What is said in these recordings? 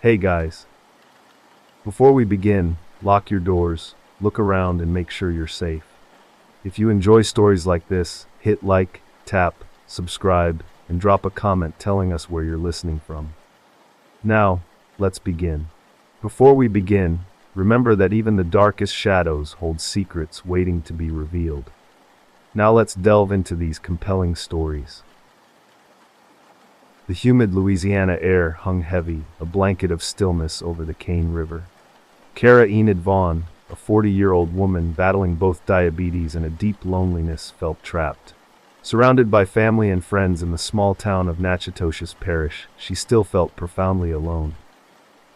Hey guys. Before we begin, lock your doors, look around and make sure you're safe. If you enjoy stories like this, hit like, tap, subscribe, and drop a comment telling us where you're listening from. Now, let's begin. Before we begin, remember that even the darkest shadows hold secrets waiting to be revealed. Now let's delve into these compelling stories. The humid Louisiana air hung heavy, a blanket of stillness over the Cane River. Kara Enid Vaughn, a 40-year-old woman battling both diabetes and a deep loneliness, felt trapped. Surrounded by family and friends in the small town of Natchitoches Parish, she still felt profoundly alone.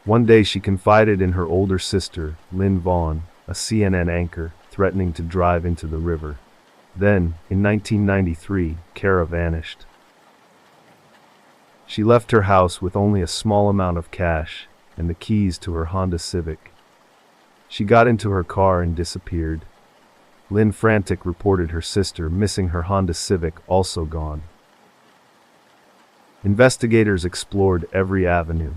One day she confided in her older sister, Lynn Vaughn, a CNN anchor, threatening to drive into the river. Then, in 1993, Kara vanished. She left her house with only a small amount of cash and the keys to her Honda Civic. She got into her car and disappeared. Lynn, frantic, reported her sister missing, her Honda Civic also gone. Investigators explored every avenue.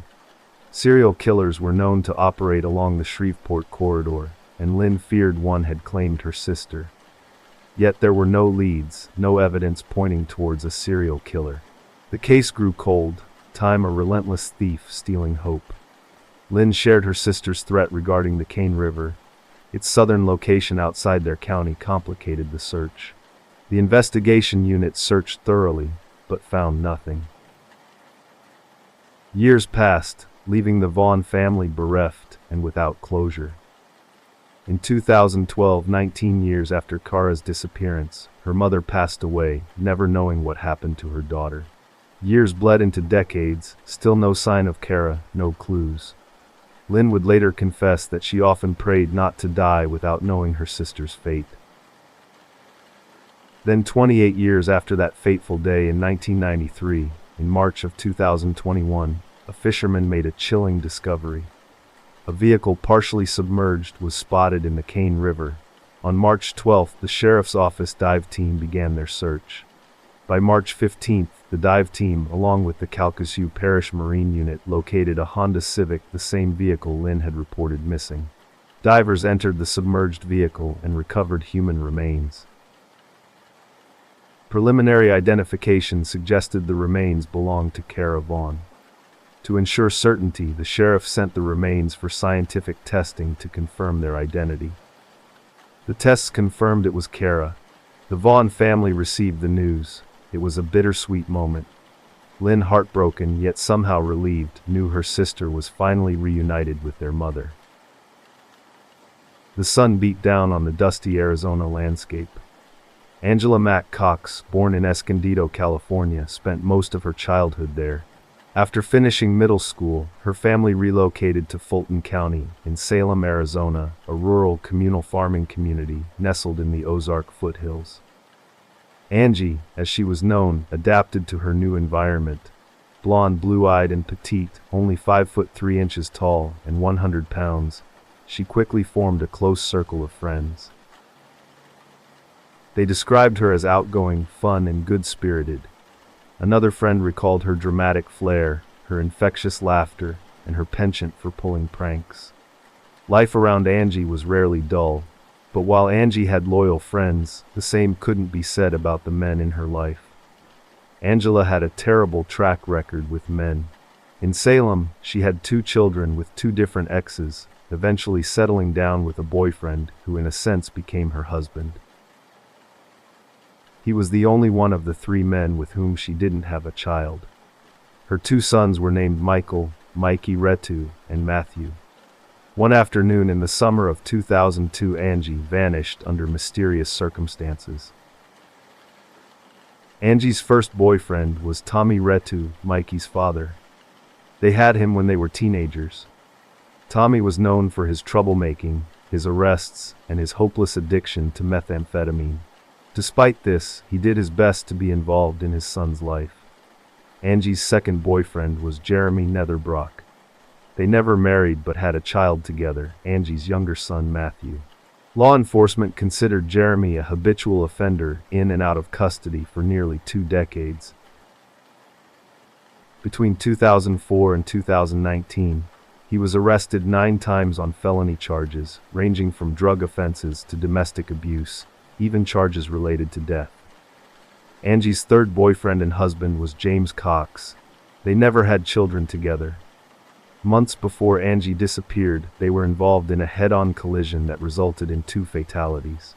Serial killers were known to operate along the Shreveport corridor, and Lynn feared one had claimed her sister. Yet there were no leads, no evidence pointing towards a serial killer. The case grew cold, time a relentless thief stealing hope. Lynn shared her sister's threat regarding the Cane River. Its southern location outside their county complicated the search. The investigation unit searched thoroughly, but found nothing. Years passed, leaving the Vaughn family bereft and without closure. In 2012, 19 years after Kara's disappearance, her mother passed away, never knowing what happened to her daughter. Years bled into decades, still no sign of Kara, no clues. Lynn would later confess that she often prayed not to die without knowing her sister's fate. Then 28 years after that fateful day in 1993, in March of 2021, a fisherman made a chilling discovery. A vehicle partially submerged was spotted in the Cane River. On March 12th, the sheriff's office dive team began their search. By March 15th, the dive team, along with the Calcasieu Parish Marine Unit, located a Honda Civic, the same vehicle Lynn had reported missing. Divers entered the submerged vehicle and recovered human remains. Preliminary identification suggested the remains belonged to Kara Vaughn. To ensure certainty, the sheriff sent the remains for scientific testing to confirm their identity. The tests confirmed it was Kara. The Vaughn family received the news. It was a bittersweet moment. Lynn, heartbroken yet somehow relieved, knew her sister was finally reunited with their mother. The sun beat down on the dusty Arizona landscape. Angela Mack Cox, born in Escondido, California, spent most of her childhood there. After finishing middle school, her family relocated to Fulton County, in Salem, Arizona, a rural communal farming community nestled in the Ozark foothills. Angie, as she was known, adapted to her new environment. Blonde, blue-eyed, and petite, only 5'3" tall and 100 pounds, she quickly formed a close circle of friends. They described her as outgoing, fun, and good-spirited. Another friend recalled her dramatic flair, her infectious laughter, and her penchant for pulling pranks. Life around Angie was rarely dull. But while Angie had loyal friends, the same couldn't be said about the men in her life. Angela had a terrible track record with men. In Salem, she had 2 children with 2 different exes, eventually settling down with a boyfriend who in a sense became her husband. He was the only one of the 3 men with whom she didn't have a child. Her 2 sons were named Michael, Mikey Retu, and Matthew. One afternoon in the summer of 2002, Angie vanished under mysterious circumstances. Angie's first boyfriend was Tommy Retu, Mikey's father. They had him when they were teenagers. Tommy was known for his troublemaking, his arrests, and his hopeless addiction to methamphetamine. Despite this, he did his best to be involved in his son's life. Angie's second boyfriend was Jeremy Netherbrock. They never married but had a child together, Angie's younger son Matthew. Law enforcement considered Jeremy a habitual offender in and out of custody for nearly 2 decades. Between 2004 and 2019, He was arrested 9 times on felony charges, ranging from drug offenses to domestic abuse, even charges related to death. Angie's third boyfriend and husband was James Cox. They never had children together. Months before Angie disappeared, they were involved in a head-on collision that resulted in 2 fatalities.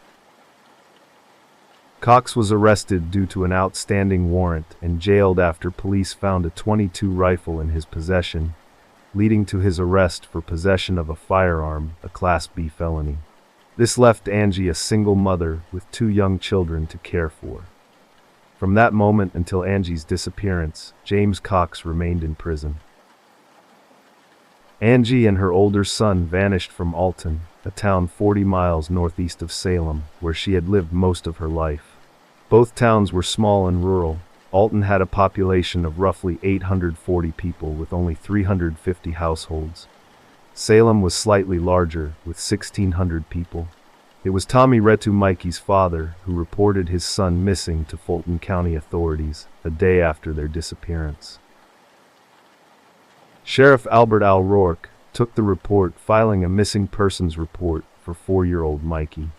Cox was arrested due to an outstanding warrant and jailed after police found a .22 rifle in his possession, leading to his arrest for possession of a firearm, a Class B felony. This left Angie a single mother with 2 young children to care for. From that moment until Angie's disappearance, James Cox remained in prison. Angie and her older son vanished from Alton, a town 40 miles northeast of Salem, where she had lived most of her life. Both towns were small and rural. Alton had a population of roughly 840 people with only 350 households. Salem was slightly larger, with 1,600 people. It was Tommy Retu, Mikey's father, who reported his son missing to Fulton County authorities a day after their disappearance. Sheriff Albert Al Rourke took the report, filing a missing persons report for 4-year-old Mikey.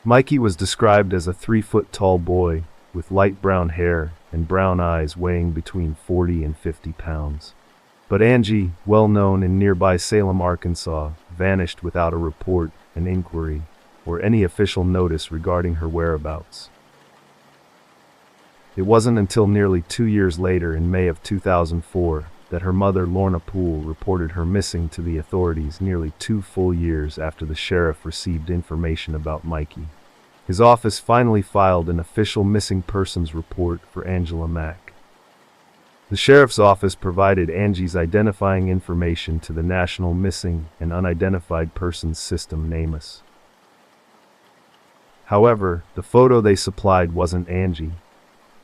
Mikey was described as a 3-foot-tall boy with light brown hair and brown eyes, weighing between 40 and 50 pounds. But Angie, well known in nearby Salem, Arkansas, vanished without a report, an inquiry, or any official notice regarding her whereabouts. It wasn't until nearly 2 years later, in May of 2004, that her mother, Lorna Poole, reported her missing to the authorities, nearly 2 full years after the sheriff received information about Mikey. His office finally filed an official missing persons report for Angela Mack. The sheriff's office provided Angie's identifying information to the National Missing and Unidentified Persons System, NamUs. However, the photo they supplied wasn't Angie.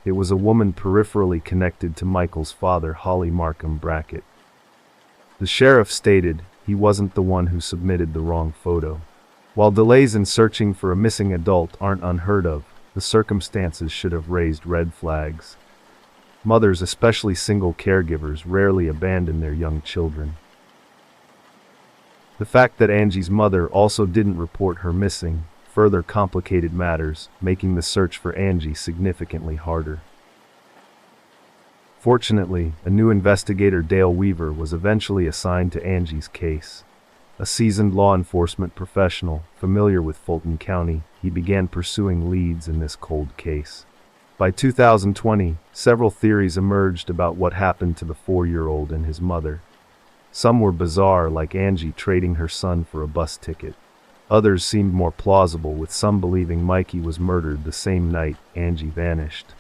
It was a woman peripherally connected to Michael's father, Holly Markham Brackett. The sheriff stated he wasn't the one who submitted the wrong photo. While delays in searching for a missing adult aren't unheard of, the circumstances should have raised red flags. Mothers, especially single caregivers, rarely abandon their young children. The fact that Angie's mother also didn't report her missing further complicated matters, making the search for Angie significantly harder. Fortunately, a new investigator, Dale Weaver, was eventually assigned to Angie's case. A seasoned law enforcement professional, familiar with Fulton County, he began pursuing leads in this cold case. By 2020, several theories emerged about what happened to the 4-year-old and his mother. Some were bizarre, like Angie trading her son for a bus ticket. Others seemed more plausible, with some believing Mikey was murdered the same night Angie vanished.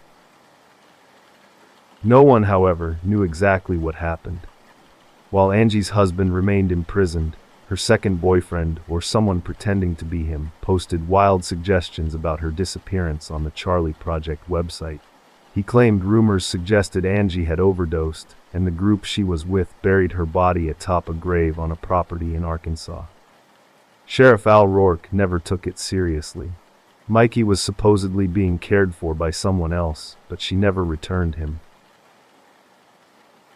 No one, however, knew exactly what happened. While Angie's husband remained imprisoned, her second boyfriend, or someone pretending to be him, posted wild suggestions about her disappearance on the Charlie Project website. He claimed rumors suggested Angie had overdosed, and the group she was with buried her body atop a grave on a property in Arkansas. Sheriff Al Rourke never took it seriously. Mikey was supposedly being cared for by someone else, but she never returned him.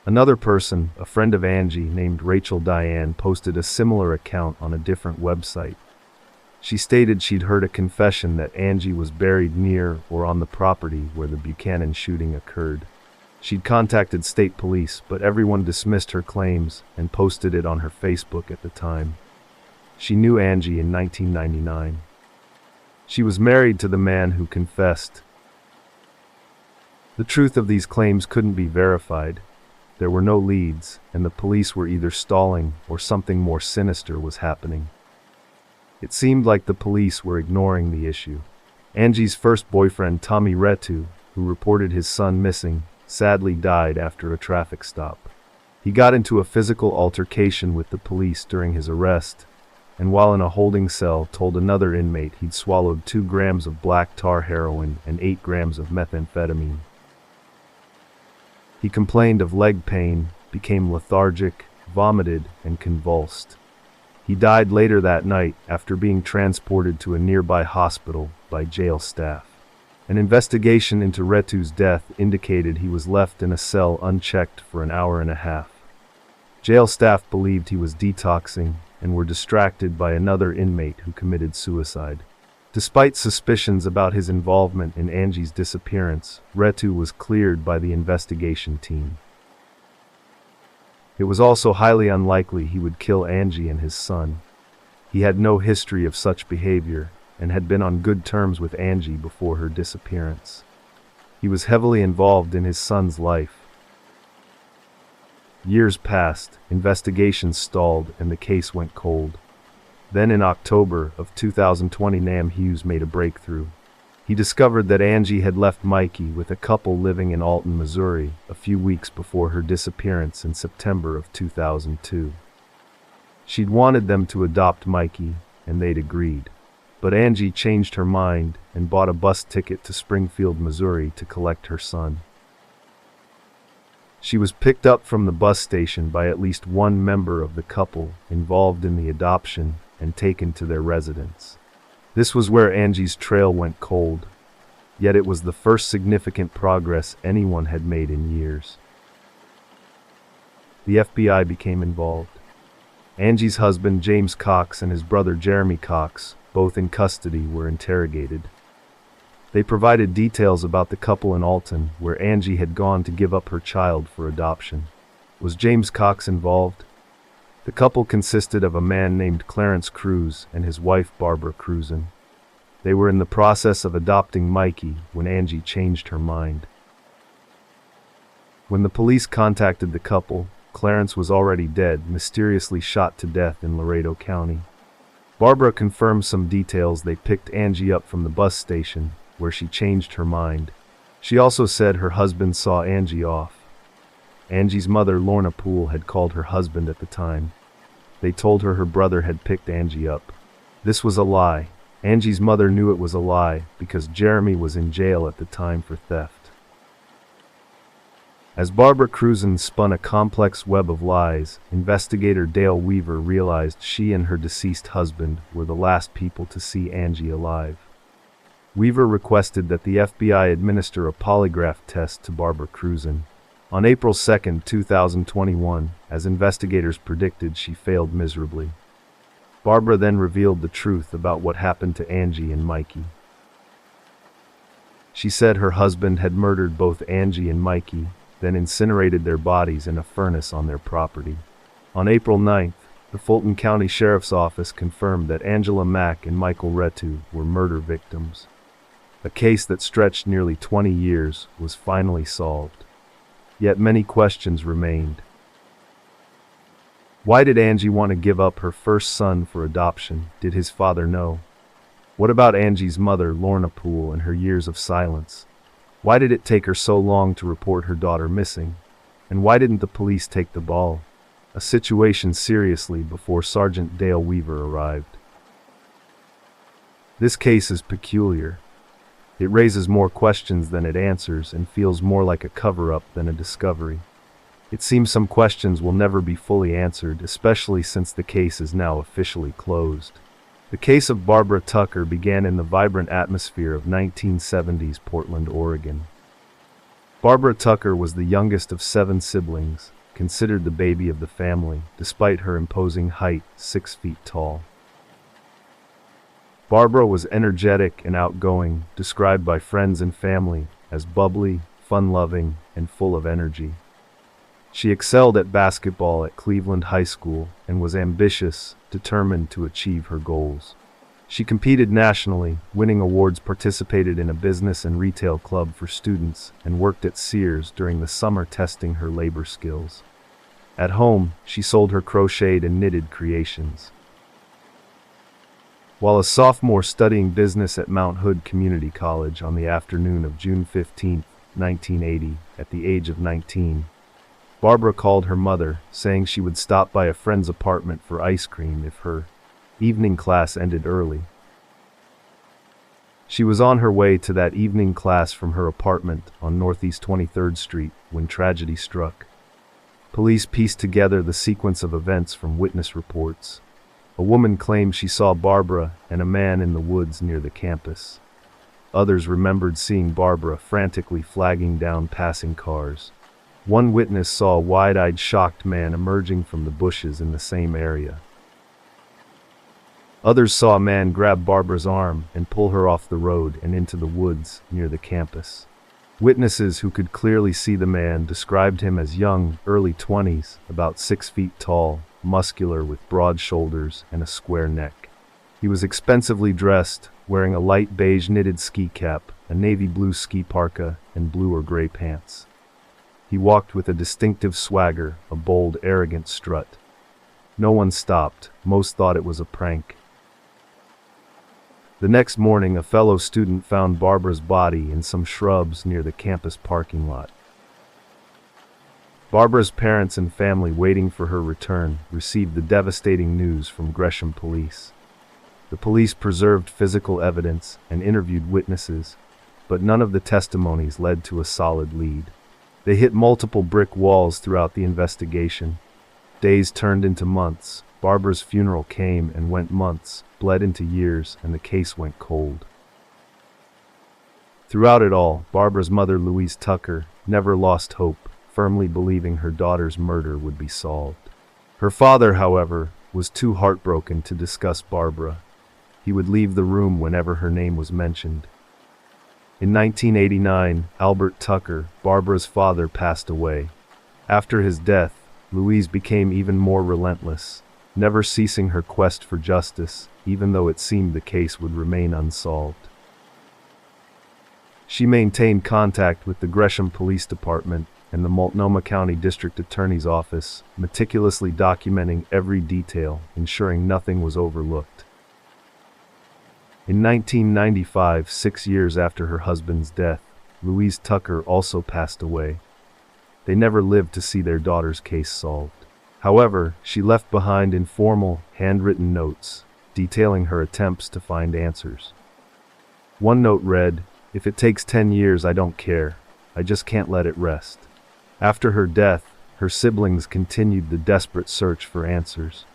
Another person, a friend of Angie named Rachel Diane, posted a similar account on a different website. She stated she'd heard a confession that Angie was buried near or on the property where the Buchanan shooting occurred. She'd contacted state police, but everyone dismissed her claims and posted it on her Facebook at the time. She knew Angie in 1999. She was married to the man who confessed. The truth of these claims couldn't be verified. There were no leads, and the police were either stalling or something more sinister was happening. It seemed like the police were ignoring the issue. Angie's first boyfriend, Tommy Retu, who reported his son missing, sadly died after a traffic stop. He got into a physical altercation with the police during his arrest, and while in a holding cell told another inmate he'd swallowed 2 grams of black tar heroin and 8 grams of methamphetamine. He complained of leg pain, became lethargic, vomited, and convulsed. He died later that night after being transported to a nearby hospital by jail staff. An investigation into Retu's death indicated he was left in a cell unchecked for an hour and a half. Jail staff believed he was detoxing and were distracted by another inmate who committed suicide. Despite suspicions about his involvement in Angie's disappearance, Retu was cleared by the investigation team. It was also highly unlikely he would kill Angie and his son. He had no history of such behavior and had been on good terms with Angie before her disappearance. He was heavily involved in his son's life. Years passed, investigations stalled, and the case went cold. Then in October of 2020, Nam Hughes made a breakthrough. He discovered that Angie had left Mikey with a couple living in Alton, Missouri, a few weeks before her disappearance in September of 2002. She'd wanted them to adopt Mikey, and they'd agreed. But Angie changed her mind and bought a bus ticket to Springfield, Missouri to collect her son. She was picked up from the bus station by at least one member of the couple involved in the adoption and taken to their residence. This was where Angie's trail went cold, yet it was the first significant progress anyone had made in years. The FBI became involved. Angie's husband, James Cox, and his brother, Jeremy Cox, both in custody, were interrogated. They provided details about the couple in Alton, where Angie had gone to give up her child for adoption. Was James Cox involved? The couple consisted of a man named Clarence Cruz and his wife, Barbara Cruzan. They were in the process of adopting Mikey when Angie changed her mind. When the police contacted the couple, Clarence was already dead, mysteriously shot to death in Laredo County. Barbara confirmed some details. They picked Angie up from the bus station, where she changed her mind. She also said her husband saw Angie off. Angie's mother, Lorna Poole, had called her husband at the time. They told her brother had picked Angie up. This was a lie. Angie's mother knew it was a lie because Jeremy was in jail at the time for theft. As Barbara Cruzan spun a complex web of lies, investigator Dale Weaver realized she and her deceased husband were the last people to see Angie alive. Weaver requested that the FBI administer a polygraph test to Barbara Cruzan. On April 2, 2021, as investigators predicted, she failed miserably. Barbara then revealed the truth about what happened to Angie and Mikey. She said her husband had murdered both Angie and Mikey, then incinerated their bodies in a furnace on their property. On April 9th, the Fulton County Sheriff's Office confirmed that Angela Mack and Michael Retu were murder victims. A case that stretched nearly 20 years was finally solved. Yet many questions remained. Why did Angie want to give up her first son for adoption? Did his father know? What about Angie's mother, Lorna Poole, and her years of silence? Why did it take her so long to report her daughter missing? And why didn't the police take the ball? A situation seriously before Sergeant Dale Weaver arrived. This case is peculiar. It raises more questions than it answers and feels more like a cover-up than a discovery. It seems some questions will never be fully answered, especially since the case is now officially closed. The case of Barbara Tucker began in the vibrant atmosphere of 1970s Portland, Oregon. Barbara Tucker was the youngest of 7 siblings, considered the baby of the family, despite her imposing height, 6 feet tall. Barbara was energetic and outgoing, described by friends and family as bubbly, fun-loving, and full of energy. She excelled at basketball at Cleveland High School and was ambitious, determined to achieve her goals. She competed nationally, winning awards, participated in a business and retail club for students, and worked at Sears during the summer testing her labor skills. At home, she sold her crocheted and knitted creations. While a sophomore studying business at Mount Hood Community College on the afternoon of June 15, 1980, at the age of 19, Barbara called her mother, saying she would stop by a friend's apartment for ice cream if her evening class ended early. She was on her way to that evening class from her apartment on Northeast 23rd Street when tragedy struck. Police pieced together the sequence of events from witness reports. A woman claimed she saw Barbara and a man in the woods near the campus. Others remembered seeing Barbara frantically flagging down passing cars. One witness saw a wide-eyed, shocked man emerging from the bushes in the same area. Others saw a man grab Barbara's arm and pull her off the road and into the woods near the campus. Witnesses who could clearly see the man described him as young, early 20s, about 6 feet tall, muscular with broad shoulders and a square neck. He was expensively dressed, wearing a light beige knitted ski cap, a navy blue ski parka, and blue or gray pants. He walked with a distinctive swagger, a bold, arrogant strut. No one stopped. Most thought it was a prank. The next morning, a fellow student found Barbara's body in some shrubs near the campus parking lot. Barbara's parents and family, waiting for her return, received the devastating news from Gresham Police. The police preserved physical evidence and interviewed witnesses, but none of the testimonies led to a solid lead. They hit multiple brick walls throughout the investigation. Days turned into months. Barbara's funeral came and went, months bled into years, and the case went cold. Throughout it all, Barbara's mother, Louise Tucker, never lost hope, firmly believing her daughter's murder would be solved. Her father, however, was too heartbroken to discuss Barbara. He would leave the room whenever her name was mentioned. In 1989, Albert Tucker, Barbara's father, passed away. After his death, Louise became even more relentless, never ceasing her quest for justice, even though it seemed the case would remain unsolved. She maintained contact with the Gresham Police Department and the Multnomah County District Attorney's Office, meticulously documenting every detail, ensuring nothing was overlooked. In 1995, 6 years after her husband's death, Louise Tucker also passed away. They never lived to see their daughter's case solved. However, she left behind informal, handwritten notes, detailing her attempts to find answers. One note read, "If it takes 10 years, I don't care. I just can't let it rest." After her death, her siblings continued the desperate search for answers.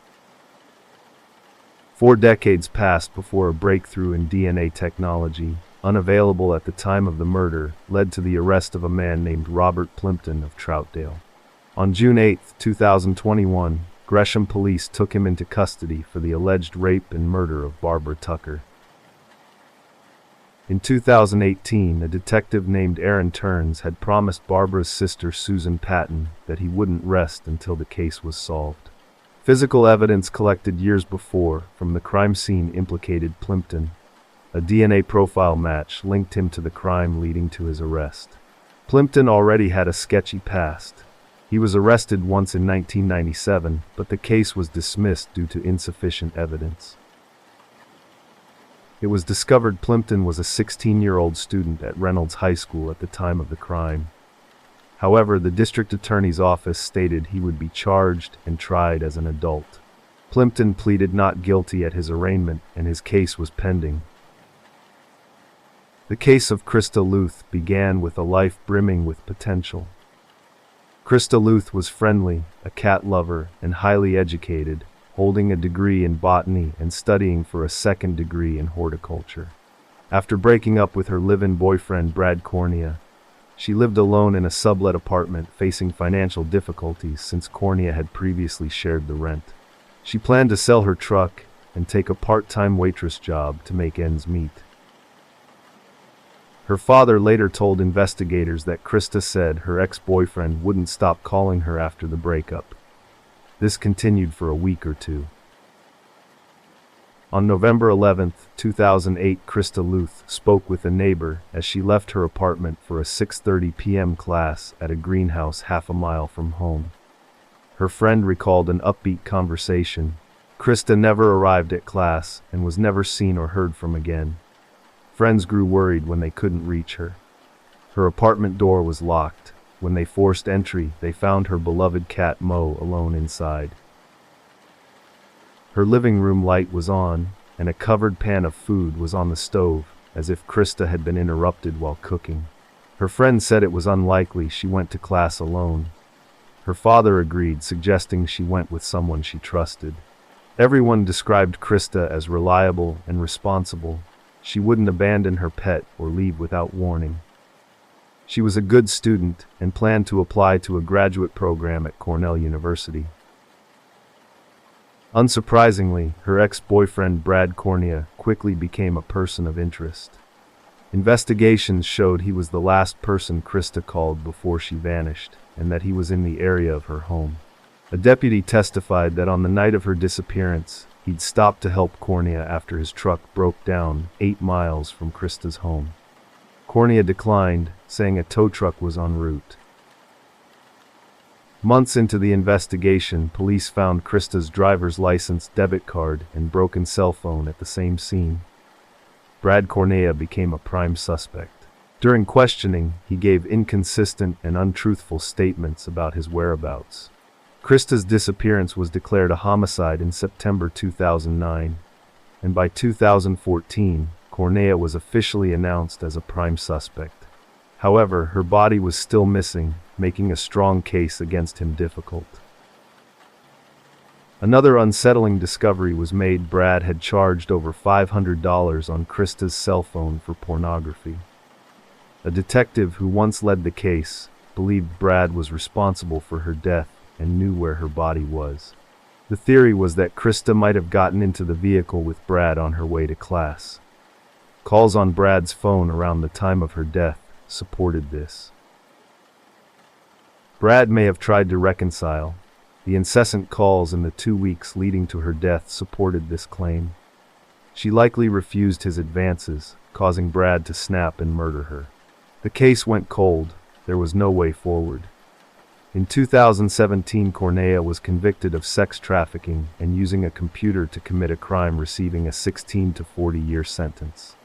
4 decades passed before a breakthrough in DNA technology, unavailable at the time of the murder, led to the arrest of a man named Robert Plimpton of Troutdale. On June 8, 2021, Gresham Police took him into custody for the alleged rape and murder of Barbara Tucker. In 2018, a detective named Aaron Turns had promised Barbara's sister Susan Patton that he wouldn't rest until the case was solved. Physical evidence collected years before from the crime scene implicated Plimpton. A DNA profile match linked him to the crime, leading to his arrest. Plimpton already had a sketchy past. He was arrested once in 1997, but the case was dismissed due to insufficient evidence. It was discovered Plimpton was a 16-year-old student at Reynolds High School at the time of the crime. However, the district attorney's office stated he would be charged and tried as an adult. Plimpton pleaded not guilty at his arraignment, and his case was pending. The case of Krista Luth began with a life brimming with potential. Krista Luth was friendly, a cat lover, and highly educated, holding a degree in botany and studying for a second degree in horticulture. After breaking up with her live-in boyfriend Brad Cornea, she lived alone in a sublet apartment, facing financial difficulties since Cornea had previously shared the rent. She planned to sell her truck and take a part-time waitress job to make ends meet. Her father later told investigators that Krista said her ex-boyfriend wouldn't stop calling her after the breakup. This continued for a week or two. On November 11, 2008, Krista Luth spoke with a neighbor as she left her apartment for a 6:30 p.m. class at a greenhouse half a mile from home. Her friend recalled an upbeat conversation. Krista never arrived at class and was never seen or heard from again. Friends grew worried when they couldn't reach her. Her apartment door was locked. When they forced entry, they found her beloved cat Mo alone inside. Her living room light was on, and a covered pan of food was on the stove, as if Krista had been interrupted while cooking. Her friend said it was unlikely she went to class alone. Her father agreed, suggesting she went with someone she trusted. Everyone described Krista as reliable and responsible. She wouldn't abandon her pet or leave without warning. She was a good student and planned to apply to a graduate program at Cornell University. Unsurprisingly, her ex-boyfriend Brad Cornea quickly became a person of interest. Investigations showed he was the last person Krista called before she vanished, and that he was in the area of her home. A deputy testified that on the night of her disappearance, he'd stopped to help Cornea after his truck broke down 8 miles from Krista's home. Cornea declined, saying a tow truck was en route. Months into the investigation, police found Krista's driver's license, debit card, and broken cell phone at the same scene. Brad Cornea became a prime suspect. During questioning, he gave inconsistent and untruthful statements about his whereabouts. Krista's disappearance was declared a homicide in September 2009, and by 2014, Cornea was officially announced as a prime suspect. However, her body was still missing, making a strong case against him difficult. Another unsettling discovery was made. Brad had charged over $500 on Krista's cell phone for pornography. A detective who once led the case believed Brad was responsible for her death and knew where her body was. The theory was that Krista might have gotten into the vehicle with Brad on her way to class. Calls on Brad's phone around the time of her death supported this. Brad may have tried to reconcile. The incessant calls in the 2 weeks leading to her death supported this claim. She likely refused his advances, causing Brad to snap and murder her. The case went cold. There was no way forward. In 2017, Cornea was convicted of sex trafficking and using a computer to commit a crime, receiving a 16 to 40-year sentence.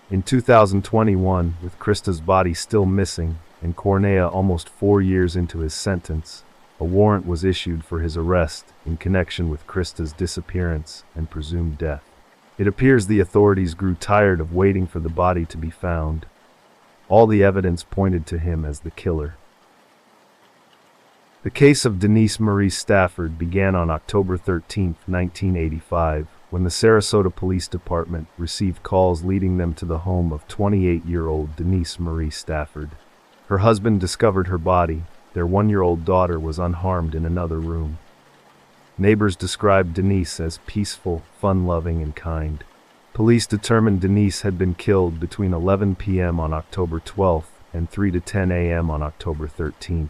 In 2021, with Krista's body still missing and Cornea almost 4 years into his sentence, a warrant was issued for his arrest in connection with Krista's disappearance and presumed death. It appears the authorities grew tired of waiting for the body to be found. All the evidence pointed to him as the killer. The case of Denise Marie Stafford began on October 13, 1985, when the Sarasota Police Department received calls leading them to the home of 28-year-old Denise Marie Stafford. Her husband discovered her body. Their 1-year-old daughter was unharmed in another room. Neighbors described Denise as peaceful, fun-loving, and kind. Police determined Denise had been killed between 11 p.m. on October 12th and 3 to 10 a.m. on October 13th.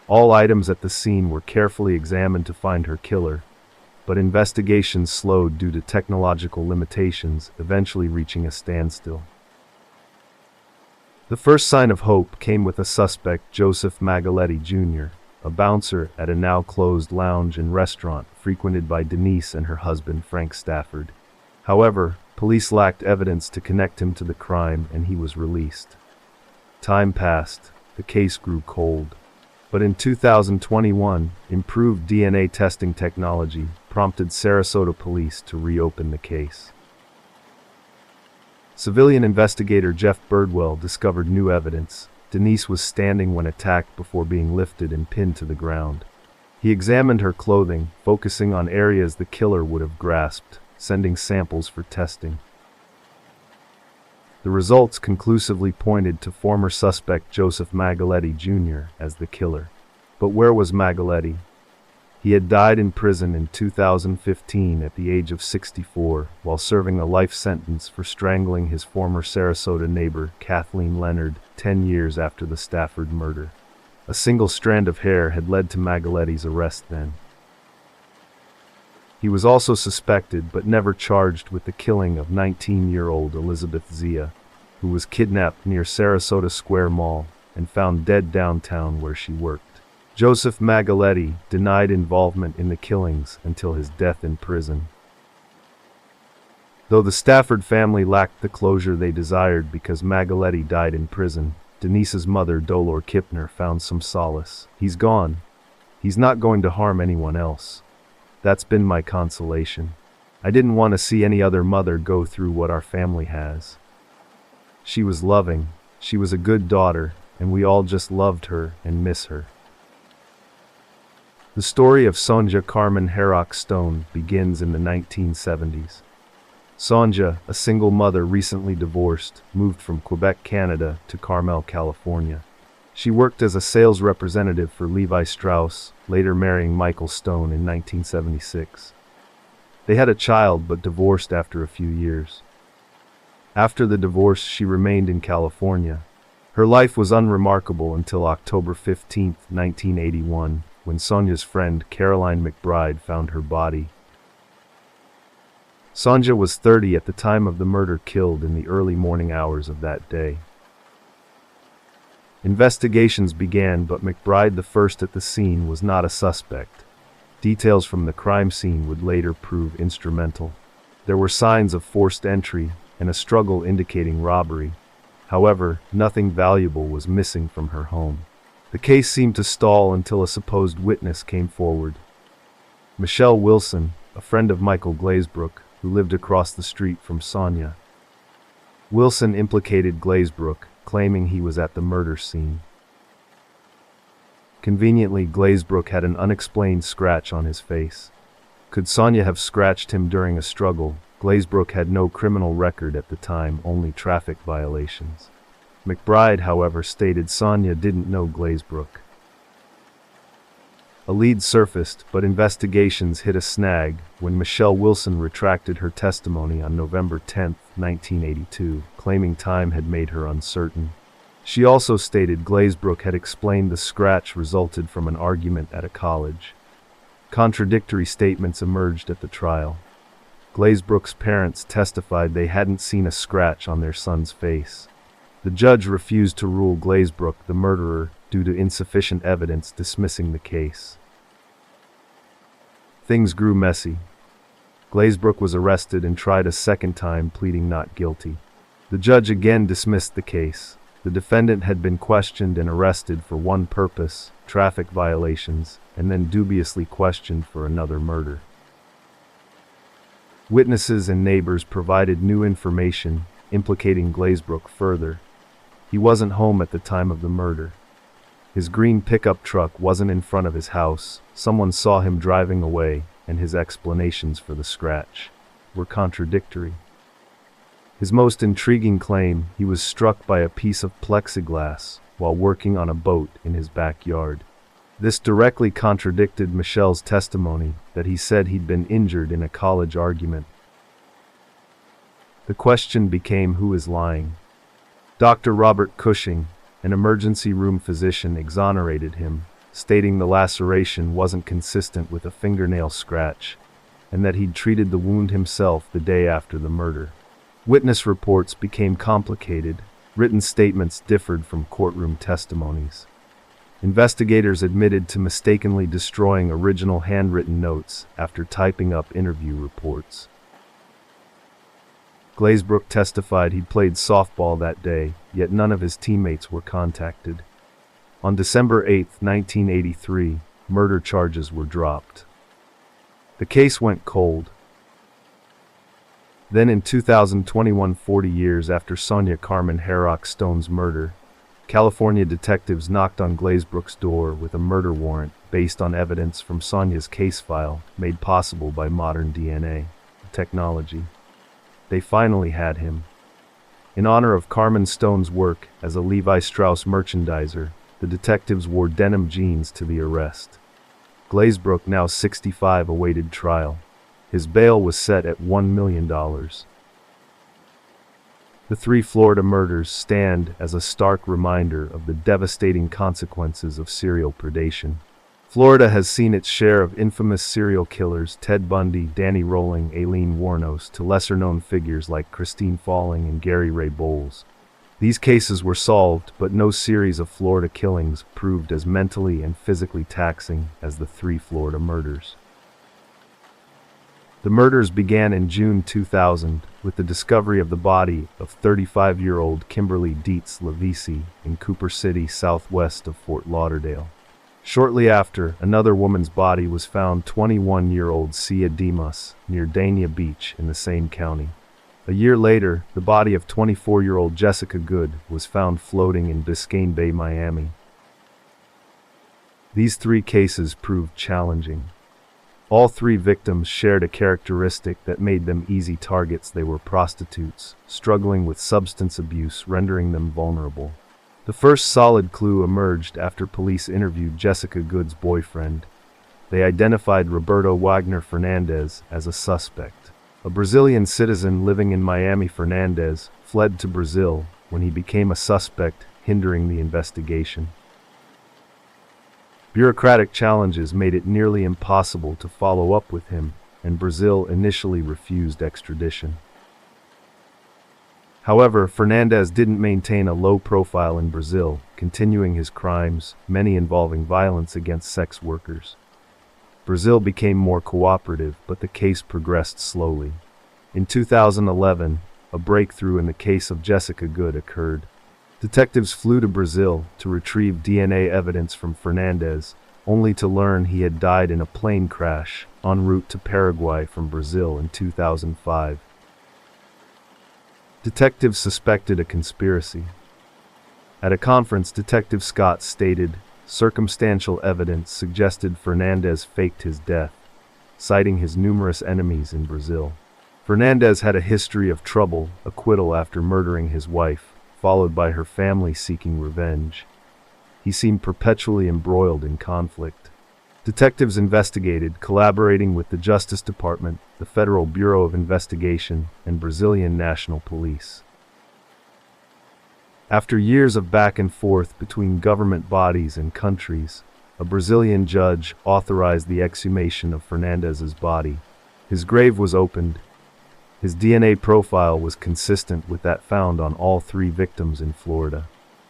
All items at the scene were carefully examined to find her killer, but investigations slowed due to technological limitations, eventually reaching a standstill. The first sign of hope came with a suspect, Joseph Magaletti Jr., a bouncer at a now-closed lounge and restaurant frequented by Denise and her husband, Frank Stafford. However, police lacked evidence to connect him to the crime, and he was released. Time passed. The case grew cold. But in 2021, improved DNA testing technology prompted Sarasota police to reopen the case. Civilian investigator Jeff Birdwell discovered new evidence. Denise was standing when attacked before being lifted and pinned to the ground. He examined her clothing, focusing on areas the killer would have grasped, sending samples for testing. The results conclusively pointed to former suspect Joseph Magaletti Jr. as the killer. But where was Magaletti? He had died in prison in 2015 at the age of 64 while serving a life sentence for strangling his former Sarasota neighbor, Kathleen Leonard, 10 years after the Stafford murder. A single strand of hair had led to Magaletti's arrest then. He was also suspected but never charged with the killing of 19-year-old Elizabeth Zia, who was kidnapped near Sarasota Square Mall and found dead downtown where she worked. Joseph Magaletti denied involvement in the killings until his death in prison. Though the Stafford family lacked the closure they desired because Magaletti died in prison, Denise's mother, Dolor Kipner, found some solace. He's gone. He's not going to harm anyone else. That's been my consolation. I didn't want to see any other mother go through what our family has. She was loving, she was a good daughter, and we all just loved her and miss her. The story of Sonja Carmen Herrock Stone begins in the 1970s. Sonja, a single mother recently divorced, moved from Quebec, Canada to Carmel, California. She worked as a sales representative for Levi Strauss, later marrying Michael Stone in 1976. They had a child but divorced after a few years. After the divorce, she remained in California. Her life was unremarkable until October 15, 1981, when Sonja's friend Caroline McBride found her body. Sonja was 30 at the time of the murder, killed in the early morning hours of that day. Investigations began, but McBride, the first at the scene, was not a suspect. Details from the crime scene would later prove instrumental. There were signs of forced entry and a struggle indicating robbery. However, nothing valuable was missing from her home. The case seemed to stall until a supposed witness came forward. Michelle Wilson, a friend of Michael Glazebrook, who lived across the street from Sonja. Wilson implicated Glazebrook, claiming he was at the murder scene. Conveniently, Glazebrook had an unexplained scratch on his face. Could Sonja have scratched him during a struggle? Glazebrook had no criminal record at the time, only traffic violations. McBride, however, stated Sonja didn't know Glazebrook. A lead surfaced, but investigations hit a snag when Michelle Wilson retracted her testimony on November 10, 1982, claiming time had made her uncertain. She also stated Glazebrook had explained the scratch resulted from an argument at a college. Contradictory statements emerged at the trial. Glazebrook's parents testified they hadn't seen a scratch on their son's face. The judge refused to rule Glazebrook the murderer due to insufficient evidence, dismissing the case. Things grew messy. Glazebrook was arrested and tried a second time, pleading not guilty. The judge again dismissed the case. The defendant had been questioned and arrested for one purpose, traffic violations, and then dubiously questioned for another murder. Witnesses and neighbors provided new information, implicating Glazebrook further. He wasn't home at the time of the murder. His green pickup truck wasn't in front of his house. Someone saw him driving away, and his explanations for the scratch were contradictory. His most intriguing claim: he was struck by a piece of plexiglass while working on a boat in his backyard. This directly contradicted Michelle's testimony that he said he'd been injured in a college argument. The question became, who is lying? Dr. Robert Cushing, an emergency room physician, exonerated him, stating the laceration wasn't consistent with a fingernail scratch, and that he'd treated the wound himself the day after the murder. Witness reports became complicated. Written statements differed from courtroom testimonies. Investigators admitted to mistakenly destroying original handwritten notes after typing up interview reports. Glazebrook testified he'd played softball that day, yet none of his teammates were contacted. On December 8, 1983, murder charges were dropped. The case went cold. Then in 2021, 40 years after Sonja Carmen Herrock Stone's murder, California detectives knocked on Glazebrook's door with a murder warrant based on evidence from Sonja's case file, made possible by modern DNA technology. They finally had him. In honor of Carmen Stone's work as a Levi Strauss merchandiser, the detectives wore denim jeans to the arrest. Glazebrook, now 65, awaited trial. His bail was set at $1 million. The three Florida murders stand as a stark reminder of the devastating consequences of serial predation. Florida has seen its share of infamous serial killers: Ted Bundy, Danny Rolling, Aileen Wuornos, to lesser-known figures like Christine Falling and Gary Ray Bowles. These cases were solved, but no series of Florida killings proved as mentally and physically taxing as the three Florida murders. The murders began in June 2000 with the discovery of the body of 35-year-old Kimberly Dietz Lavisi in Cooper City, southwest of Fort Lauderdale. Shortly after, another woman's body was found, 21-year-old Sia Dimas, near Dania Beach in the same county. A year later, the body of 24-year-old Jessica Good was found floating in Biscayne Bay, Miami. These three cases proved challenging. All three victims shared a characteristic that made them easy targets. They were prostitutes, struggling with substance abuse, rendering them vulnerable. The first solid clue emerged after police interviewed Jessica Good's boyfriend. They identified Roberto Wagner Fernandez as a suspect. A Brazilian citizen living in Miami, Fernandez fled to Brazil when he became a suspect, hindering the investigation. Bureaucratic challenges made it nearly impossible to follow up with him, and Brazil initially refused extradition. However, Fernandez didn't maintain a low profile in Brazil, continuing his crimes, many involving violence against sex workers. Brazil became more cooperative, but the case progressed slowly. In 2011, a breakthrough in the case of Jessica Good occurred. Detectives flew to Brazil to retrieve DNA evidence from Fernandez, only to learn he had died in a plane crash en route to Paraguay from Brazil in 2005. Detectives suspected a conspiracy. At a conference, Detective Scott stated, circumstantial evidence suggested Fernandez faked his death, citing his numerous enemies in Brazil. Fernandez had a history of trouble, acquittal after murdering his wife, followed by her family seeking revenge. He seemed perpetually embroiled in conflict. Detectives investigated, collaborating with the Justice Department, the Federal Bureau of Investigation, and Brazilian National Police. After years of back and forth between government bodies and countries, a Brazilian judge authorized the exhumation of Fernandez's body. His grave was opened. His DNA profile was consistent with that found on all three victims in Florida.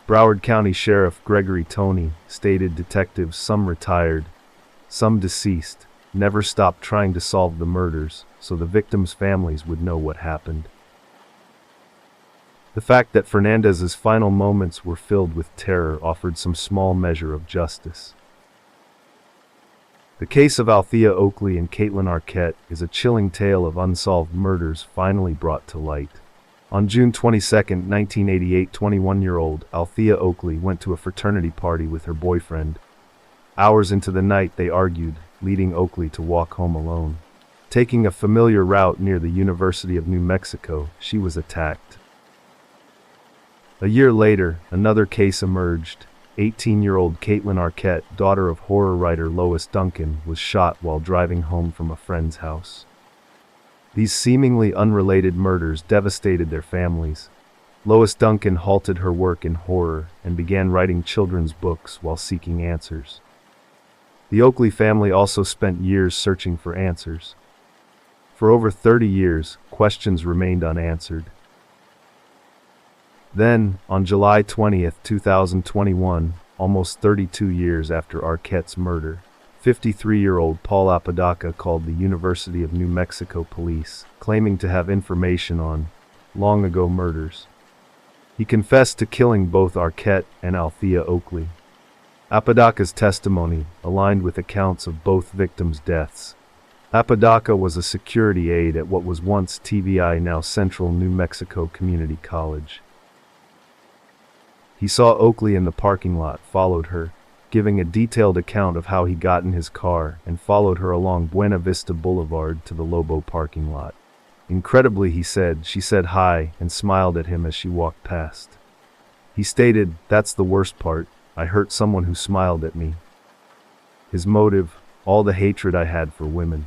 Broward County Sheriff Gregory Toney stated detectives, some retired, some deceased, never stopped trying to solve the murders so the victims' families would know what happened. The fact that Fernandez's final moments were filled with terror offered some small measure of justice. The case of Althea Oakley and Caitlin Arquette is a chilling tale of unsolved murders finally brought to light. On June 22, 1988, 21-year-old Althea Oakley went to a fraternity party with her boyfriend. Hours into the night, they argued, leading Oakley to walk home alone. Taking a familiar route near the University of New Mexico, she was attacked. A year later, another case emerged. 18-year-old Caitlin Arquette, daughter of horror writer Lois Duncan, was shot while driving home from a friend's house. These seemingly unrelated murders devastated their families. Lois Duncan halted her work in horror and began writing children's books while seeking answers. The Oakley family also spent years searching for answers. For over 30 years, questions remained unanswered. Then, on July 20, 2021, almost 32 years after Arquette's murder, 53-year-old Paul Apodaca called the University of New Mexico police, claiming to have information on long-ago murders. He confessed to killing both Arquette and Althea Oakley. Apodaca's testimony aligned with accounts of both victims' deaths. Apodaca was a security aide at what was once TVI, now Central New Mexico Community College. He saw Oakley in the parking lot, followed her, giving a detailed account of how he got in his car and followed her along Buena Vista Boulevard to the Lobo parking lot. Incredibly, he said, she said hi and smiled at him as she walked past. He stated, "That's the worst part. I hurt someone who smiled at me." His motive, all the hatred I had for women.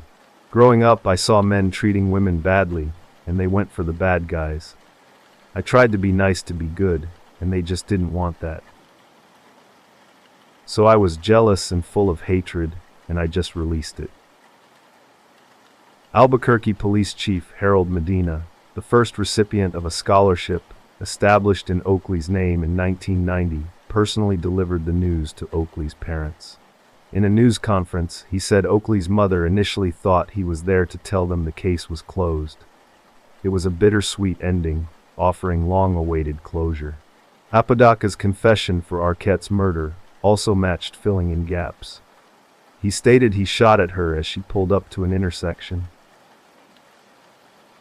Growing up, I saw men treating women badly, and they went for the bad guys. I tried to be nice to be good, and they just didn't want that. So I was jealous and full of hatred, and I just released it. Albuquerque Police Chief Harold Medina, the first recipient of a scholarship established in Oakley's name in 1990, personally delivered the news to Oakley's parents. In a news conference, he said Oakley's mother initially thought he was there to tell them the case was closed. It was a bittersweet ending, offering long-awaited closure. Apodaca's confession for Arquette's murder also matched, filling in gaps. He stated he shot at her as she pulled up to an intersection.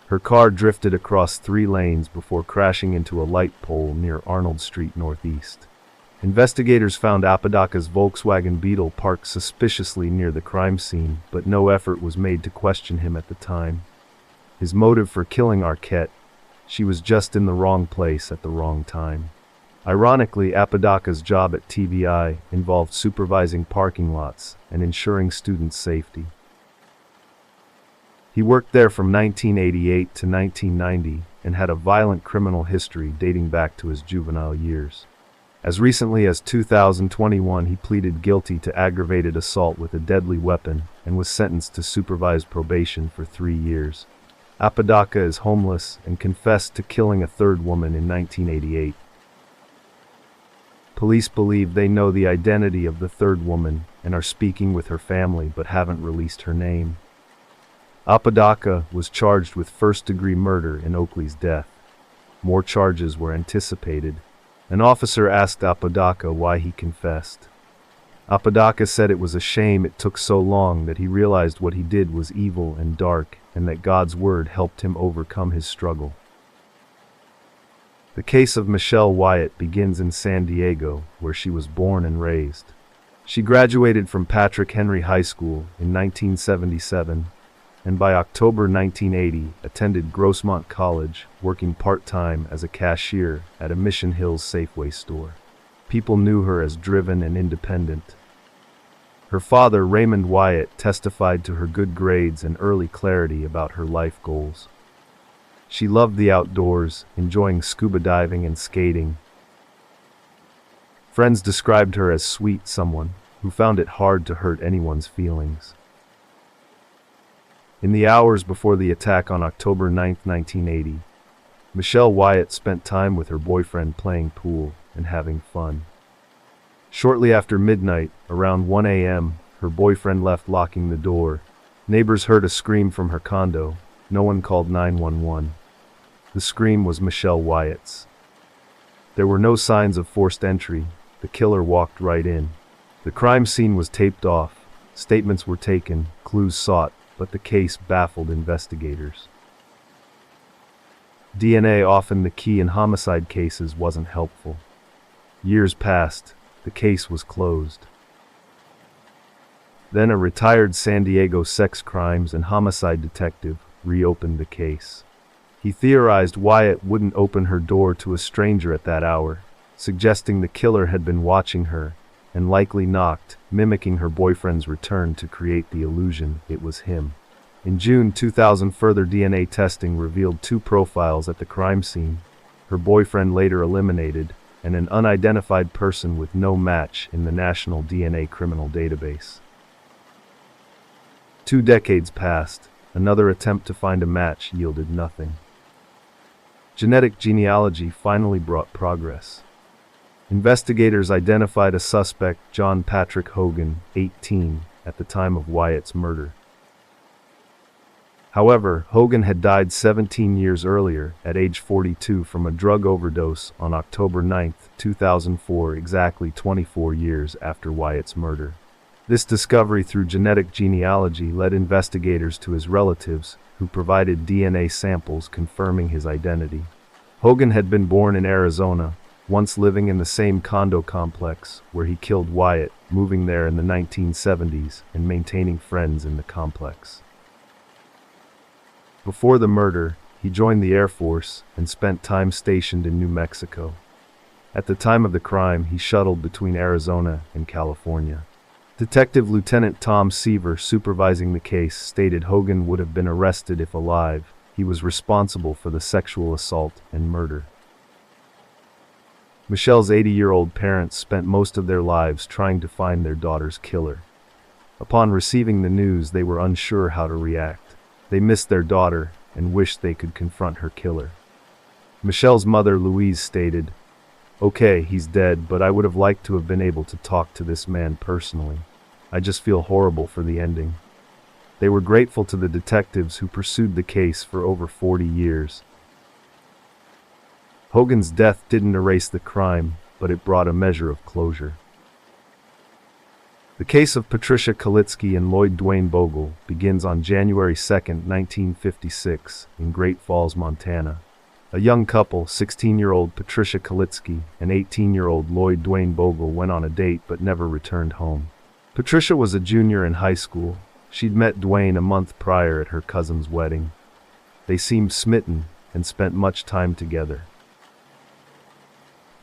Her car drifted across 3 lanes before crashing into a light pole near Arnold Street Northeast. Investigators found Apodaca's Volkswagen Beetle parked suspiciously near the crime scene, but no effort was made to question him at the time. His motive for killing Arquette: she was just in the wrong place at the wrong time. Ironically, Apodaca's job at TVI involved supervising parking lots and ensuring students' safety. He worked there from 1988 to 1990 and had a violent criminal history dating back to his juvenile years. As recently as 2021, he pleaded guilty to aggravated assault with a deadly weapon and was sentenced to supervised probation for 3 years. Apodaca is homeless and confessed to killing a third woman in 1988. Police believe they know the identity of the third woman and are speaking with her family but haven't released her name. Apodaca was charged with first-degree murder in Oakley's death. More charges were anticipated. An officer asked Apodaca why he confessed. Apodaca said it was a shame it took so long, that he realized what he did was evil and dark, and that God's word helped him overcome his struggle. The case of Michelle Wyatt begins in San Diego, where she was born and raised. She graduated from Patrick Henry High School in 1977, and by October 1980 attended Grossmont College, working part-time as a cashier at a Mission Hills Safeway store. People knew her as driven and independent. Her father, Raymond Wyatt, testified to her good grades and early clarity about her life goals. She loved the outdoors, enjoying scuba diving and skating. Friends described her as sweet, someone who found it hard to hurt anyone's feelings. In the hours before the attack on October 9, 1980, Michelle Wyatt spent time with her boyfriend playing pool and having fun. Shortly after midnight, around 1 a.m., her boyfriend left, locking the door. Neighbors heard a scream from her condo. No one called 911. The scream was Michelle Wyatt's. There were no signs of forced entry. The killer walked right in. The crime scene was taped off. Statements were taken, clues sought, but the case baffled investigators. DNA, often the key in homicide cases, wasn't helpful. Years passed. The case was closed. Then a retired San Diego sex crimes and homicide detective reopened the case. He theorized Wyatt wouldn't open her door to a stranger at that hour, suggesting the killer had been watching her and likely knocked, mimicking her boyfriend's return to create the illusion it was him. In June 2000, further DNA testing revealed 2 profiles at the crime scene, her boyfriend later eliminated, and an unidentified person with no match in the National DNA Criminal Database. 2 decades passed. Another attempt to find a match yielded nothing. Genetic genealogy finally brought progress. Investigators identified a suspect, John Patrick Hogan, 18, at the time of Wyatt's murder. However, Hogan had died 17 years earlier, at age 42, from a drug overdose on October 9, 2004, exactly 24 years after Wyatt's murder. This discovery through genetic genealogy led investigators to his relatives, who provided DNA samples confirming his identity. Hogan had been born in Arizona, once living in the same condo complex where he killed Wyatt, moving there in the 1970s and maintaining friends in the complex. Before the murder, he joined the Air Force and spent time stationed in New Mexico. At the time of the crime, he shuttled between Arizona and California. Detective Lieutenant Tom Seaver, supervising the case, stated Hogan would have been arrested if alive. He was responsible for the sexual assault and murder. Michelle's 80-year-old parents spent most of their lives trying to find their daughter's killer. Upon receiving the news, they were unsure how to react. They missed their daughter and wished they could confront her killer. Michelle's mother, Louise, stated, "Okay, he's dead, but I would have liked to have been able to talk to this man personally. I just feel horrible for the ending." They were grateful to the detectives who pursued the case for over 40 years. Hogan's death didn't erase the crime, but it brought a measure of closure. The case of Patricia Kalitsky and Lloyd Dwayne Bogle begins on January 2, 1956, in Great Falls, Montana. A young couple, 16-year-old Patricia Kalitsky and 18-year-old Lloyd Dwayne Bogle, went on a date but never returned home. Patricia was a junior in high school. She'd met Dwayne a month prior at her cousin's wedding. They seemed smitten and spent much time together.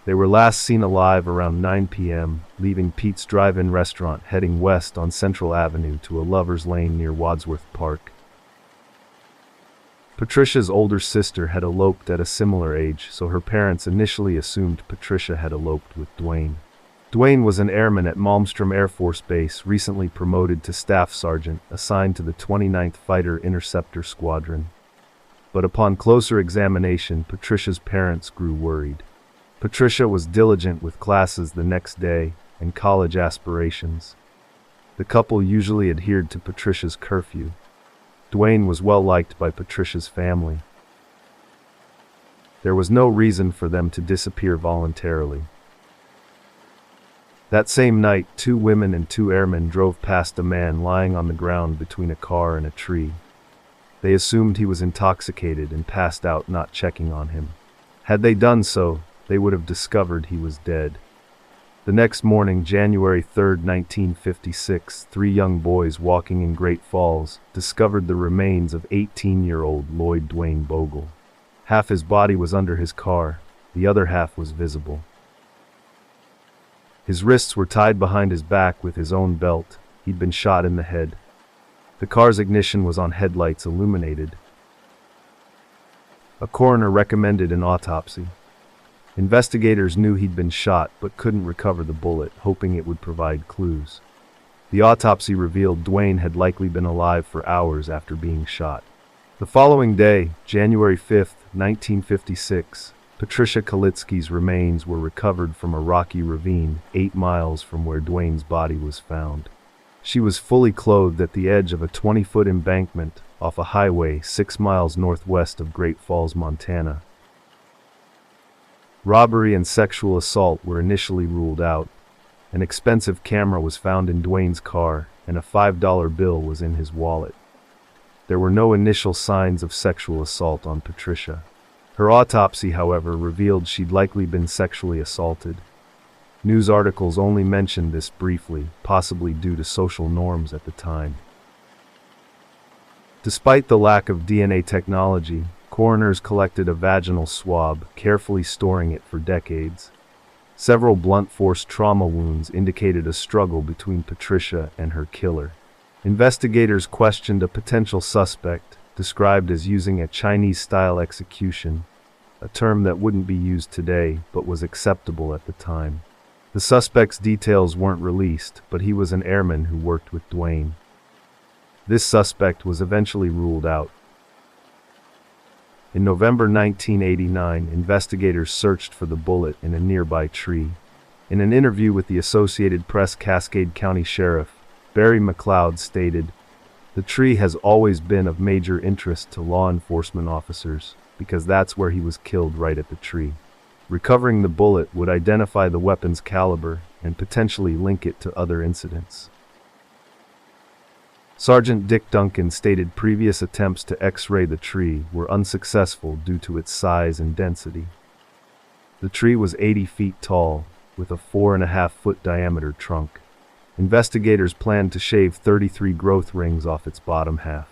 They were last seen alive around 9 p.m., leaving Pete's Drive-In restaurant heading west on Central Avenue to a lover's lane near Wadsworth Park. Patricia's older sister had eloped at a similar age, so her parents initially assumed Patricia had eloped with Dwayne. Dwayne was an airman at Malmstrom Air Force Base, recently promoted to staff sergeant, assigned to the 29th Fighter Interceptor Squadron. But upon closer examination, Patricia's parents grew worried. Patricia was diligent with classes the next day and college aspirations. The couple usually adhered to Patricia's curfew. Dwayne was well liked by Patricia's family. There was no reason for them to disappear voluntarily. That same night, 2 women and 2 airmen drove past a man lying on the ground between a car and a tree. They assumed he was intoxicated and passed out, not checking on him. Had they done so, they would have discovered he was dead. The next morning, January 3, 1956, 3 young boys walking in Great Falls discovered the remains of 18-year-old Lloyd Dwayne Bogle. Half his body was under his car, the other half was visible. His wrists were tied behind his back with his own belt. He'd been shot in the head. The car's ignition was on headlights illuminated. A coroner recommended an autopsy. Investigators knew he'd been shot but couldn't recover the bullet, hoping it would provide clues. The autopsy revealed Dwayne had likely been alive for hours after being shot. The following day, January 5, 1956, Patricia Kalitsky's remains were recovered from a rocky ravine 8 miles from where Dwayne's body was found. She was fully clothed at the edge of a 20-foot embankment off a highway 6 miles northwest of Great Falls, Montana. Robbery and sexual assault were initially ruled out. An expensive camera was found in Dwayne's car, and a $5 bill was in his wallet. There were no initial signs of sexual assault on Patricia. Her autopsy, however, revealed she'd likely been sexually assaulted. News articles only mentioned this briefly, possibly due to social norms at the time. Despite the lack of DNA technology, coroners collected a vaginal swab, carefully storing it for decades. Several blunt force trauma wounds indicated a struggle between Patricia and her killer. Investigators questioned a potential suspect, described as using a Chinese-style execution, a term that wouldn't be used today but was acceptable at the time. The suspect's details weren't released, but he was an airman who worked with Dwayne. This suspect was eventually ruled out. In November 1989, investigators searched for the bullet in a nearby tree. In an interview with the Associated Press, Cascade County Sheriff Barry McLeod stated, "The tree has always been of major interest to law enforcement officers because that's where he was killed, right at the tree. Recovering the bullet would identify the weapon's caliber and potentially link it to other incidents." Sergeant Dick Duncan stated previous attempts to X-ray the tree were unsuccessful due to its size and density. The tree was 80 feet tall, with a 4.5-foot diameter trunk. Investigators planned to shave 33 growth rings off its bottom half.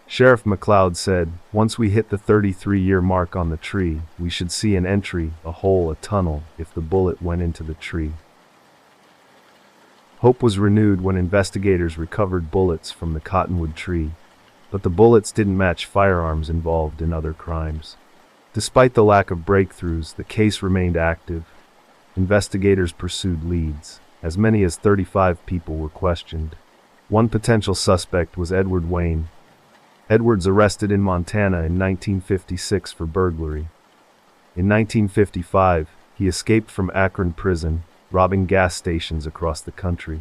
Sheriff McLeod said, "Once we hit the 33-year mark on the tree, we should see an entry, a hole, a tunnel, if the bullet went into the tree." Hope was renewed when investigators recovered bullets from the cottonwood tree, but the bullets didn't match firearms involved in other crimes. Despite the lack of breakthroughs, the case remained active. Investigators pursued leads. As many as 35 people were questioned. One potential suspect was Edward Wayne. Edwards arrested in Montana in 1956 for burglary. In 1955, he escaped from Akron prison, robbing gas stations across the country.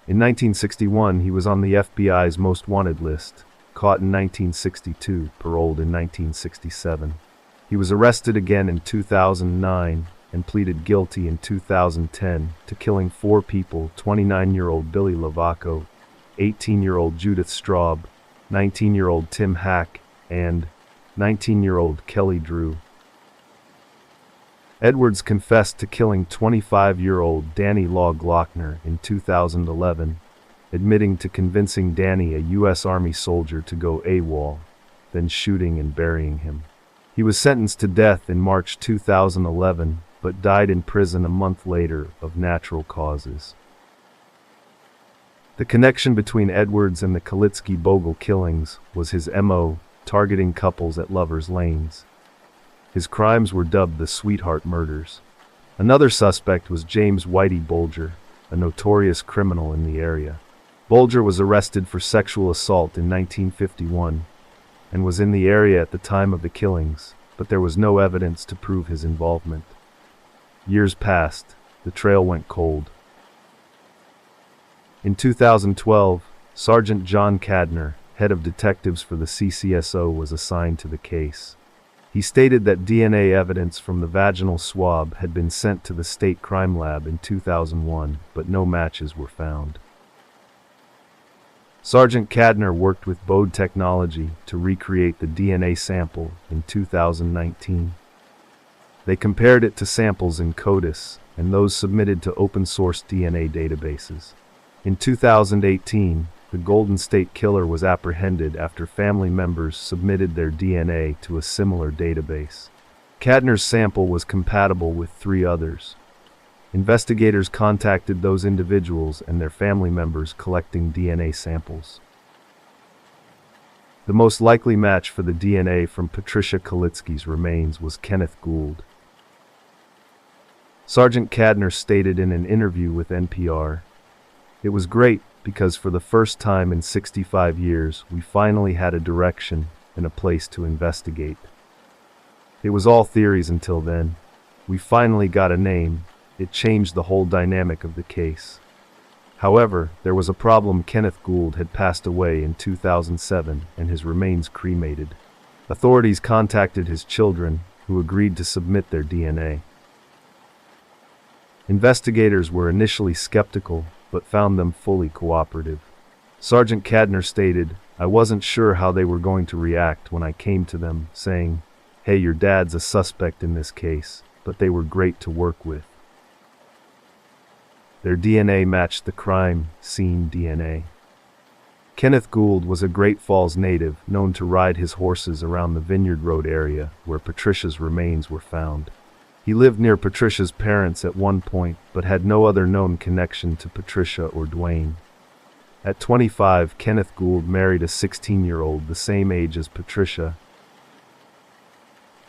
In 1961, he was on the FBI's most wanted list, caught in 1962, paroled in 1967. He was arrested again in 2009 and pleaded guilty in 2010 to killing 4 people: 29-year-old Billy Lavaco, 18-year-old Judith Straub, 19-year-old Tim Hack, and 19-year-old Kelly Drew. Edwards confessed to killing 25-year-old Danny Law Glockner in 2011, admitting to convincing Danny, a U.S. Army soldier, to go AWOL, then shooting and burying him. He was sentenced to death in March 2011, but died in prison a month later of natural causes. The connection between Edwards and the Kalitsky-Bogle killings was his MO, targeting couples at lovers' lanes. His crimes were dubbed the Sweetheart Murders. Another suspect was James Whitey Bulger, a notorious criminal in the area. Bulger was arrested for sexual assault in 1951 and was in the area at the time of the killings, but there was no evidence to prove his involvement. Years passed, the trail went cold. In 2012, Sergeant John Cadner, head of detectives for the CCSO, was assigned to the case. He stated that DNA evidence from the vaginal swab had been sent to the state crime lab in 2001, but no matches were found. Sergeant Cadner worked with Bode Technology to recreate the DNA sample in 2019. They compared it to samples in CODIS and those submitted to open-source DNA databases. In 2018, the Golden State Killer was apprehended after family members submitted their DNA to a similar database. Cadner's sample was compatible with 3 others. Investigators contacted those individuals and their family members collecting DNA samples. The most likely match for the DNA from Patricia Kalitsky's remains was Kenneth Gould. Sergeant Cadner stated in an interview with NPR, "It was great because for the first time in 65 years, we finally had a direction and a place to investigate. It was all theories until then. We finally got a name. It changed the whole dynamic of the case. However, there was a problem. Kenneth Gould had passed away in 2007 and his remains cremated. Authorities contacted his children, who agreed to submit their DNA. Investigators were initially skeptical, but found them fully cooperative. Sergeant Cadner stated, "I wasn't sure how they were going to react when I came to them, saying, 'Hey, your dad's a suspect in this case,' but they were great to work with." Their DNA matched the crime scene DNA. Kenneth Gould was a Great Falls native known to ride his horses around the Vineyard Road area where Patricia's remains were found. He lived near Patricia's parents at one point, but had no other known connection to Patricia or Dwayne. At 25, Kenneth Gould married a 16-year-old the same age as Patricia.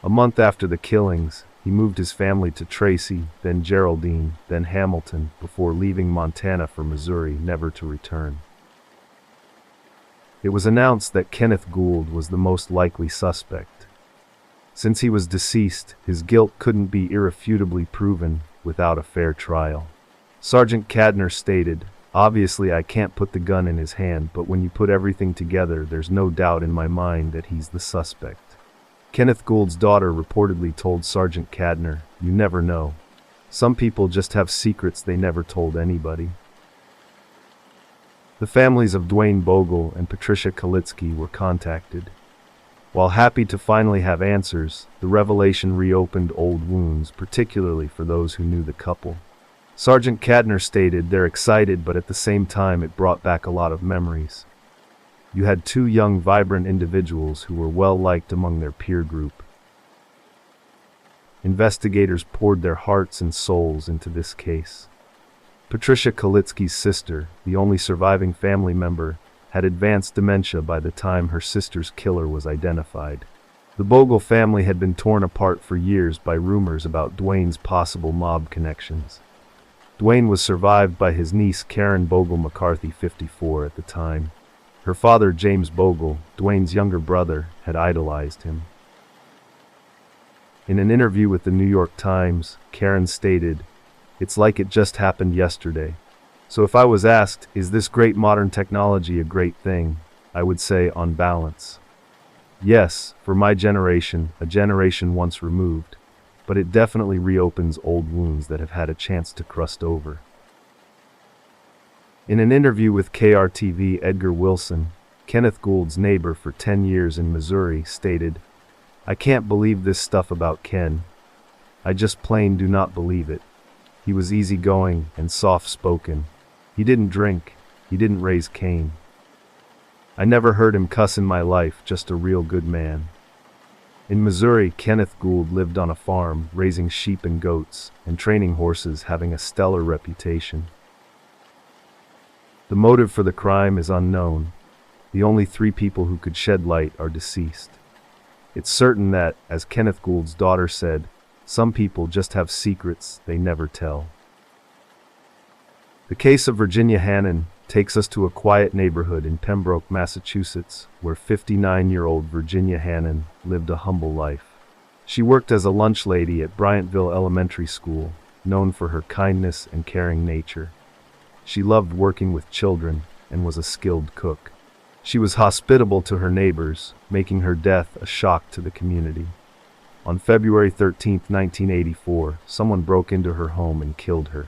A month after the killings, he moved his family to Tracy, then Geraldine, then Hamilton, before leaving Montana for Missouri, never to return. It was announced that Kenneth Gould was the most likely suspect. Since he was deceased, his guilt couldn't be irrefutably proven without a fair trial. Sergeant Cadner stated, "Obviously I can't put the gun in his hand, but when you put everything together, there's no doubt in my mind that he's the suspect." Kenneth Gould's daughter reportedly told Sergeant Cadner, "You never know. Some people just have secrets they never told anybody." The families of Dwayne Bogle and Patricia Kalitsky were contacted. While happy to finally have answers, the revelation reopened old wounds, particularly for those who knew the couple. Sergeant Cadner stated, "They're excited, but at the same time it brought back a lot of memories. You had 2 young, vibrant individuals who were well-liked among their peer group." Investigators poured their hearts and souls into this case. Patricia Kalitsky's sister, the only surviving family member, had advanced dementia by the time her sister's killer was identified. The Bogle family had been torn apart for years by rumors about Dwayne's possible mob connections. Dwayne was survived by his niece Karen Bogle McCarthy, 54 at the time. Her father, James Bogle, Dwayne's younger brother, had idolized him. In an interview with the New York Times, Karen stated, "It's like it just happened yesterday. So if I was asked, is this great modern technology a great thing, I would say, on balance, yes, for my generation, a generation once removed, but it definitely reopens old wounds that have had a chance to crust over." In an interview with KRTV, Edgar Wilson, Kenneth Gould's neighbor for 10 years in Missouri, stated, I can't believe this stuff about Ken. I just plain do not believe it. He was easygoing and soft-spoken. He didn't drink. He didn't raise Cain. I never heard him cuss in my life, just a real good man. In Missouri, Kenneth Gould lived on a farm, raising sheep and goats, and training horses, having a stellar reputation. The motive for the crime is unknown. The only 3 people who could shed light are deceased. It's certain that, as Kenneth Gould's daughter said, some people just have secrets they never tell. The case of Virginia Hannon takes us to a quiet neighborhood in Pembroke, Massachusetts, where 59-year-old Virginia Hannon lived a humble life. She worked as a lunch lady at Bryantville Elementary School, known for her kindness and caring nature. She loved working with children and was a skilled cook. She was hospitable to her neighbors, making her death a shock to the community. On February 13, 1984, someone broke into her home and killed her.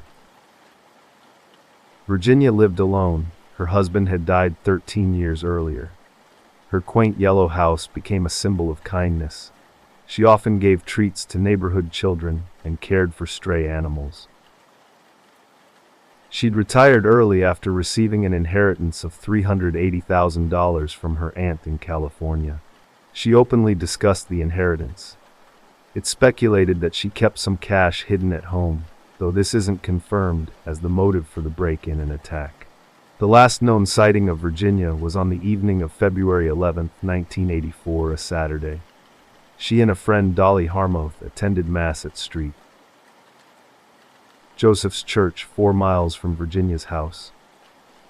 Virginia lived alone. Her husband had died 13 years earlier. Her quaint yellow house became a symbol of kindness. She often gave treats to neighborhood children and cared for stray animals. She'd retired early after receiving an inheritance of $380,000 from her aunt in California. She openly discussed the inheritance. It's speculated that she kept some cash hidden at home, though this isn't confirmed as the motive for the break-in and attack. The last known sighting of Virginia was on the evening of February 11, 1984, a Saturday. She and a friend, Dolly Harmoth, attended Mass at St. Joseph's Church, 4 miles from Virginia's house.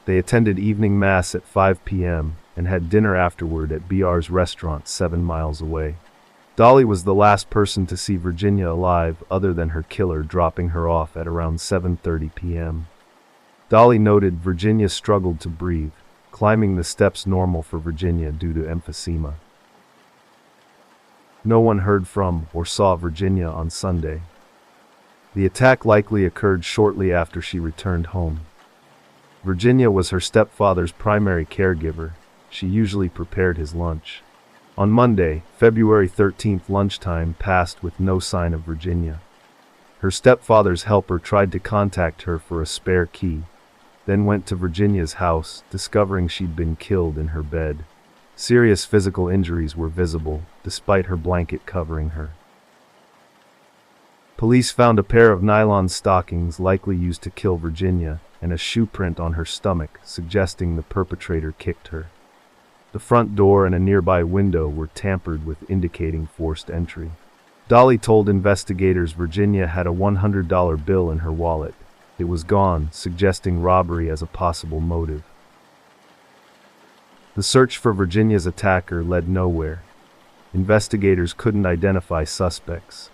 They attended evening Mass at 5 p.m. and had dinner afterward at BR's restaurant 7 miles away. Dolly was the last person to see Virginia alive other than her killer dropping her off at around 7:30 p.m. Dolly noted Virginia struggled to breathe, climbing the steps normal for Virginia due to emphysema. No one heard from or saw Virginia on Sunday. The attack likely occurred shortly after she returned home. Virginia was her stepfather's primary caregiver. She usually prepared his lunch. On Monday, February 13th, lunchtime passed with no sign of Virginia. Her stepfather's helper tried to contact her for a spare key, then went to Virginia's house, discovering she'd been killed in her bed. Serious physical injuries were visible, despite her blanket covering her. Police found a pair of nylon stockings likely used to kill Virginia, and a shoe print on her stomach, suggesting the perpetrator kicked her. The front door and a nearby window were tampered with, indicating forced entry. Dolly told investigators Virginia had a $100 bill in her wallet. It was gone, suggesting robbery as a possible motive. The search for Virginia's attacker led nowhere. Investigators couldn't identify suspects.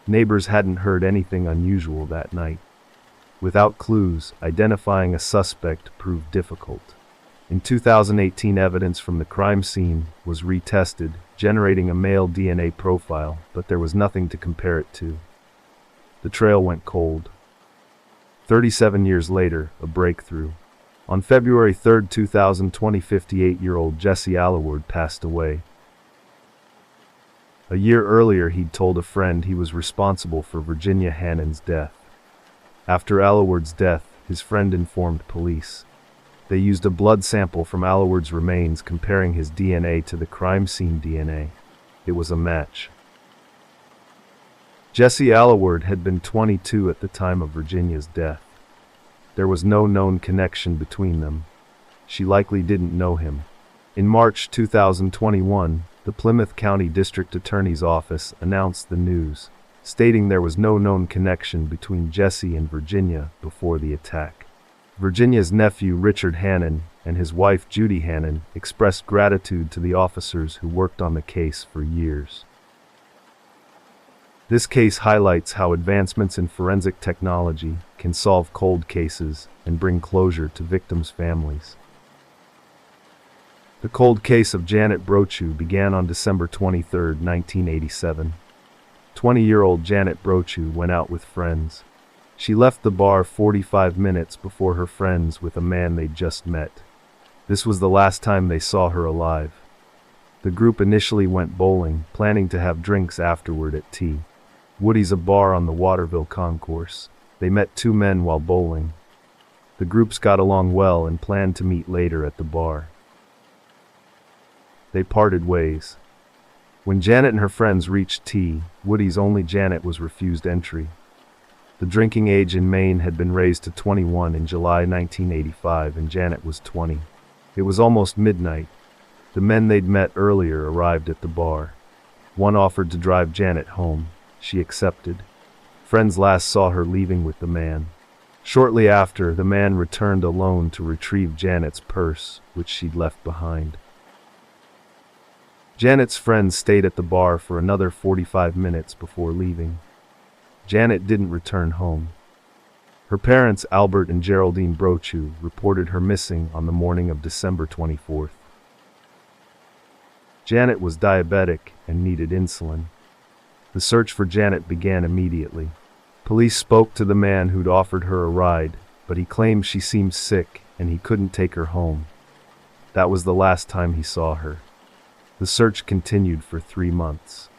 Neighbors hadn't heard anything unusual that night. Without clues, identifying a suspect proved difficult. In 2018, evidence from the crime scene was retested, generating a male DNA profile, but there was nothing to compare it to. The trail went cold. 37 years later, a breakthrough. On February 3, 2020, 58-year-old Jesse Allaward passed away. A year earlier, he'd told a friend he was responsible for Virginia Hannon's death. After Allaward's death, his friend informed police. They used a blood sample from Allaward's remains, comparing his DNA to the crime scene DNA. It was a match. Jesse Allaward had been 22 at the time of Virginia's death. There was no known connection between them. She likely didn't know him. In March 2021, the Plymouth County District Attorney's Office announced the news, stating there was no known connection between Jesse and Virginia before the attack. Virginia's nephew, Richard Hannon, and his wife, Judy Hannon, expressed gratitude to the officers who worked on the case for years. This case highlights how advancements in forensic technology can solve cold cases and bring closure to victims' families. The cold case of Janet Brochu began on December 23, 1987. 20-year-old Janet Brochu went out with friends. She left the bar 45 minutes before her friends with a man they'd just met. This was the last time they saw her alive. The group initially went bowling, planning to have drinks afterward at T. Woody's, a bar on the Waterville concourse. They met two men while bowling. The groups got along well and planned to meet later at the bar. They parted ways. When Janet and her friends reached T. Woody's, only Janet was refused entry. The drinking age in Maine had been raised to 21 in July 1985, and Janet was 20. It was almost midnight. The men they'd met earlier arrived at the bar. One offered to drive Janet home. She accepted. Friends last saw her leaving with the man. Shortly after, the man returned alone to retrieve Janet's purse, which she'd left behind. Janet's friends stayed at the bar for another 45 minutes before leaving. Janet didn't return home. Her parents, Albert and Geraldine Brochu, reported her missing on the morning of December 24th. Janet was diabetic and needed insulin. The search for Janet began immediately. Police spoke to the man who'd offered her a ride, but he claimed she seemed sick and he couldn't take her home. That was the last time he saw her. The search continued for 3 months.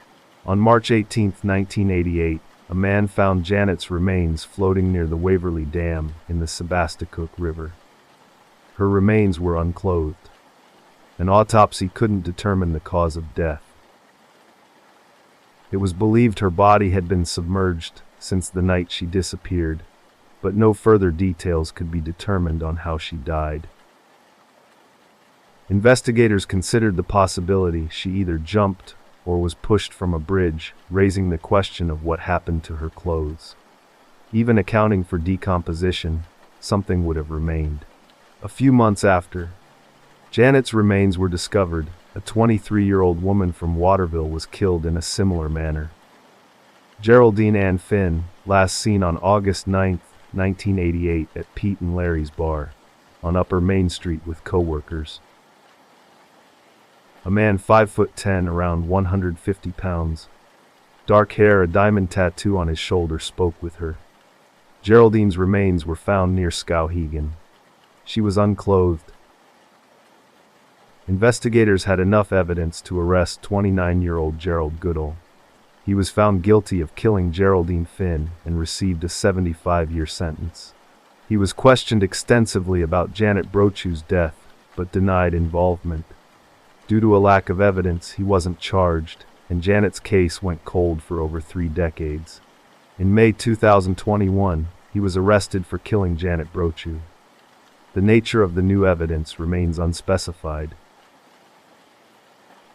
On March 18, 1988, a man found Janet's remains floating near the Waverly Dam in the Sebasticook River. Her remains were unclothed. An autopsy couldn't determine the cause of death. It was believed her body had been submerged since the night she disappeared, but no further details could be determined on how she died. Investigators considered the possibility she either jumped or was pushed from a bridge, raising the question of what happened to her clothes. Even accounting for decomposition, something would have remained. A few months after, Janet's remains were discovered. A 23-year-old woman from Waterville was killed in a similar manner. Geraldine Ann Finn, last seen on August 9, 1988 at Pete and Larry's bar on Upper Main Street with co-workers. A man 5'10", around 150 pounds. Dark hair, a diamond tattoo on his shoulder, spoke with her. Geraldine's remains were found near Skowhegan. She was unclothed. Investigators had enough evidence to arrest 29-year-old Gerald Goodall. He was found guilty of killing Geraldine Finn and received a 75-year sentence. He was questioned extensively about Janet Brochu's death, but denied involvement. Due to a lack of evidence, he wasn't charged, and Janet's case went cold for over 3 decades. In May 2021, he was arrested for killing Janet Brochu. The nature of the new evidence remains unspecified.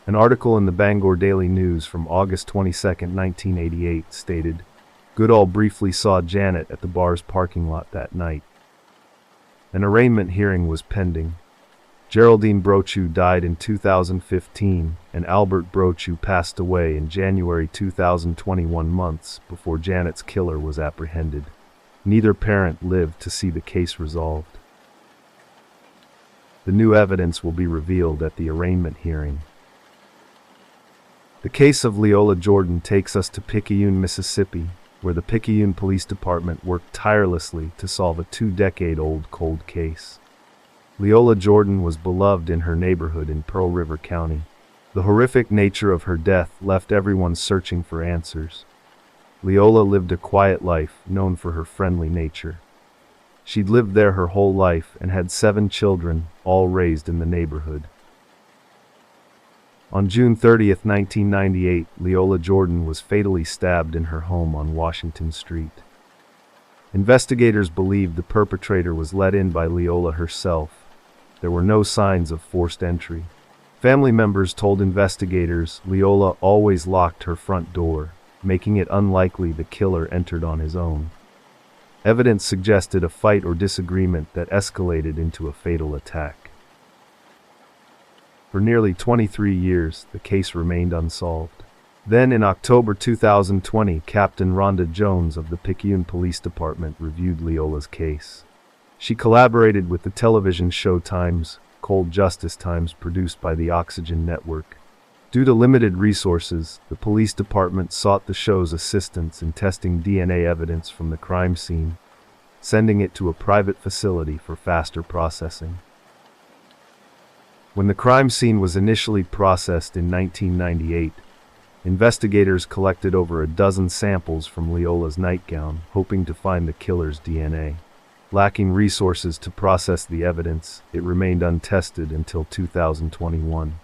An article in the Bangor Daily News from August 22, 1988 stated, Goodall briefly saw Janet at the bar's parking lot that night. An arraignment hearing was pending. Geraldine Brochu died in 2015, and Albert Brochu passed away in January 2021, months before Janet's killer was apprehended. Neither parent lived to see the case resolved. The new evidence will be revealed at the arraignment hearing. The case of Leola Jordan takes us to Picayune, Mississippi, where the Picayune Police Department worked tirelessly to solve a 2-decade-old cold case. Leola Jordan was beloved in her neighborhood in Pearl River County. The horrific nature of her death left everyone searching for answers. Leola lived a quiet life, known for her friendly nature. She'd lived there her whole life and had 7 children, all raised in the neighborhood. On June 30, 1998, Leola Jordan was fatally stabbed in her home on Washington Street. Investigators believed the perpetrator was let in by Leola herself. There were no signs of forced entry. Family members told investigators Leola always locked her front door, making it unlikely the killer entered on his own. Evidence suggested a fight or disagreement that escalated into a fatal attack. For nearly 23 years, the case remained unsolved. Then, in October 2020, Captain Rhonda Jones of the Picayune Police Department reviewed Leola's case. She collaborated with the television show Times, Cold Justice Times, produced by the Oxygen Network. Due to limited resources, the police department sought the show's assistance in testing DNA evidence from the crime scene, sending it to a private facility for faster processing. When the crime scene was initially processed in 1998, investigators collected over a dozen samples from Leola's nightgown, hoping to find the killer's DNA. Lacking resources to process the evidence, it remained untested until 2021.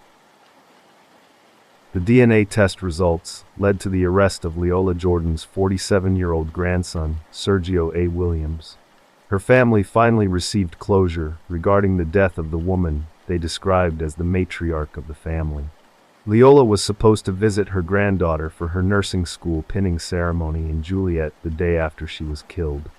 The DNA test results led to the arrest of Leola Jordan's 47-year-old grandson, Sergio A. Williams. Her family finally received closure regarding the death of the woman they described as the matriarch of the family. Leola was supposed to visit her granddaughter for her nursing school pinning ceremony in Juliet the day after she was killed.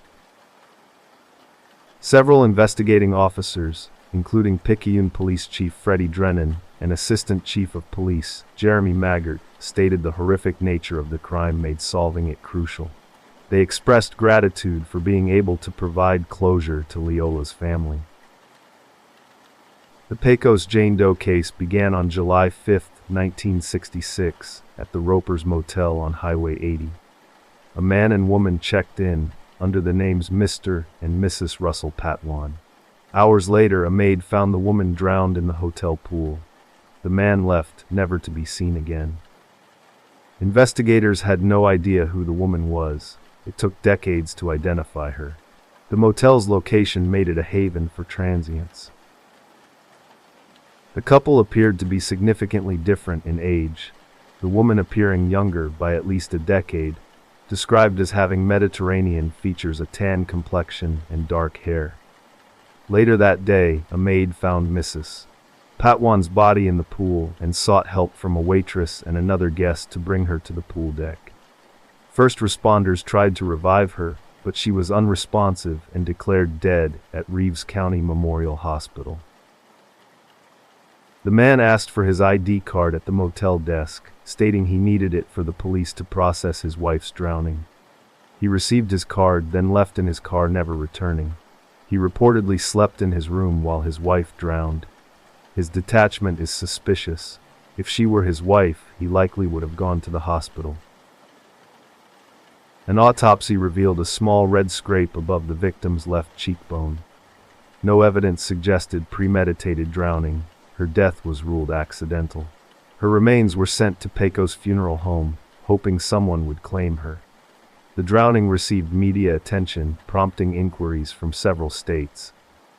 Several investigating officers, including Picayune Police Chief Freddie Drennan and Assistant Chief of Police Jeremy Maggart, stated the horrific nature of the crime made solving it crucial. They expressed gratitude for being able to provide closure to Leola's family. The Pecos Jane Doe case began on July 5, 1966, at the Roper's Motel on Highway 80. A man and woman checked in under the names Mr. and Mrs. Russell Patwan. Hours later, a maid found the woman drowned in the hotel pool. The man left, never to be seen again. Investigators had no idea who the woman was. It took decades to identify her. The motel's location made it a haven for transients. The couple appeared to be significantly different in age, the woman appearing younger by at least a decade, described as having Mediterranean features, a tan complexion, and dark hair. Later that day, a maid found Mrs. Patwan's body in the pool and sought help from a waitress and another guest to bring her to the pool deck. First responders tried to revive her, but she was unresponsive and declared dead at Reeves County Memorial Hospital. The man asked for his ID card at the motel desk, stating he needed it for the police to process his wife's drowning. He received his card, then left in his car, never returning. He reportedly slept in his room while his wife drowned. His detachment is suspicious. If she were his wife, he likely would have gone to the hospital. An autopsy revealed a small red scrape above the victim's left cheekbone. No evidence suggested premeditated drowning. Her death was ruled accidental. Her remains were sent to Pecos Funeral Home, hoping someone would claim her. The drowning received media attention, prompting inquiries from several states.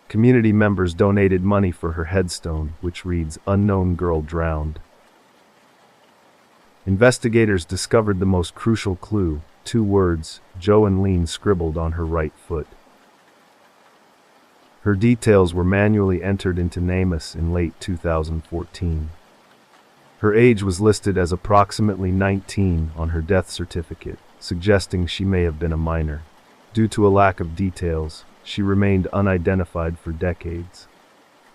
Community members donated money for her headstone, which reads, "Unknown Girl Drowned." Investigators discovered the most crucial clue, 2 words, Joe and Lean, scribbled on her right foot. Her details were manually entered into NamUs in late 2014. Her age was listed as approximately 19 on her death certificate, suggesting she may have been a minor. Due to a lack of details, she remained unidentified for decades.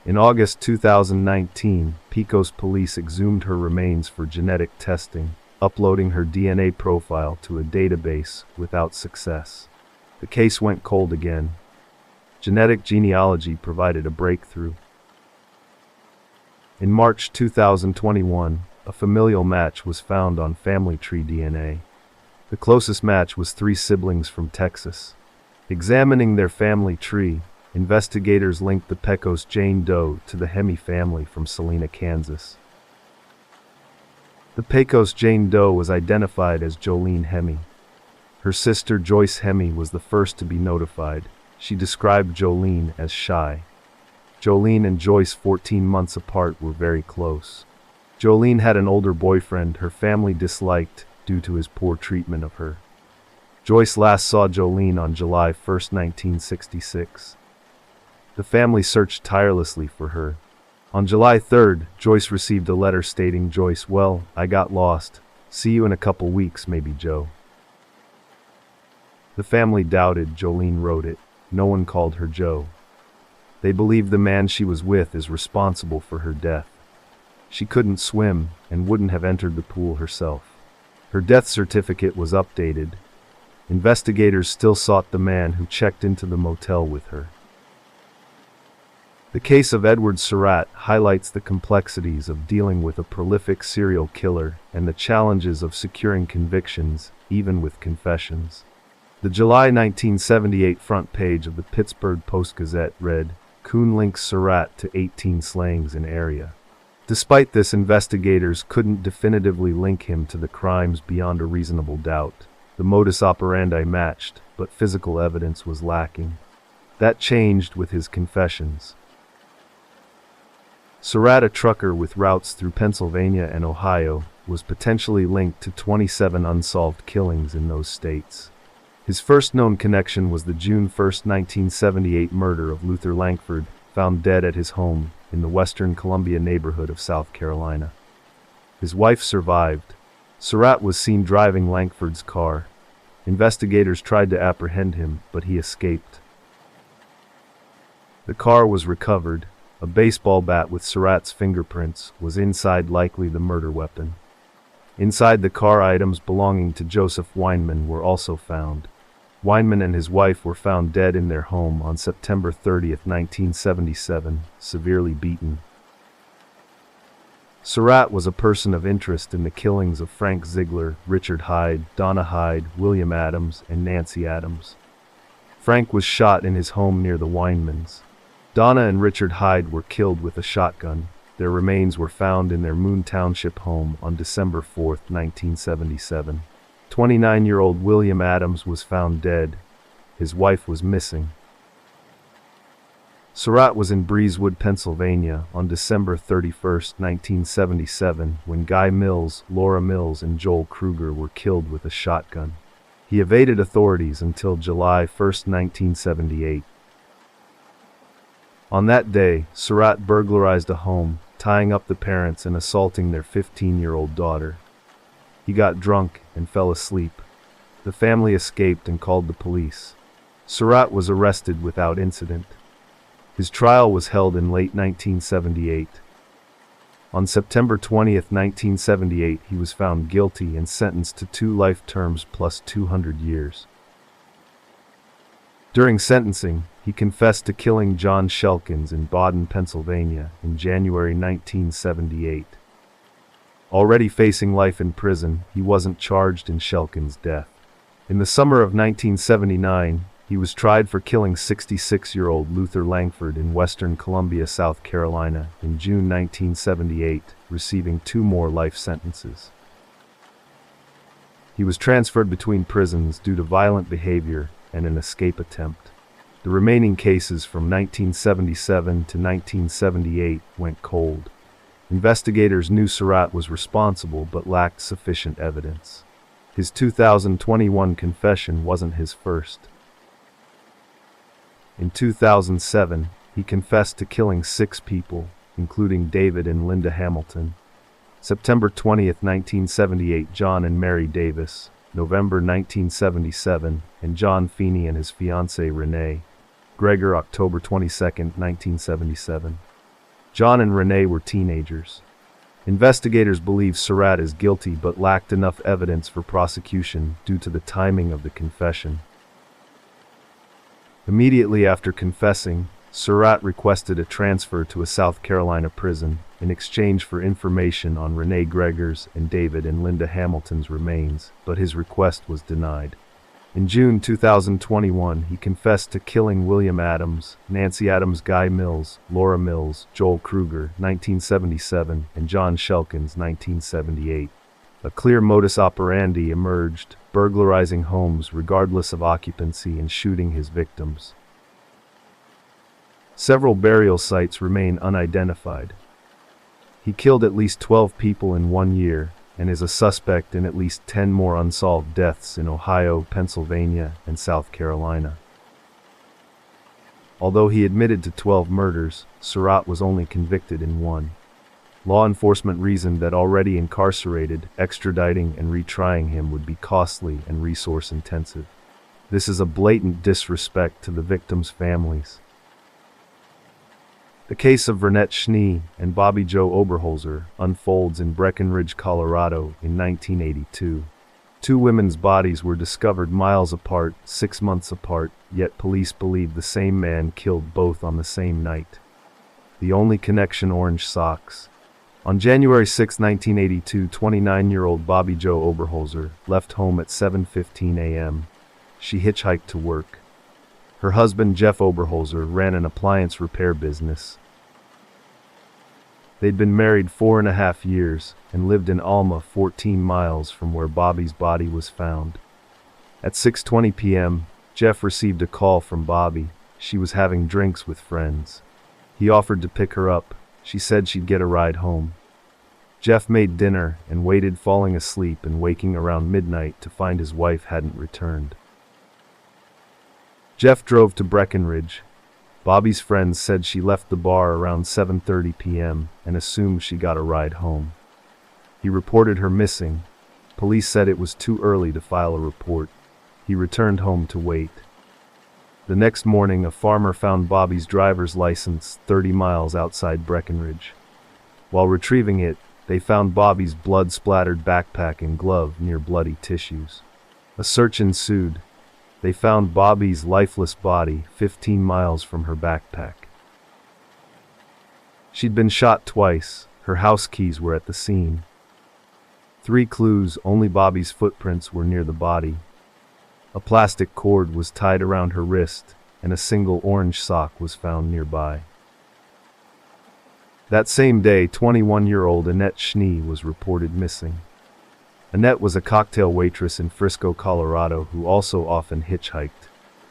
In August 2019, Pecos police exhumed her remains for genetic testing, uploading her DNA profile to a database without success. The case went cold again. Genetic genealogy provided a breakthrough. In March 2021, a familial match was found on family tree DNA. The closest match was 3 siblings from Texas. Examining their family tree, investigators linked the Pecos Jane Doe to the Hemme family from Salina, Kansas. The Pecos Jane Doe was identified as Jolene Hemme. Her sister Joyce Hemme was the first to be notified. She described Jolene as shy. Jolene and Joyce, 14 months apart, were very close. Jolene had an older boyfriend her family disliked due to his poor treatment of her. Joyce last saw Jolene on July 1, 1966. The family searched tirelessly for her. On July 3rd, Joyce received a letter stating, "Joyce, well, I got lost. See you in a couple weeks, maybe, Joe." The family doubted Jolene wrote it. No one called her Joe. They believed the man she was with is responsible for her death. She couldn't swim and wouldn't have entered the pool herself. Her death certificate was updated. Investigators still sought the man who checked into the motel with her. The case of Edward Surratt highlights the complexities of dealing with a prolific serial killer and the challenges of securing convictions, even with confessions. The July 1978 front page of the Pittsburgh Post-Gazette read, Kuhn links Surratt to 18 slayings in area. Despite this, investigators couldn't definitively link him to the crimes beyond a reasonable doubt. The modus operandi matched, but physical evidence was lacking. That changed with his confessions. Surratt, a trucker with routes through Pennsylvania and Ohio, was potentially linked to 27 unsolved killings in those states. His first known connection was the June 1, 1978 murder of Luther Langford, found dead at his home in the western Columbia neighborhood of South Carolina. His wife survived. Surratt was seen driving Langford's car. Investigators tried to apprehend him, but he escaped. The car was recovered. A baseball bat with Surratt's fingerprints was inside, likely the murder weapon. Inside the car, items belonging to Joseph Weinman were also found. Weinman and his wife were found dead in their home on September 30, 1977, severely beaten. Surratt was a person of interest in the killings of Frank Ziegler, Richard Hyde, Donna Hyde, William Adams, and Nancy Adams. Frank was shot in his home near the Weinmans. Donna and Richard Hyde were killed with a shotgun. Their remains were found in their Moon Township home on December 4, 1977. 29-year-old William Adams was found dead. His wife was missing. Surratt was in Breezewood, Pennsylvania on December 31, 1977, when Guy Mills, Laura Mills, and Joel Kruger were killed with a shotgun. He evaded authorities until July 1, 1978. On that day, Surratt burglarized a home, tying up the parents and assaulting their 15-year-old daughter. He got drunk and fell asleep. The family escaped and called the police. Surratt was arrested without incident. His trial was held in late 1978. On September 20, 1978, he was found guilty and sentenced to 2 life terms plus 200 years. During sentencing, he confessed to killing John Shelkins in Baden, Pennsylvania, in January 1978. Already facing life in prison, he wasn't charged in Shelkins' death. In the summer of 1979, he was tried for killing 66-year-old Luther Langford in western Columbia, South Carolina, in June 1978, receiving 2 more life sentences. He was transferred between prisons due to violent behavior and an escape attempt. The remaining cases from 1977 to 1978 went cold. Investigators knew Surratt was responsible but lacked sufficient evidence. His 2021 confession wasn't his first. In 2007, he confessed to killing 6 people, including David and Linda Hamilton. September 20, 1978, John and Mary Davis. November 1977, and John Feeney and his fiancée Renee. Greger, October 22, 1977. John and Renee were teenagers. Investigators believe Surratt is guilty but lacked enough evidence for prosecution due to the timing of the confession. Immediately after confessing, Surratt requested a transfer to a South Carolina prison in exchange for information on Renee Greger's and David and Linda Hamilton's remains, but his request was denied. In June 2021, he confessed to killing William Adams, Nancy Adams, Guy Mills, Laura Mills, Joel Kruger, 1977, and John Shelkins, 1978. A clear modus operandi emerged, burglarizing homes regardless of occupancy and shooting his victims. Several burial sites remain unidentified. He killed at least 12 people in 1 year and is a suspect in at least 10 more unsolved deaths in Ohio, Pennsylvania, and South Carolina. Although he admitted to 12 murders, Surratt was only convicted in 1. Law enforcement reasoned that already incarcerated, extraditing and retrying him would be costly and resource-intensive. This is a blatant disrespect to the victims' families. The case of Vernette Schnee and Bobby Joe Oberholzer unfolds in Breckenridge, Colorado in 1982. 2 women's bodies were discovered miles apart, 6 months apart, yet police believe the same man killed both on the same night. The only connection: orange socks. On January 6, 1982, 29-year-old Bobby Joe Oberholzer left home at 7:15 a.m. She hitchhiked to work. Her husband, Jeff Oberholzer, ran an appliance repair business. They'd been married 4.5 years and lived in Alma, 14 miles from where Bobby's body was found. At 6:20 p.m., Jeff received a call from Bobby. She was having drinks with friends. He offered to pick her up. She said she'd get a ride home. Jeff made dinner and waited, falling asleep and waking around midnight to find his wife hadn't returned. Jeff drove to Breckenridge. Bobby's friends said she left the bar around 7:30 p.m. and assumed she got a ride home. He reported her missing. Police said it was too early to file a report. He returned home to wait. The next morning, a farmer found Bobby's driver's license 30 miles outside Breckenridge. While retrieving it, they found Bobby's blood-splattered backpack and glove near bloody tissues. A search ensued. They found Bobby's lifeless body 15 miles from her backpack. She'd been shot twice. Her house keys were at the scene. 3 clues: only Bobby's footprints were near the body. A plastic cord was tied around her wrist, and a single orange sock was found nearby. That same day, 21-year-old Annette Schnee was reported missing. Annette was a cocktail waitress in Frisco, Colorado, who also often hitchhiked.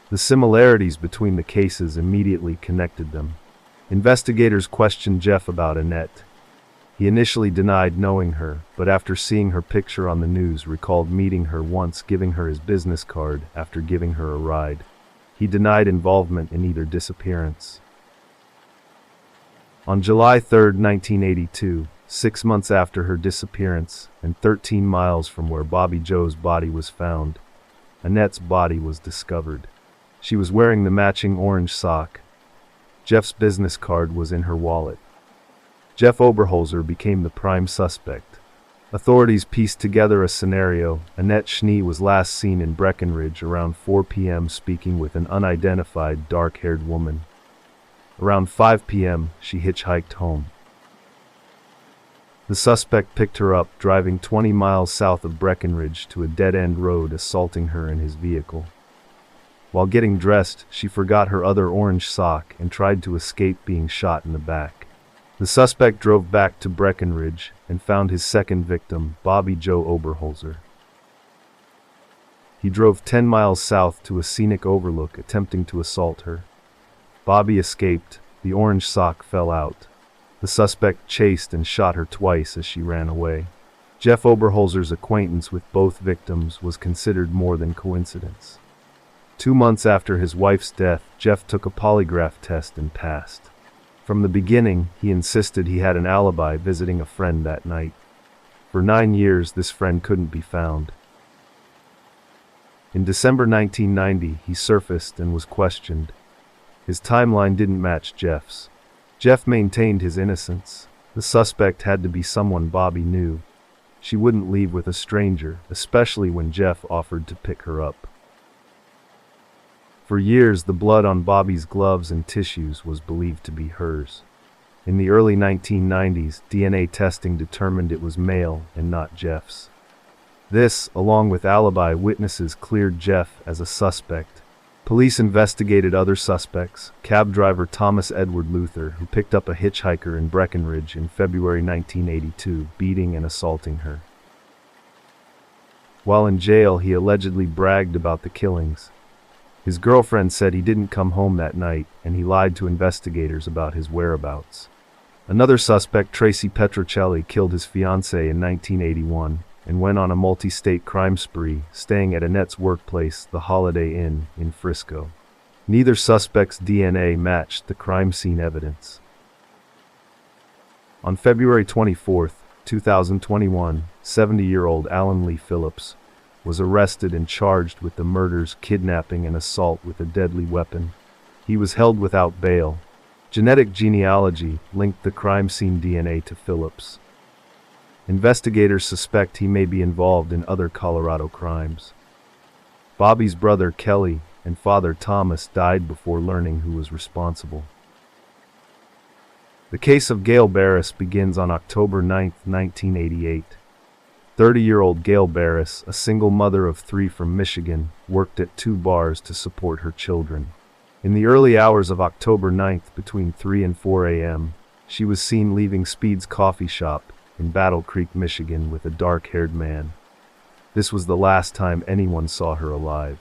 The similarities between the cases immediately connected them. Investigators questioned Jeff about Annette. He initially denied knowing her, but after seeing her picture on the news, recalled meeting her once, giving her his business card after giving her a ride. He denied involvement in either disappearance. On July 3, 1982, 6 months after her disappearance and 13 miles from where Bobby Joe's body was found, Annette's body was discovered. She was wearing the matching orange sock. Jeff's business card was in her wallet. Jeff Oberholzer became the prime suspect. Authorities pieced together a scenario. Annette Schnee was last seen in Breckenridge around 4 p.m. speaking with an unidentified dark-haired woman. Around 5 p.m., she hitchhiked home. The suspect picked her up, driving 20 miles south of Breckenridge to a dead-end road, assaulting her in his vehicle. While getting dressed, she forgot her other orange sock and tried to escape being shot in the back. The suspect drove back to Breckenridge and found his second victim, Bobby Joe Oberholzer. He drove 10 miles south to a scenic overlook, attempting to assault her. Bobby escaped. The orange sock fell out. The suspect chased and shot her twice as she ran away. Jeff Oberholzer's acquaintance with both victims was considered more than coincidence. 2 months after his wife's death, Jeff took a polygraph test and passed. From the beginning, he insisted he had an alibi, visiting a friend that night. For 9 years, this friend couldn't be found. In December 1990, he surfaced and was questioned. His timeline didn't match Jeff's. Jeff maintained his innocence. The suspect had to be someone Bobby knew. She wouldn't leave with a stranger, especially when Jeff offered to pick her up. For years, the blood on Bobby's gloves and tissues was believed to be hers. In the early 1990s, DNA testing determined it was male and not Jeff's. This, along with alibi witnesses, cleared Jeff as a suspect. Police investigated other suspects: cab driver Thomas Edward Luther, who picked up a hitchhiker in Breckenridge in February 1982, beating and assaulting her. While in jail, he allegedly bragged about the killings. His girlfriend said he didn't come home that night, and he lied to investigators about his whereabouts. Another suspect, Tracy Petrocelli, killed his fiancée in 1981 and went on a multi-state crime spree, staying at Annette's workplace, the Holiday Inn, in Frisco. Neither suspect's DNA matched the crime scene evidence. On February 24, 2021, 70-year-old Alan Lee Phillips was arrested and charged with the murders, kidnapping, and assault with a deadly weapon. He was held without bail. Genetic genealogy linked the crime scene DNA to Phillips. Investigators suspect he may be involved in other Colorado crimes. Bobby's brother Kelly and father Thomas died before learning who was responsible. The case of Gail Barris begins on October 9, 1988. 30-year-old Gail Barris, a single mother of 3 from Michigan, worked at 2 bars to support her children. In the early hours of October 9th, between 3 and 4 a.m., she was seen leaving Speed's coffee shop in Battle Creek, Michigan, with a dark-haired man. This was the last time anyone saw her alive.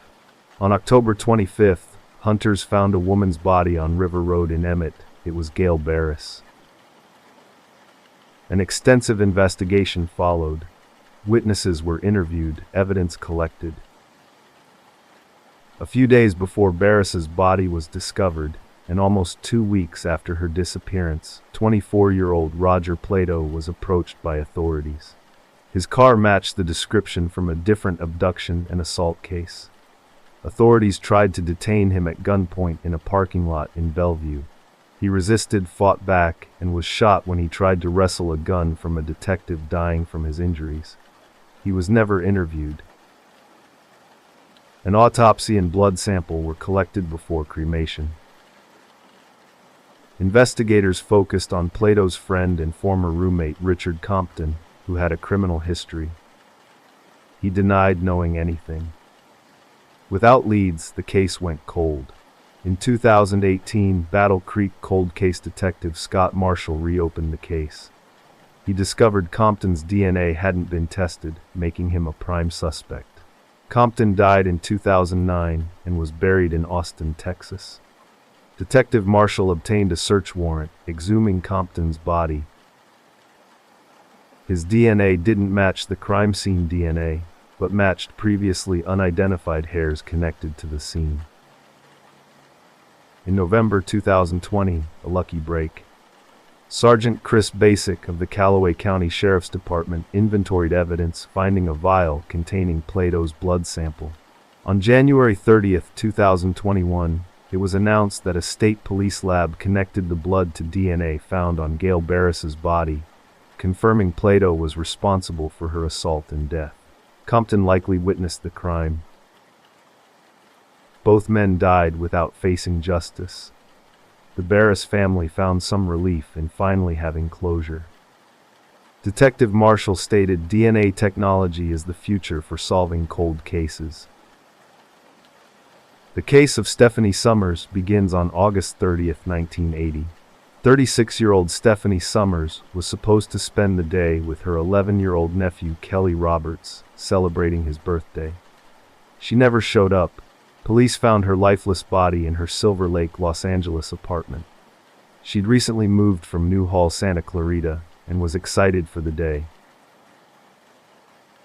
On October 25th, hunters found a woman's body on River Road in Emmett. It was Gail Barris. An extensive investigation followed. Witnesses were interviewed, evidence collected. A few days before Barris's body was discovered, and almost 2 weeks after her disappearance, 24-year-old Roger Plato was approached by authorities. His car matched the description from a different abduction and assault case. Authorities tried to detain him at gunpoint in a parking lot in Bellevue. He resisted, fought back, and was shot when he tried to wrestle a gun from a detective dying from his injuries. He was never interviewed. An autopsy and blood sample were collected before cremation. Investigators focused on Plato's friend and former roommate Richard Compton, who had a criminal history. He denied knowing anything. Without leads, the case went cold. In 2018, Battle Creek cold case detective Scott Marshall reopened the case. He discovered Compton's DNA hadn't been tested, making him a prime suspect. Compton died in 2009 and was buried in Austin, Texas. Detective Marshall obtained a search warrant, exhuming Compton's body. His DNA didn't match the crime scene DNA, but matched previously unidentified hairs connected to the scene. In November 2020, a lucky break. Sergeant Chris Basic of the Callaway County Sheriff's Department inventoried evidence, finding a vial containing Plato's blood sample. On January 30, 2021, it was announced that a state police lab connected the blood to DNA found on Gail Barris's body, confirming Plato was responsible for her assault and death. Compton likely witnessed the crime. Both men died without facing justice. The Barris family found some relief in finally having closure. Detective Marshall stated DNA technology is the future for solving cold cases. The case of Stephanie Summers begins on August 30, 1980. 36-year-old Stephanie Summers was supposed to spend the day with her 11-year-old nephew Kelly Roberts, celebrating his birthday. She never showed up. Police found her lifeless body in her Silver Lake, Los Angeles apartment. She'd recently moved from Newhall, Santa Clarita, and was excited for the day.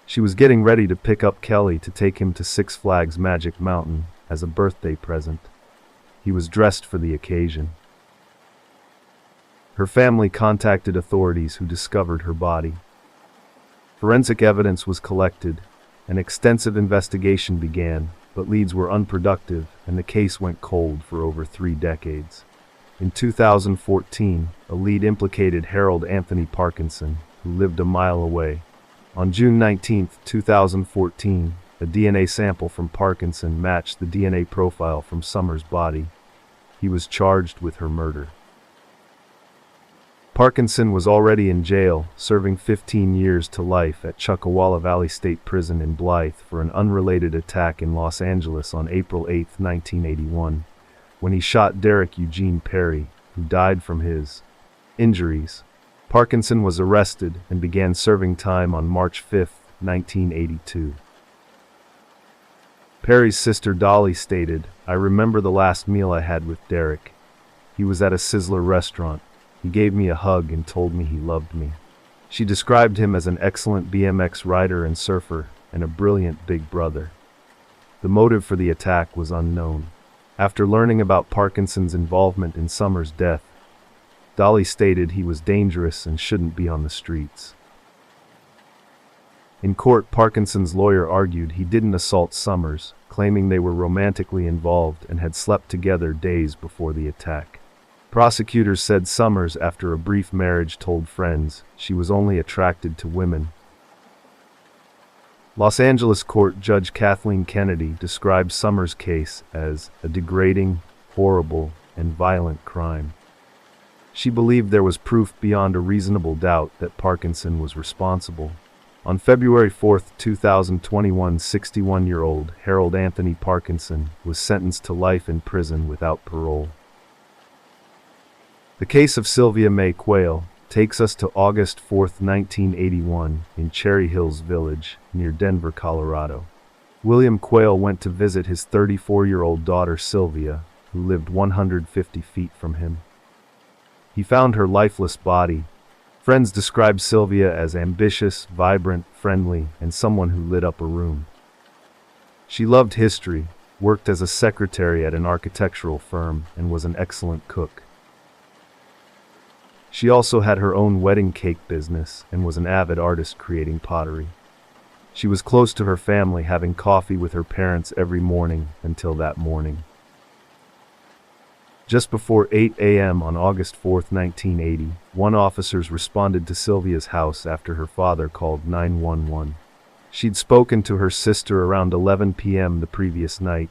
She was getting ready to pick up Kelly to take him to Six Flags Magic Mountain as a birthday present. He was dressed for the occasion. Her family contacted authorities who discovered her body. Forensic evidence was collected. An extensive investigation began, but leads were unproductive, and the case went cold for over 3 decades. In 2014, a lead implicated Harold Anthony Parkinson, who lived a mile away. On June 19, 2014, a DNA sample from Parkinson matched the DNA profile from Summers' body. He was charged with her murder. Parkinson was already in jail, serving 15 years to life at Chuckawalla Valley State Prison in Blythe for an unrelated attack in Los Angeles on April 8, 1981, when he shot Derek Eugene Perry, who died from his injuries. Parkinson was arrested and began serving time on March 5, 1982. Perry's sister Dolly stated, "I remember the last meal I had with Derek. He was at a Sizzler restaurant. He gave me a hug and told me he loved me." She described him as an excellent BMX rider and surfer, and a brilliant big brother. The motive for the attack was unknown. After learning about Parkinson's involvement in Summers' death, Dolly stated he was dangerous and shouldn't be on the streets. In court, Parkinson's lawyer argued he didn't assault Summers, claiming they were romantically involved and had slept together days before the attack. Prosecutors said Summers, after a brief marriage, told friends she was only attracted to women. Los Angeles Court Judge Kathleen Kennedy described Summers' case as a degrading, horrible, and violent crime. She believed there was proof beyond a reasonable doubt that Parkinson was responsible. On February 4, 2021, 61-year-old Harold Anthony Parkinson was sentenced to life in prison without parole. The case of Sylvia May Quayle takes us to August 4, 1981, in Cherry Hills Village, near Denver, Colorado. William Quayle went to visit his 34-year-old daughter Sylvia, who lived 150 feet from him. He found her lifeless body. Friends described Sylvia as ambitious, vibrant, friendly, and someone who lit up a room. She loved history, worked as a secretary at an architectural firm, and was an excellent cook. She also had her own wedding cake business and was an avid artist creating pottery. She was close to her family, having coffee with her parents every morning until that morning. Just before 8 a.m. on August 4, 1980, one officer responded to Sylvia's house after her father called 911. She'd spoken to her sister around 11 p.m. the previous night.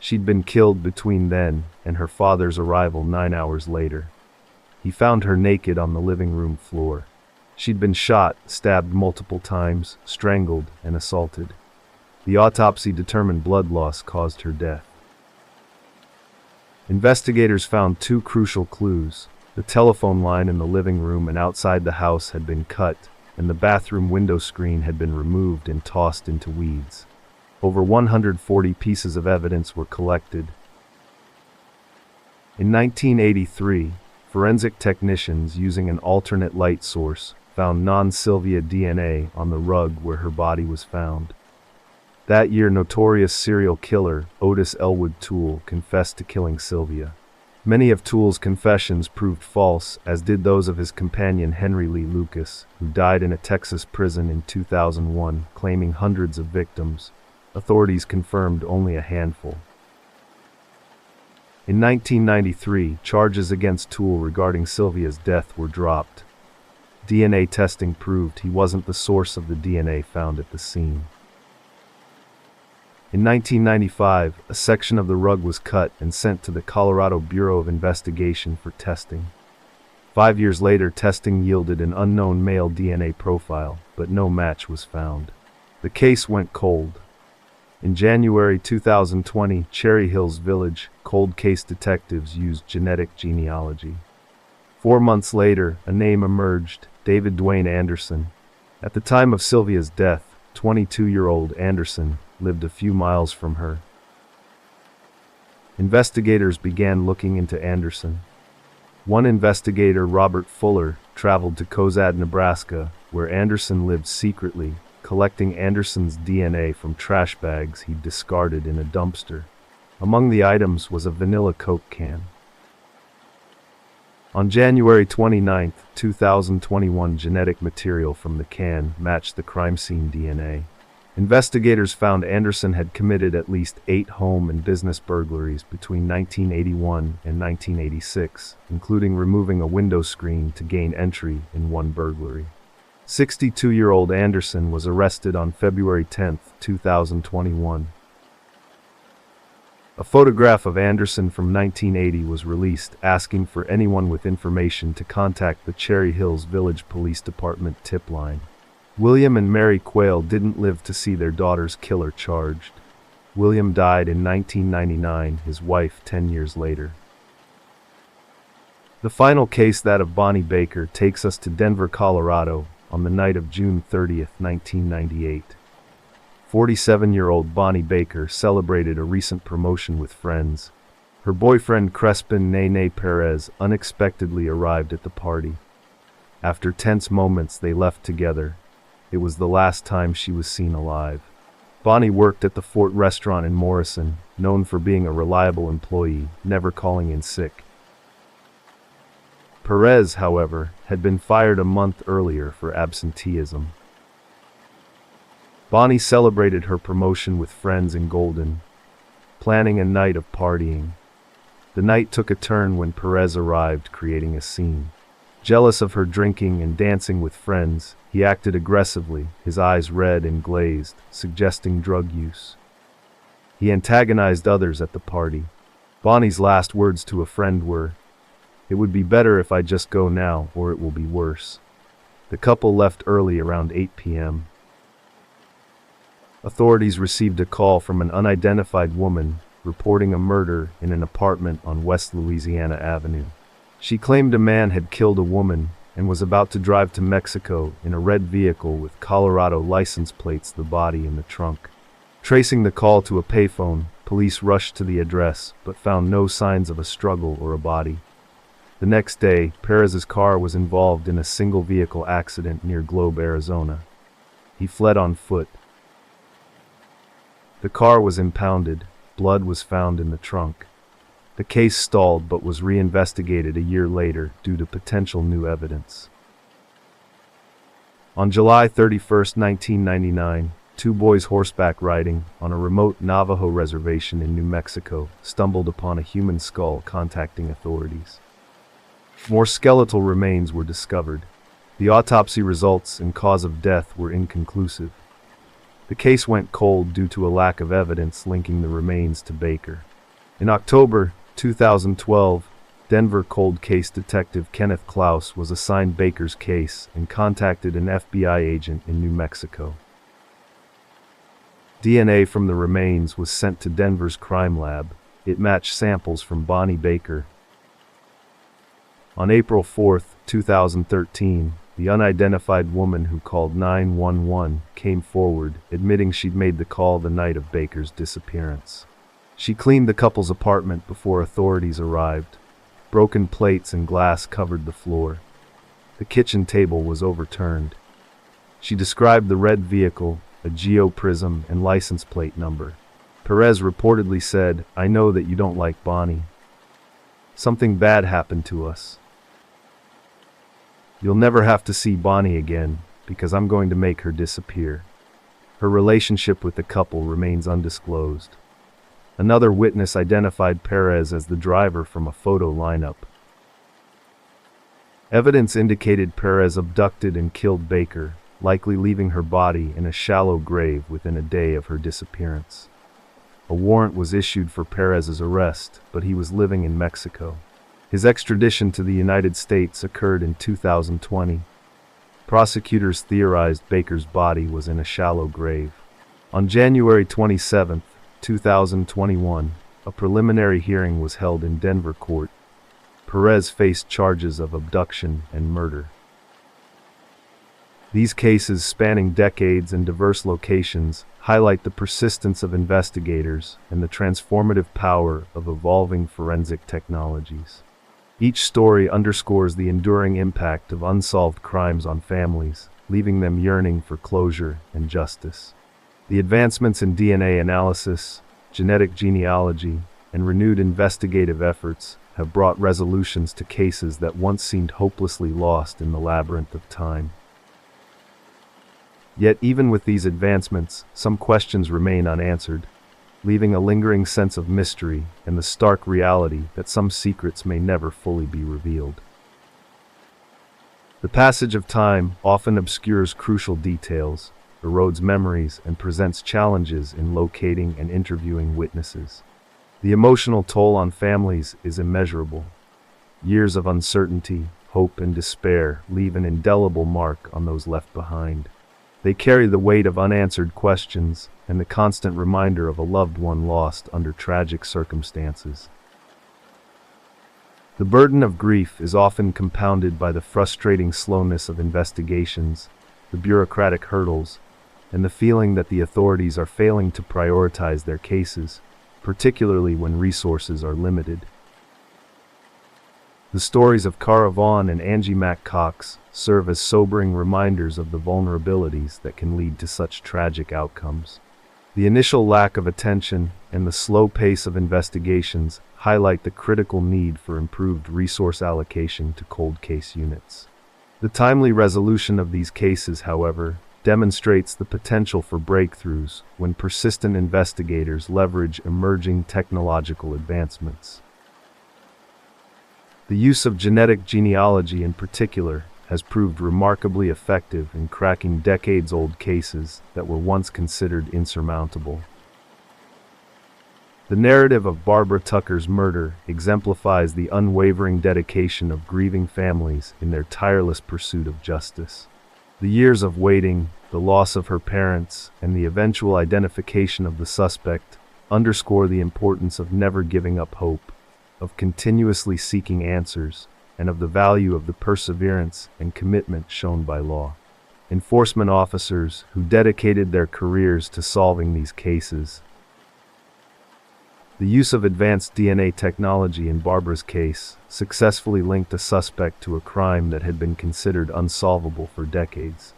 She'd been killed between then and her father's arrival 9 hours later. He found her naked on the living room floor. She'd been shot, stabbed multiple times, strangled, and assaulted. The autopsy determined blood loss caused her death. Investigators found two crucial clues. The telephone line in the living room and outside the house had been cut, and the bathroom window screen had been removed and tossed into weeds. Over 140 pieces of evidence were collected. In 1983, forensic technicians using an alternate light source found non-Sylvia DNA on the rug where her body was found. That year, notorious serial killer Otis Elwood Toole confessed to killing Sylvia. Many of Toole's confessions proved false, as did those of his companion Henry Lee Lucas, who died in a Texas prison in 2001, claiming hundreds of victims. Authorities confirmed only a handful. In 1993, charges against Toole regarding Sylvia's death were dropped. DNA testing proved he wasn't the source of the DNA found at the scene. In 1995, a section of the rug was cut and sent to the Colorado Bureau of Investigation for testing. 5 years later, testing yielded an unknown male DNA profile, but no match was found. The case went cold. In January 2020, Cherry Hills Village cold case detectives used genetic genealogy. 4 months later, a name emerged: David Dwayne Anderson. At the time of Sylvia's death, 22-year-old Anderson lived a few miles from her. Investigators began looking into Anderson. One investigator, Robert Fuller, traveled to Cozad, Nebraska, where Anderson lived secretly, collecting Anderson's DNA from trash bags he'd discarded in a dumpster. Among the items was a vanilla Coke can. On January 29, 2021, genetic material from the can matched the crime scene DNA. Investigators found Anderson had committed at least 8 home and business burglaries between 1981 and 1986, including removing a window screen to gain entry in one burglary. 62-year-old Anderson was arrested on February 10, 2021. A photograph of Anderson from 1980 was released, asking for anyone with information to contact the Cherry Hills Village Police Department tip line. William and Mary Quayle didn't live to see their daughter's killer charged. William died in 1999, his wife 10 years later. The final case, that of Bonnie Baker, takes us to Denver, Colorado, on the night of June 30, 1998. 47-year-old Bonnie Baker celebrated a recent promotion with friends. Her boyfriend Crespin Nene Perez unexpectedly arrived at the party. After tense moments, they left together. It was the last time she was seen alive. Bonnie worked at the Fort Restaurant in Morrison, known for being a reliable employee, never calling in sick. Perez, however, had been fired a month earlier for absenteeism. Bonnie celebrated her promotion with friends in Golden, planning a night of partying. The night took a turn when Perez arrived, creating a scene. Jealous of her drinking and dancing with friends, he acted aggressively, his eyes red and glazed, suggesting drug use. He antagonized others at the party. Bonnie's last words to a friend were, "It would be better if I just go now, or it will be worse." The couple left early around 8 p.m. Authorities received a call from an unidentified woman reporting a murder in an apartment on West Louisiana Avenue. She claimed a man had killed a woman and was about to drive to Mexico in a red vehicle with Colorado license plates, the body in the trunk. Tracing the call to a payphone, police rushed to the address but found no signs of a struggle or a body. The next day, Perez's car was involved in a single-vehicle accident near Globe, Arizona. He fled on foot. The car was impounded. Blood was found in the trunk. The case stalled but was reinvestigated a year later due to potential new evidence. On July 31, 1999, two boys horseback riding on a remote Navajo reservation in New Mexico stumbled upon a human skull, contacting authorities. More skeletal remains were discovered. The autopsy results and cause of death were inconclusive. The case went cold due to a lack of evidence linking the remains to Baker. In October 2012, Denver cold case detective Kenneth Klaus was assigned Baker's case and contacted an FBI agent in New Mexico. DNA from the remains was sent to Denver's crime lab. It matched samples from Bonnie Baker. On April 4, 2013, the unidentified woman who called 911 came forward, admitting she'd made the call the night of Baker's disappearance. She cleaned the couple's apartment before authorities arrived. Broken plates and glass covered the floor. The kitchen table was overturned. She described the red vehicle, a geoprism, and license plate number. Perez reportedly said, "I know that you don't like Bonnie. Something bad happened to us. You'll never have to see Bonnie again, because I'm going to make her disappear." Her relationship with the couple remains undisclosed. Another witness identified Perez as the driver from a photo lineup. Evidence indicated Perez abducted and killed Baker, likely leaving her body in a shallow grave within a day of her disappearance. A warrant was issued for Perez's arrest, but he was living in Mexico. His extradition to the United States occurred in 2020. Prosecutors theorized Baker's body was in a shallow grave. On January 27, 2021, a preliminary hearing was held in Denver court. Perez faced charges of abduction and murder. These cases, spanning decades and diverse locations, highlight the persistence of investigators and the transformative power of evolving forensic technologies. Each story underscores the enduring impact of unsolved crimes on families, leaving them yearning for closure and justice. The advancements in DNA analysis, genetic genealogy, and renewed investigative efforts have brought resolutions to cases that once seemed hopelessly lost in the labyrinth of time. Yet even with these advancements, some questions remain unanswered, leaving a lingering sense of mystery and the stark reality that some secrets may never fully be revealed. The passage of time often obscures crucial details, erodes memories, and presents challenges in locating and interviewing witnesses. The emotional toll on families is immeasurable. Years of uncertainty, hope, and despair leave an indelible mark on those left behind. They carry the weight of unanswered questions and the constant reminder of a loved one lost under tragic circumstances. The burden of grief is often compounded by the frustrating slowness of investigations, the bureaucratic hurdles, and the feeling that the authorities are failing to prioritize their cases, particularly when resources are limited. The stories of Cara Vaughn and Angie Mack Cox serve as sobering reminders of the vulnerabilities that can lead to such tragic outcomes. The initial lack of attention and the slow pace of investigations highlight the critical need for improved resource allocation to cold case units. The timely resolution of these cases, however, demonstrates the potential for breakthroughs when persistent investigators leverage emerging technological advancements. The use of genetic genealogy in particular has proved remarkably effective in cracking decades-old cases that were once considered insurmountable. The narrative of Barbara Tucker's murder exemplifies the unwavering dedication of grieving families in their tireless pursuit of justice. The years of waiting, the loss of her parents, and the eventual identification of the suspect underscore the importance of never giving up hope, of continuously seeking answers, and of the value of the perseverance and commitment shown by law enforcement officers who dedicated their careers to solving these cases. The use of advanced DNA technology in Barbara's case successfully linked a suspect to a crime that had been considered unsolvable for decades.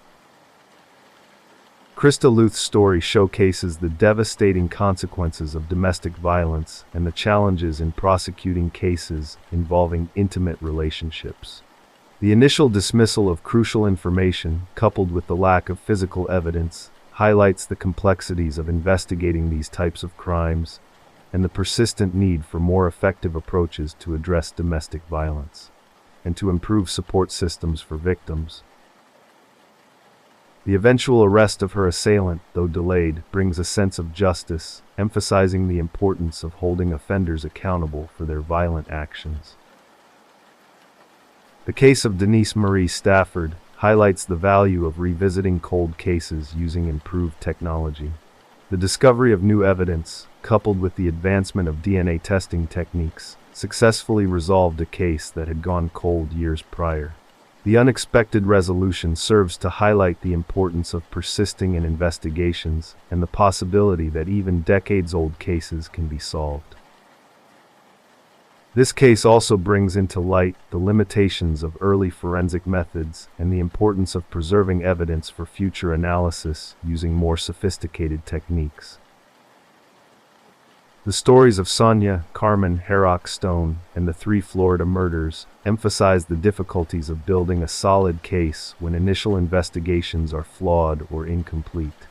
Krista Luth's story showcases the devastating consequences of domestic violence and the challenges in prosecuting cases involving intimate relationships. The initial dismissal of crucial information, coupled with the lack of physical evidence, highlights the complexities of investigating these types of crimes and the persistent need for more effective approaches to address domestic violence and to improve support systems for victims. The eventual arrest of her assailant, though delayed, brings a sense of justice, emphasizing the importance of holding offenders accountable for their violent actions. The case of Denise Marie Stafford highlights the value of revisiting cold cases using improved technology. The discovery of new evidence, coupled with the advancement of DNA testing techniques, successfully resolved a case that had gone cold years prior. The unexpected resolution serves to highlight the importance of persisting in investigations and the possibility that even decades-old cases can be solved. This case also brings into light the limitations of early forensic methods and the importance of preserving evidence for future analysis using more sophisticated techniques. The stories of Sonia, Carmen, Herrock Stone, and the 3 Florida murders emphasize the difficulties of building a solid case when initial investigations are flawed or incomplete.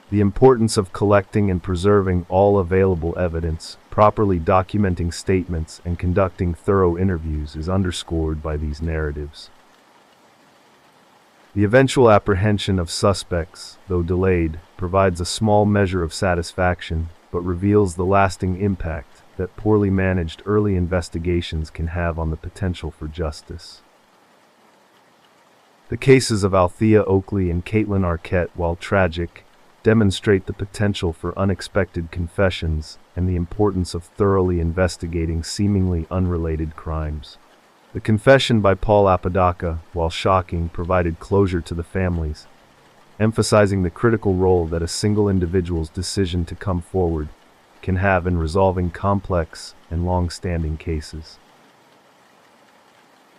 The importance of collecting and preserving all available evidence, properly documenting statements, and conducting thorough interviews is underscored by these narratives. The eventual apprehension of suspects, though delayed, provides a small measure of satisfaction, but reveals the lasting impact that poorly managed early investigations can have on the potential for justice. The cases of Althea Oakley and Caitlin Arquette, while tragic, demonstrate the potential for unexpected confessions and the importance of thoroughly investigating seemingly unrelated crimes. The confession by Paul Apodaca, while shocking, provided closure to the families, emphasizing the critical role that a single individual's decision to come forward can have in resolving complex and long-standing cases.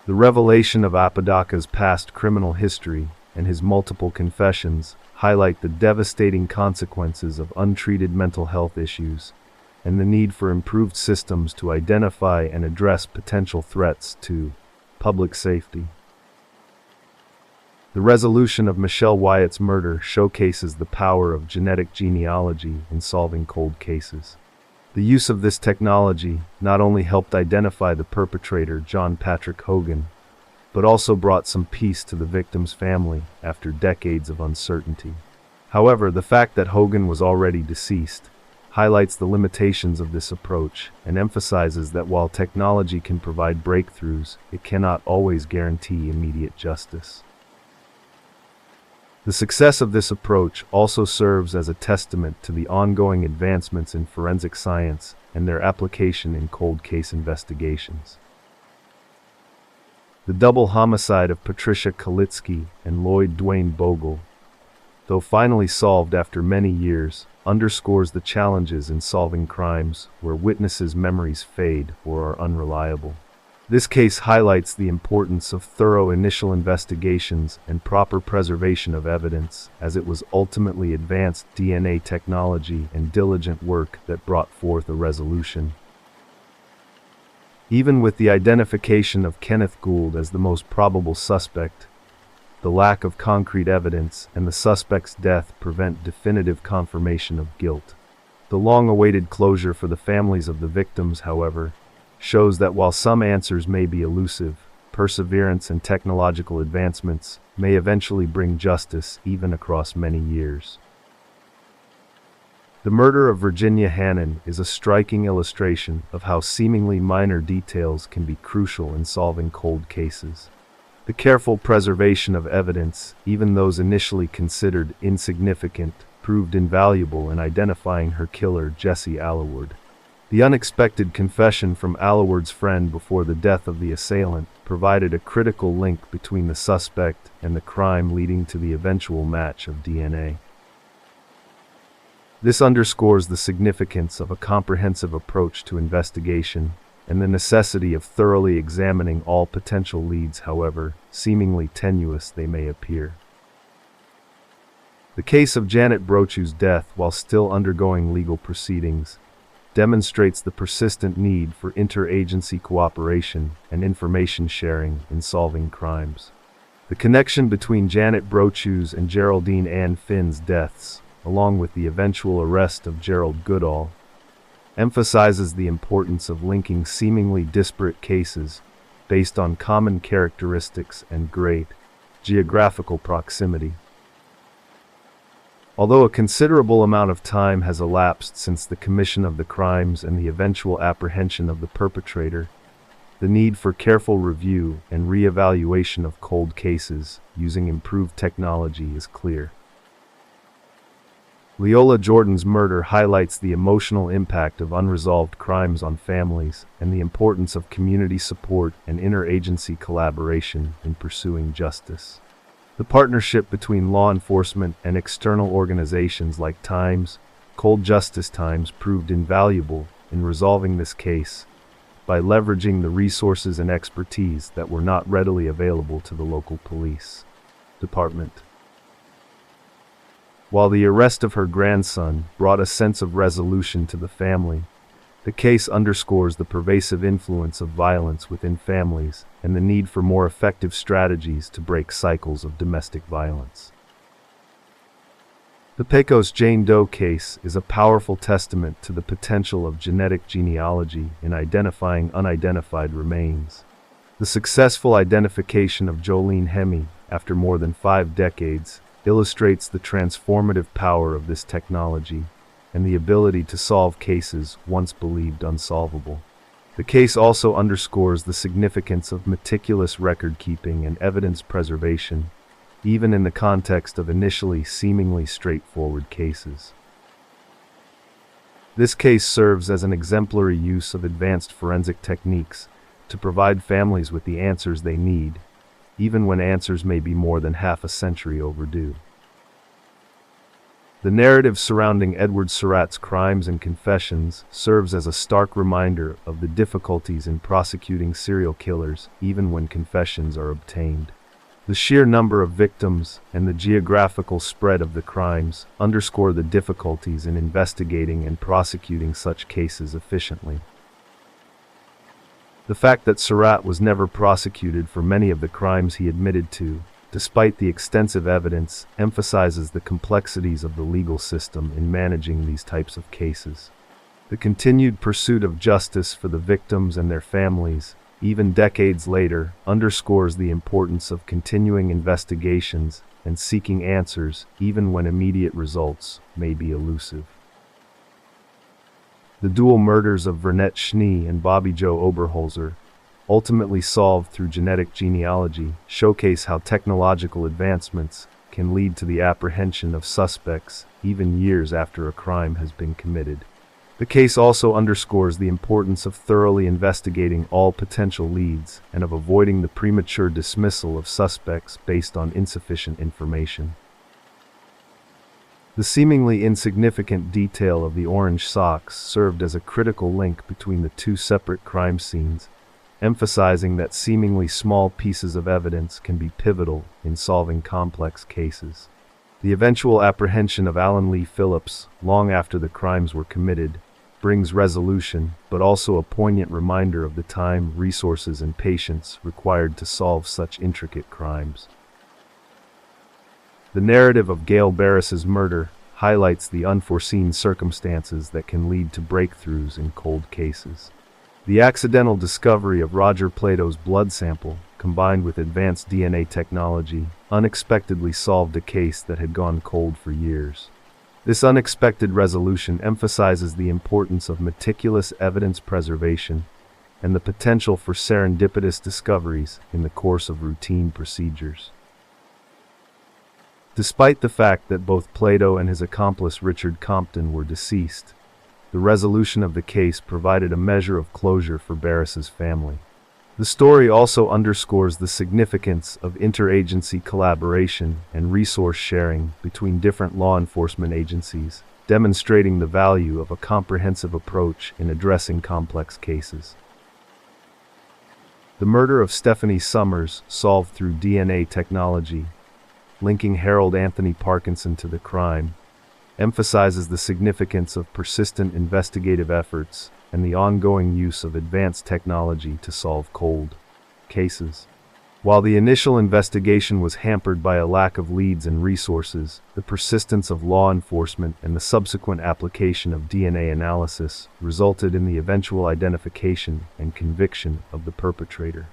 The revelation of Apodaca's past criminal history and his multiple confessions highlight the devastating consequences of untreated mental health issues and the need for improved systems to identify and address potential threats to public safety. The resolution of Michelle Wyatt's murder showcases the power of genetic genealogy in solving cold cases. The use of this technology not only helped identify the perpetrator, John Patrick Hogan, but also brought some peace to the victim's family after decades of uncertainty. However, the fact that Hogan was already deceased highlights the limitations of this approach and emphasizes that while technology can provide breakthroughs, it cannot always guarantee immediate justice. The success of this approach also serves as a testament to the ongoing advancements in forensic science and their application in cold case investigations. The double homicide of Patricia Kalitsky and Lloyd Dwayne Bogle, though finally solved after many years, underscores the challenges in solving crimes where witnesses' memories fade or are unreliable. This case highlights the importance of thorough initial investigations and proper preservation of evidence, as it was ultimately advanced DNA technology and diligent work that brought forth a resolution. Even with the identification of Kenneth Gould as the most probable suspect, the lack of concrete evidence and the suspect's death prevent definitive confirmation of guilt. The long-awaited closure for the families of the victims, however, shows that while some answers may be elusive, perseverance and technological advancements may eventually bring justice even across many years. The murder of Virginia Hannon is a striking illustration of how seemingly minor details can be crucial in solving cold cases. The careful preservation of evidence, even those initially considered insignificant, proved invaluable in identifying her killer, Jesse Allaward. The unexpected confession from Allaward's friend before the death of the assailant provided a critical link between the suspect and the crime, leading to the eventual match of DNA. This underscores the significance of a comprehensive approach to investigation and the necessity of thoroughly examining all potential leads, however seemingly tenuous they may appear. The case of Janet Brochu's death, while still undergoing legal proceedings, demonstrates the persistent need for interagency cooperation and information sharing in solving crimes. The connection between Janet Brochu's and Geraldine Ann Finn's deaths, along with the eventual arrest of Gerald Goodall, emphasizes the importance of linking seemingly disparate cases based on common characteristics and great geographical proximity. Although a considerable amount of time has elapsed since the commission of the crimes and the eventual apprehension of the perpetrator, the need for careful review and re-evaluation of cold cases using improved technology is clear. Leola Jordan's murder highlights the emotional impact of unresolved crimes on families and the importance of community support and interagency collaboration in pursuing justice. The partnership between law enforcement and external organizations like Times, Cold Justice Times, proved invaluable in resolving this case by leveraging the resources and expertise that were not readily available to the local police department. While the arrest of her grandson brought a sense of resolution to the family, the case underscores the pervasive influence of violence within families and the need for more effective strategies to break cycles of domestic violence. The Pecos Jane Doe case is a powerful testament to the potential of genetic genealogy in identifying unidentified remains. The successful identification of Jolene Hemme, after more than 5 decades, illustrates the transformative power of this technology and the ability to solve cases once believed unsolvable. The case also underscores the significance of meticulous record-keeping and evidence preservation, even in the context of initially seemingly straightforward cases. This case serves as an exemplary use of advanced forensic techniques to provide families with the answers they need, even when answers may be more than half a century overdue. The narrative surrounding Edward Surratt's crimes and confessions serves as a stark reminder of the difficulties in prosecuting serial killers even when confessions are obtained. The sheer number of victims and the geographical spread of the crimes underscore the difficulties in investigating and prosecuting such cases efficiently. The fact that Surratt was never prosecuted for many of the crimes he admitted to, despite the extensive evidence, emphasizes the complexities of the legal system in managing these types of cases. The continued pursuit of justice for the victims and their families, even decades later, underscores the importance of continuing investigations and seeking answers even when immediate results may be elusive. The dual murders of Vernette Schnee and Bobby Joe Oberholzer, ultimately solved through genetic genealogy, showcase how technological advancements can lead to the apprehension of suspects even years after a crime has been committed. The case also underscores the importance of thoroughly investigating all potential leads and of avoiding the premature dismissal of suspects based on insufficient information. The seemingly insignificant detail of the orange socks served as a critical link between the 2 separate crime scenes, emphasizing that seemingly small pieces of evidence can be pivotal in solving complex cases. The eventual apprehension of Alan Lee Phillips, long after the crimes were committed, brings resolution, but also a poignant reminder of the time, resources, and patience required to solve such intricate crimes. The narrative of Gail Barris's murder highlights the unforeseen circumstances that can lead to breakthroughs in cold cases. The accidental discovery of Roger Plato's blood sample, combined with advanced DNA technology, unexpectedly solved a case that had gone cold for years. This unexpected resolution emphasizes the importance of meticulous evidence preservation and the potential for serendipitous discoveries in the course of routine procedures. Despite the fact that both Plato and his accomplice Richard Compton were deceased, the resolution of the case provided a measure of closure for Barris's family. The story also underscores the significance of interagency collaboration and resource sharing between different law enforcement agencies, demonstrating the value of a comprehensive approach in addressing complex cases. The murder of Stephanie Summers, solved through DNA technology, linking Harold Anthony Parkinson to the crime, emphasizes the significance of persistent investigative efforts and the ongoing use of advanced technology to solve cold cases. While the initial investigation was hampered by a lack of leads and resources, the persistence of law enforcement and the subsequent application of DNA analysis resulted in the eventual identification and conviction of the perpetrator.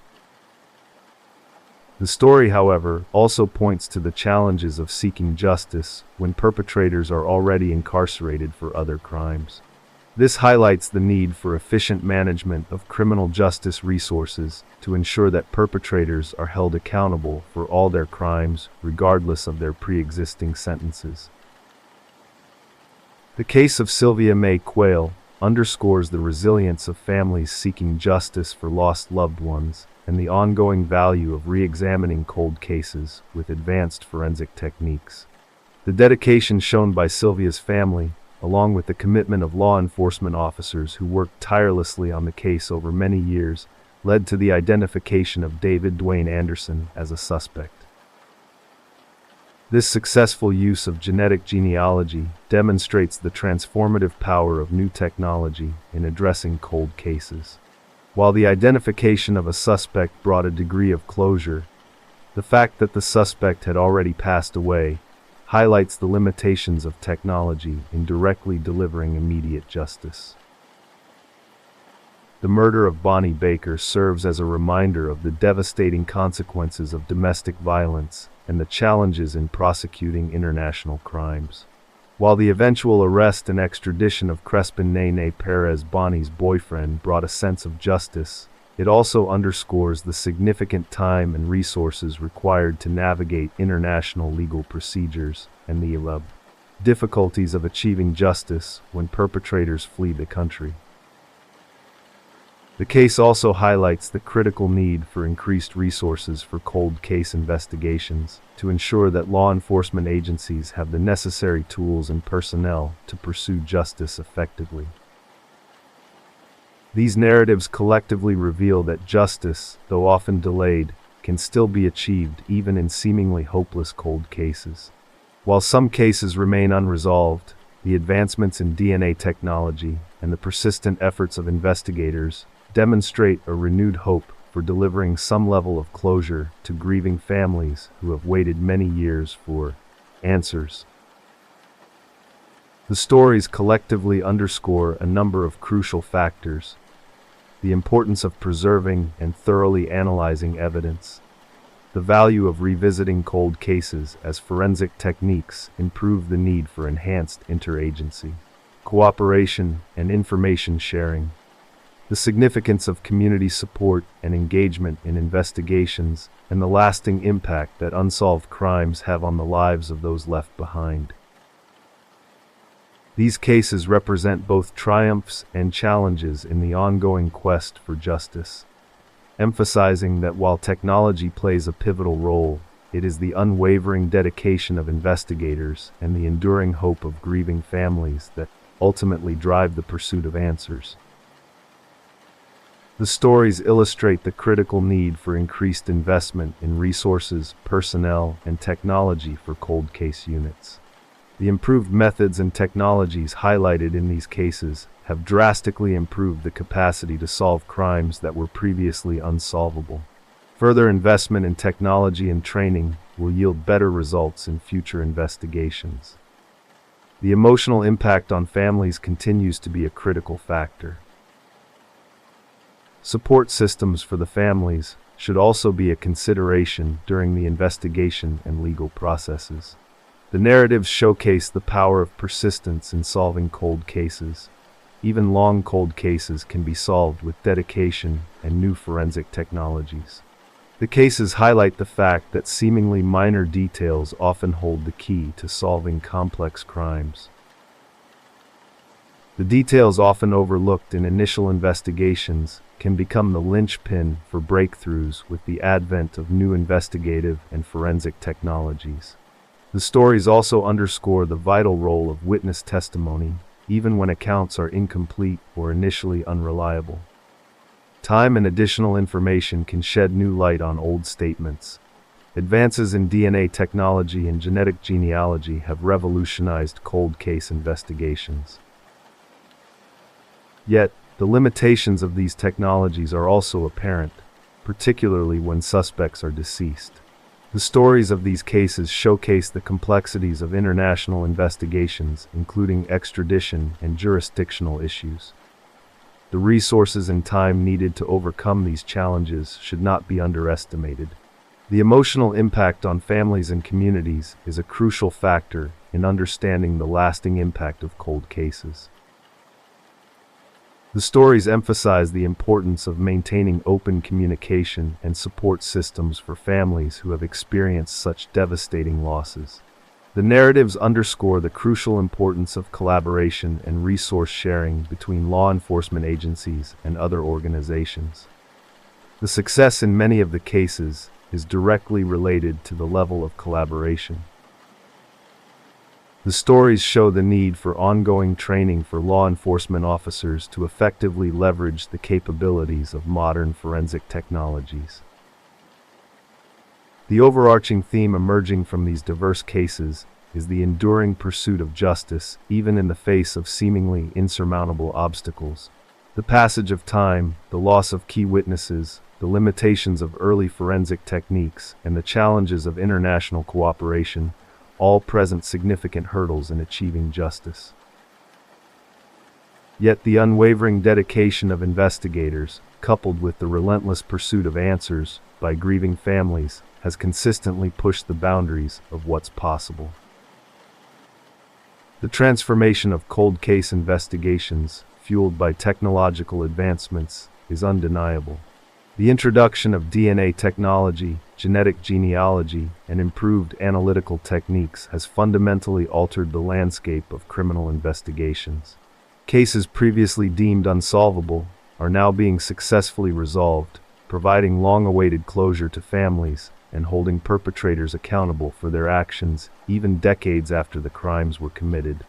The story, however, also points to the challenges of seeking justice when perpetrators are already incarcerated for other crimes. This highlights the need for efficient management of criminal justice resources to ensure that perpetrators are held accountable for all their crimes, regardless of their pre-existing sentences. The case of Sylvia May Quayle underscores the resilience of families seeking justice for lost loved ones and the ongoing value of re-examining cold cases with advanced forensic techniques. The dedication shown by Sylvia's family, along with the commitment of law enforcement officers who worked tirelessly on the case over many years, led to the identification of David Dwayne Anderson as a suspect. This successful use of genetic genealogy demonstrates the transformative power of new technology in addressing cold cases. While the identification of a suspect brought a degree of closure, the fact that the suspect had already passed away highlights the limitations of technology in directly delivering immediate justice. The murder of Bonnie Baker serves as a reminder of the devastating consequences of domestic violence and the challenges in prosecuting international crimes. While the eventual arrest and extradition of Crespin Nene Perez, Bonnie's boyfriend, brought a sense of justice, it also underscores the significant time and resources required to navigate international legal procedures and the difficulties of achieving justice when perpetrators flee the country. The case also highlights the critical need for increased resources for cold case investigations to ensure that law enforcement agencies have the necessary tools and personnel to pursue justice effectively. These narratives collectively reveal that justice, though often delayed, can still be achieved even in seemingly hopeless cold cases. While some cases remain unresolved, the advancements in DNA technology and the persistent efforts of investigators demonstrate a renewed hope for delivering some level of closure to grieving families who have waited many years for answers. The stories collectively underscore a number of crucial factors: the importance of preserving and thoroughly analyzing evidence, the value of revisiting cold cases as forensic techniques improve the need for enhanced interagency cooperation and information sharing, the significance of community support and engagement in investigations, and the lasting impact that unsolved crimes have on the lives of those left behind. These cases represent both triumphs and challenges in the ongoing quest for justice, emphasizing that while technology plays a pivotal role, it is the unwavering dedication of investigators and the enduring hope of grieving families that ultimately drive the pursuit of answers. The stories illustrate the critical need for increased investment in resources, personnel, and technology for cold case units. The improved methods and technologies highlighted in these cases have drastically improved the capacity to solve crimes that were previously unsolvable. Further investment in technology and training will yield better results in future investigations. The emotional impact on families continues to be a critical factor. Support systems for the families should also be a consideration during the investigation and legal processes. The narratives showcase the power of persistence in solving cold cases, even long cold cases can be solved with dedication and new forensic technologies. The cases highlight the fact that seemingly minor details often hold the key to solving complex crimes. The details often overlooked in initial investigations can become the linchpin for breakthroughs with the advent of new investigative and forensic technologies. The stories also underscore the vital role of witness testimony, even when accounts are incomplete or initially unreliable. Time and additional information can shed new light on old statements. Advances in DNA technology and genetic genealogy have revolutionized cold case investigations. Yet, the limitations of these technologies are also apparent, particularly when suspects are deceased. The stories of these cases showcase the complexities of international investigations, including extradition and jurisdictional issues. The resources and time needed to overcome these challenges should not be underestimated. The emotional impact on families and communities is a crucial factor in understanding the lasting impact of cold cases. The stories emphasize the importance of maintaining open communication and support systems for families who have experienced such devastating losses. The narratives underscore the crucial importance of collaboration and resource sharing between law enforcement agencies and other organizations. The success in many of the cases is directly related to the level of collaboration. The stories show the need for ongoing training for law enforcement officers to effectively leverage the capabilities of modern forensic technologies. The overarching theme emerging from these diverse cases is the enduring pursuit of justice, even in the face of seemingly insurmountable obstacles. The passage of time, the loss of key witnesses, the limitations of early forensic techniques, and the challenges of international cooperation all present significant hurdles in achieving justice. Yet the unwavering dedication of investigators, coupled with the relentless pursuit of answers by grieving families, has consistently pushed the boundaries of what's possible. The transformation of cold case investigations, fueled by technological advancements, is undeniable. The introduction of DNA technology, genetic genealogy, and improved analytical techniques has fundamentally altered the landscape of criminal investigations. Cases previously deemed unsolvable are now being successfully resolved, providing long-awaited closure to families and holding perpetrators accountable for their actions even decades after the crimes were committed.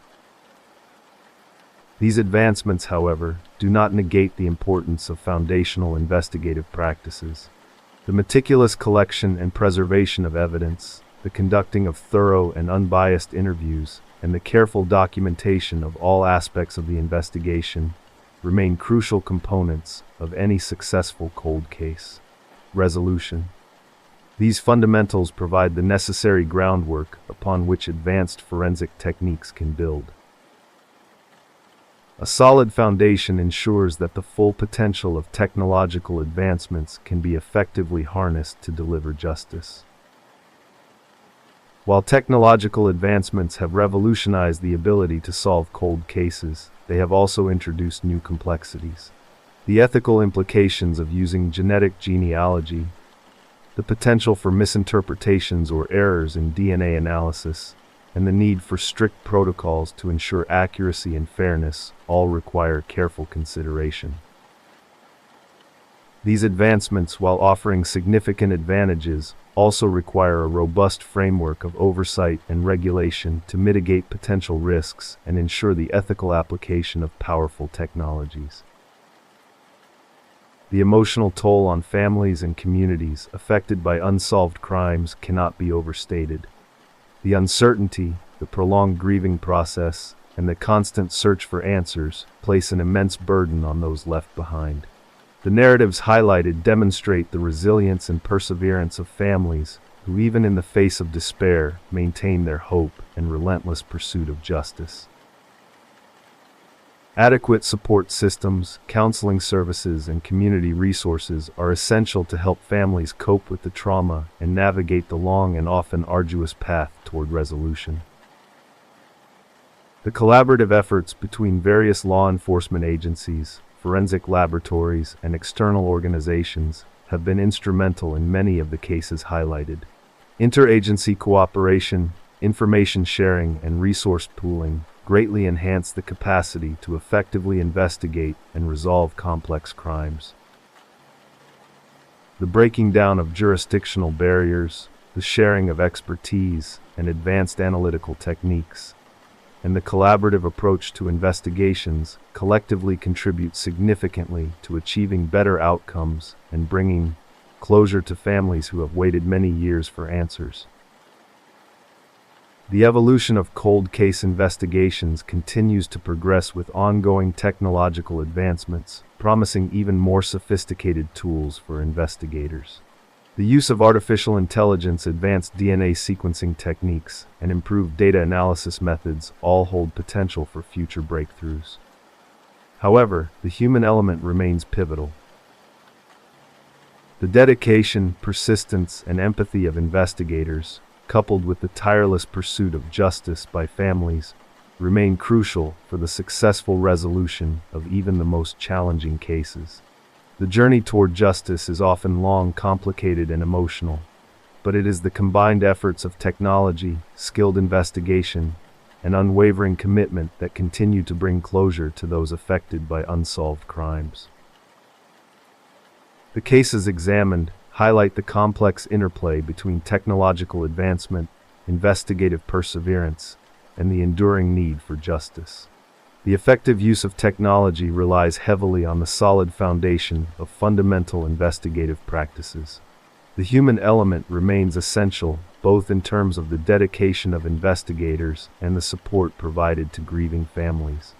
These advancements, however, do not negate the importance of foundational investigative practices. The meticulous collection and preservation of evidence, the conducting of thorough and unbiased interviews, and the careful documentation of all aspects of the investigation remain crucial components of any successful cold case resolution. These fundamentals provide the necessary groundwork upon which advanced forensic techniques can build. A solid foundation ensures that the full potential of technological advancements can be effectively harnessed to deliver justice. While technological advancements have revolutionized the ability to solve cold cases, they have also introduced new complexities. The ethical implications of using genetic genealogy, the potential for misinterpretations or errors in DNA analysis, and the need for strict protocols to ensure accuracy and fairness all require careful consideration. These advancements, while offering significant advantages, also require a robust framework of oversight and regulation to mitigate potential risks and ensure the ethical application of powerful technologies. The emotional toll on families and communities affected by unsolved crimes cannot be overstated. The uncertainty, the prolonged grieving process, and the constant search for answers place an immense burden on those left behind. The narratives highlighted demonstrate the resilience and perseverance of families who, even in the face of despair, maintain their hope and relentless pursuit of justice. Adequate support systems, counseling services, and community resources are essential to help families cope with the trauma and navigate the long and often arduous path toward resolution. The collaborative efforts between various law enforcement agencies, forensic laboratories, and external organizations have been instrumental in many of the cases highlighted. Interagency cooperation, information sharing, and resource pooling greatly enhance the capacity to effectively investigate and resolve complex crimes. The breaking down of jurisdictional barriers, the sharing of expertise and advanced analytical techniques, and the collaborative approach to investigations collectively contribute significantly to achieving better outcomes and bringing closure to families who have waited many years for answers. The evolution of cold case investigations continues to progress with ongoing technological advancements, promising even more sophisticated tools for investigators. The use of artificial intelligence, advanced DNA sequencing techniques, and improved data analysis methods all hold potential for future breakthroughs. However, the human element remains pivotal. The dedication, persistence, and empathy of investigators, coupled with the tireless pursuit of justice by families, remain crucial for the successful resolution of even the most challenging cases. The journey toward justice is often long, complicated, and emotional, but it is the combined efforts of technology, skilled investigation, and unwavering commitment that continue to bring closure to those affected by unsolved crimes. The cases examined highlight the complex interplay between technological advancement, investigative perseverance, and the enduring need for justice. The effective use of technology relies heavily on the solid foundation of fundamental investigative practices. The human element remains essential, both in terms of the dedication of investigators and the support provided to grieving families.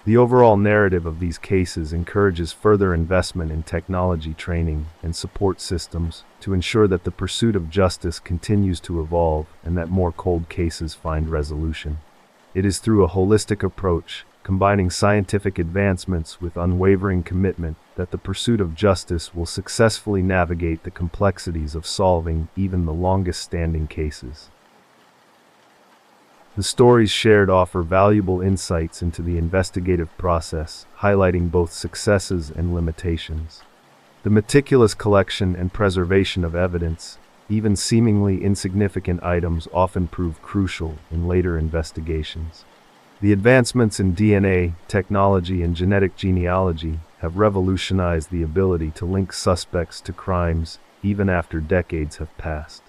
The overall narrative of these cases encourages further investment in technology training and support systems to ensure that the pursuit of justice continues to evolve and that more cold cases find resolution. It is through a holistic approach, combining scientific advancements with unwavering commitment, that the pursuit of justice will successfully navigate the complexities of solving even the longest-standing cases. The stories shared offer valuable insights into the investigative process, highlighting both successes and limitations. The meticulous collection and preservation of evidence, even seemingly insignificant items, often prove crucial in later investigations. The advancements in DNA, technology, and genetic genealogy have revolutionized the ability to link suspects to crimes even after decades have passed.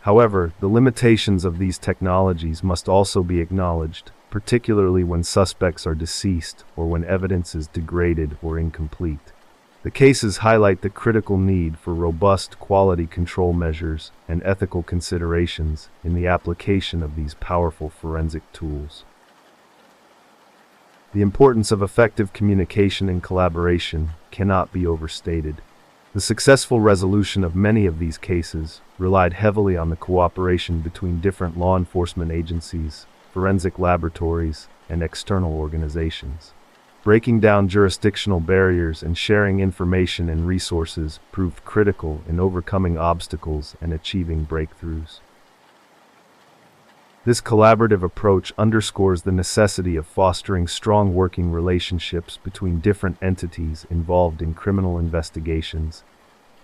However, the limitations of these technologies must also be acknowledged, particularly when suspects are deceased or when evidence is degraded or incomplete. The cases highlight the critical need for robust quality control measures and ethical considerations in the application of these powerful forensic tools. The importance of effective communication and collaboration cannot be overstated. The successful resolution of many of these cases relied heavily on the cooperation between different law enforcement agencies, forensic laboratories, and external organizations. Breaking down jurisdictional barriers and sharing information and resources proved critical in overcoming obstacles and achieving breakthroughs. This collaborative approach underscores the necessity of fostering strong working relationships between different entities involved in criminal investigations,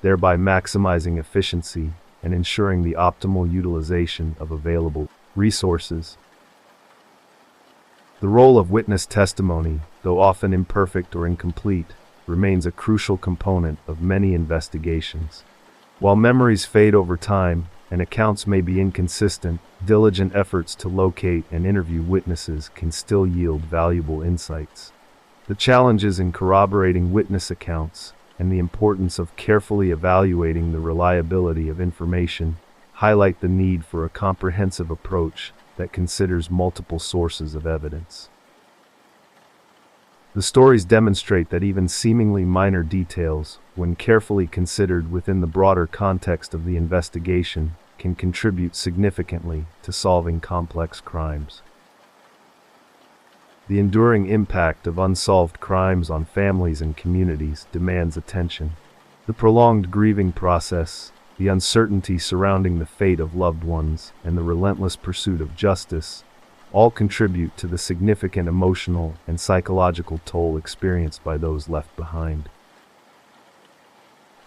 thereby maximizing efficiency and ensuring the optimal utilization of available resources. The role of witness testimony, though often imperfect or incomplete, remains a crucial component of many investigations. While memories fade over time and accounts may be inconsistent, diligent efforts to locate and interview witnesses can still yield valuable insights. The challenges in corroborating witness accounts and the importance of carefully evaluating the reliability of information highlight the need for a comprehensive approach that considers multiple sources of evidence. The stories demonstrate that even seemingly minor details, when carefully considered within the broader context of the investigation, can contribute significantly to solving complex crimes. The enduring impact of unsolved crimes on families and communities demands attention. The prolonged grieving process, the uncertainty surrounding the fate of loved ones, and the relentless pursuit of justice all contribute to the significant emotional and psychological toll experienced by those left behind.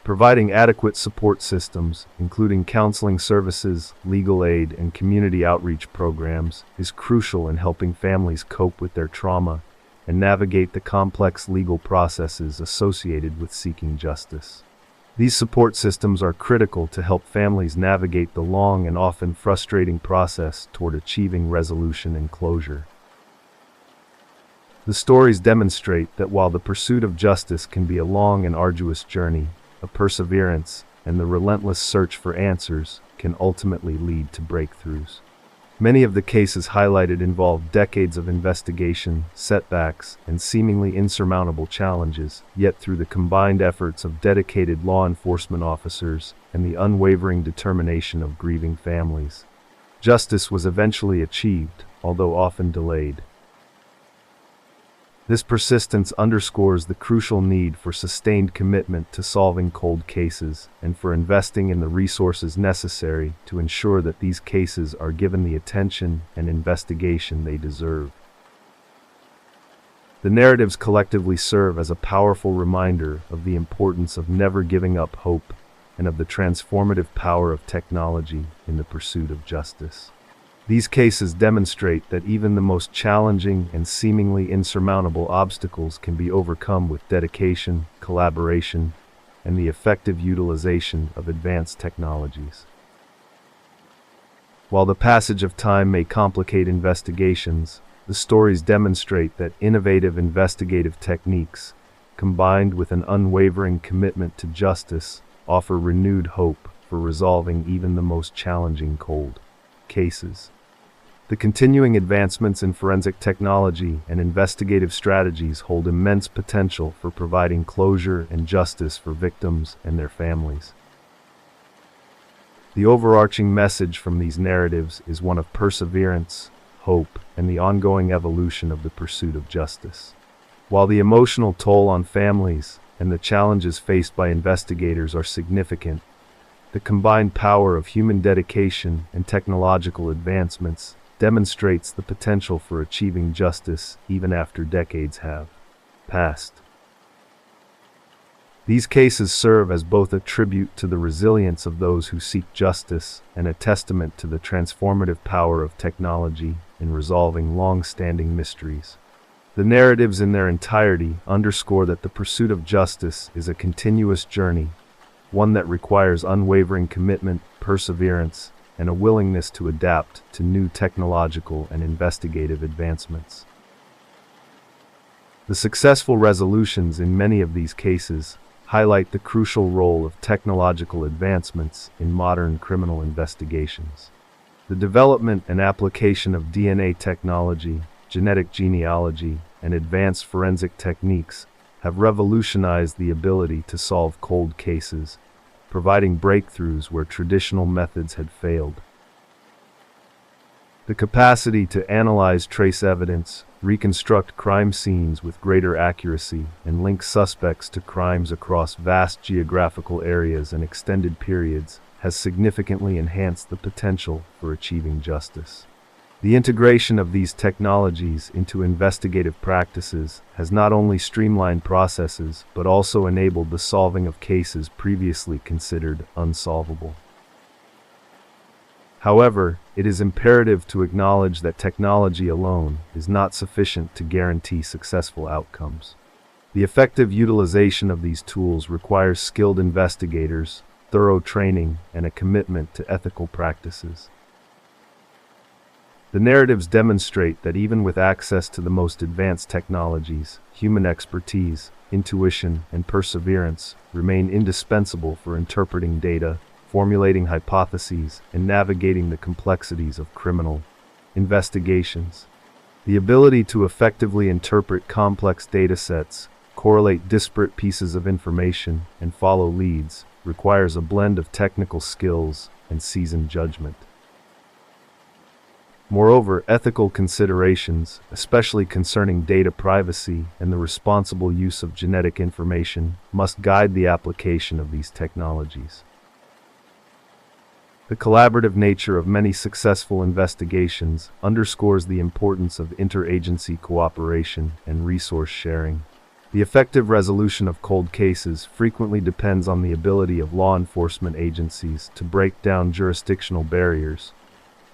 Providing adequate support systems, including counseling services, legal aid, and community outreach programs, is crucial in helping families cope with their trauma and navigate the complex legal processes associated with seeking justice. These support systems are critical to help families navigate the long and often frustrating process toward achieving resolution and closure. The stories demonstrate that while the pursuit of justice can be a long and arduous journey, a perseverance and the relentless search for answers can ultimately lead to breakthroughs. Many of the cases highlighted involve decades of investigation, setbacks, and seemingly insurmountable challenges, yet through the combined efforts of dedicated law enforcement officers and the unwavering determination of grieving families, justice was eventually achieved, although often delayed. This persistence underscores the crucial need for sustained commitment to solving cold cases and for investing in the resources necessary to ensure that these cases are given the attention and investigation they deserve. The narratives collectively serve as a powerful reminder of the importance of never giving up hope and of the transformative power of technology in the pursuit of justice. These cases demonstrate that even the most challenging and seemingly insurmountable obstacles can be overcome with dedication, collaboration, and the effective utilization of advanced technologies. While the passage of time may complicate investigations, the stories demonstrate that innovative investigative techniques, combined with an unwavering commitment to justice, offer renewed hope for resolving even the most challenging cold cases. The continuing advancements in forensic technology and investigative strategies hold immense potential for providing closure and justice for victims and their families. The overarching message from these narratives is one of perseverance, hope, and the ongoing evolution of the pursuit of justice. While the emotional toll on families and the challenges faced by investigators are significant, the combined power of human dedication and technological advancements demonstrates the potential for achieving justice even after decades have passed. These cases serve as both a tribute to the resilience of those who seek justice and a testament to the transformative power of technology in resolving long-standing mysteries. The narratives in their entirety underscore that the pursuit of justice is a continuous journey, one that requires unwavering commitment, perseverance, and a willingness to adapt to new technological and investigative advancements. The successful resolutions in many of these cases highlight the crucial role of technological advancements in modern criminal investigations. The development and application of DNA technology, genetic genealogy, and advanced forensic techniques have revolutionized the ability to solve cold cases, providing breakthroughs where traditional methods had failed. The capacity to analyze trace evidence, reconstruct crime scenes with greater accuracy, and link suspects to crimes across vast geographical areas and extended periods has significantly enhanced the potential for achieving justice. The integration of these technologies into investigative practices has not only streamlined processes but also enabled the solving of cases previously considered unsolvable. However, it is imperative to acknowledge that technology alone is not sufficient to guarantee successful outcomes. The effective utilization of these tools requires skilled investigators, thorough training, and a commitment to ethical practices. The narratives demonstrate that even with access to the most advanced technologies, human expertise, intuition, and perseverance remain indispensable for interpreting data, formulating hypotheses, and navigating the complexities of criminal investigations. The ability to effectively interpret complex data sets, correlate disparate pieces of information, and follow leads requires a blend of technical skills and seasoned judgment. Moreover, ethical considerations, especially concerning data privacy and the responsible use of genetic information, must guide the application of these technologies. The collaborative nature of many successful investigations underscores the importance of interagency cooperation and resource sharing. The effective resolution of cold cases frequently depends on the ability of law enforcement agencies to break down jurisdictional barriers,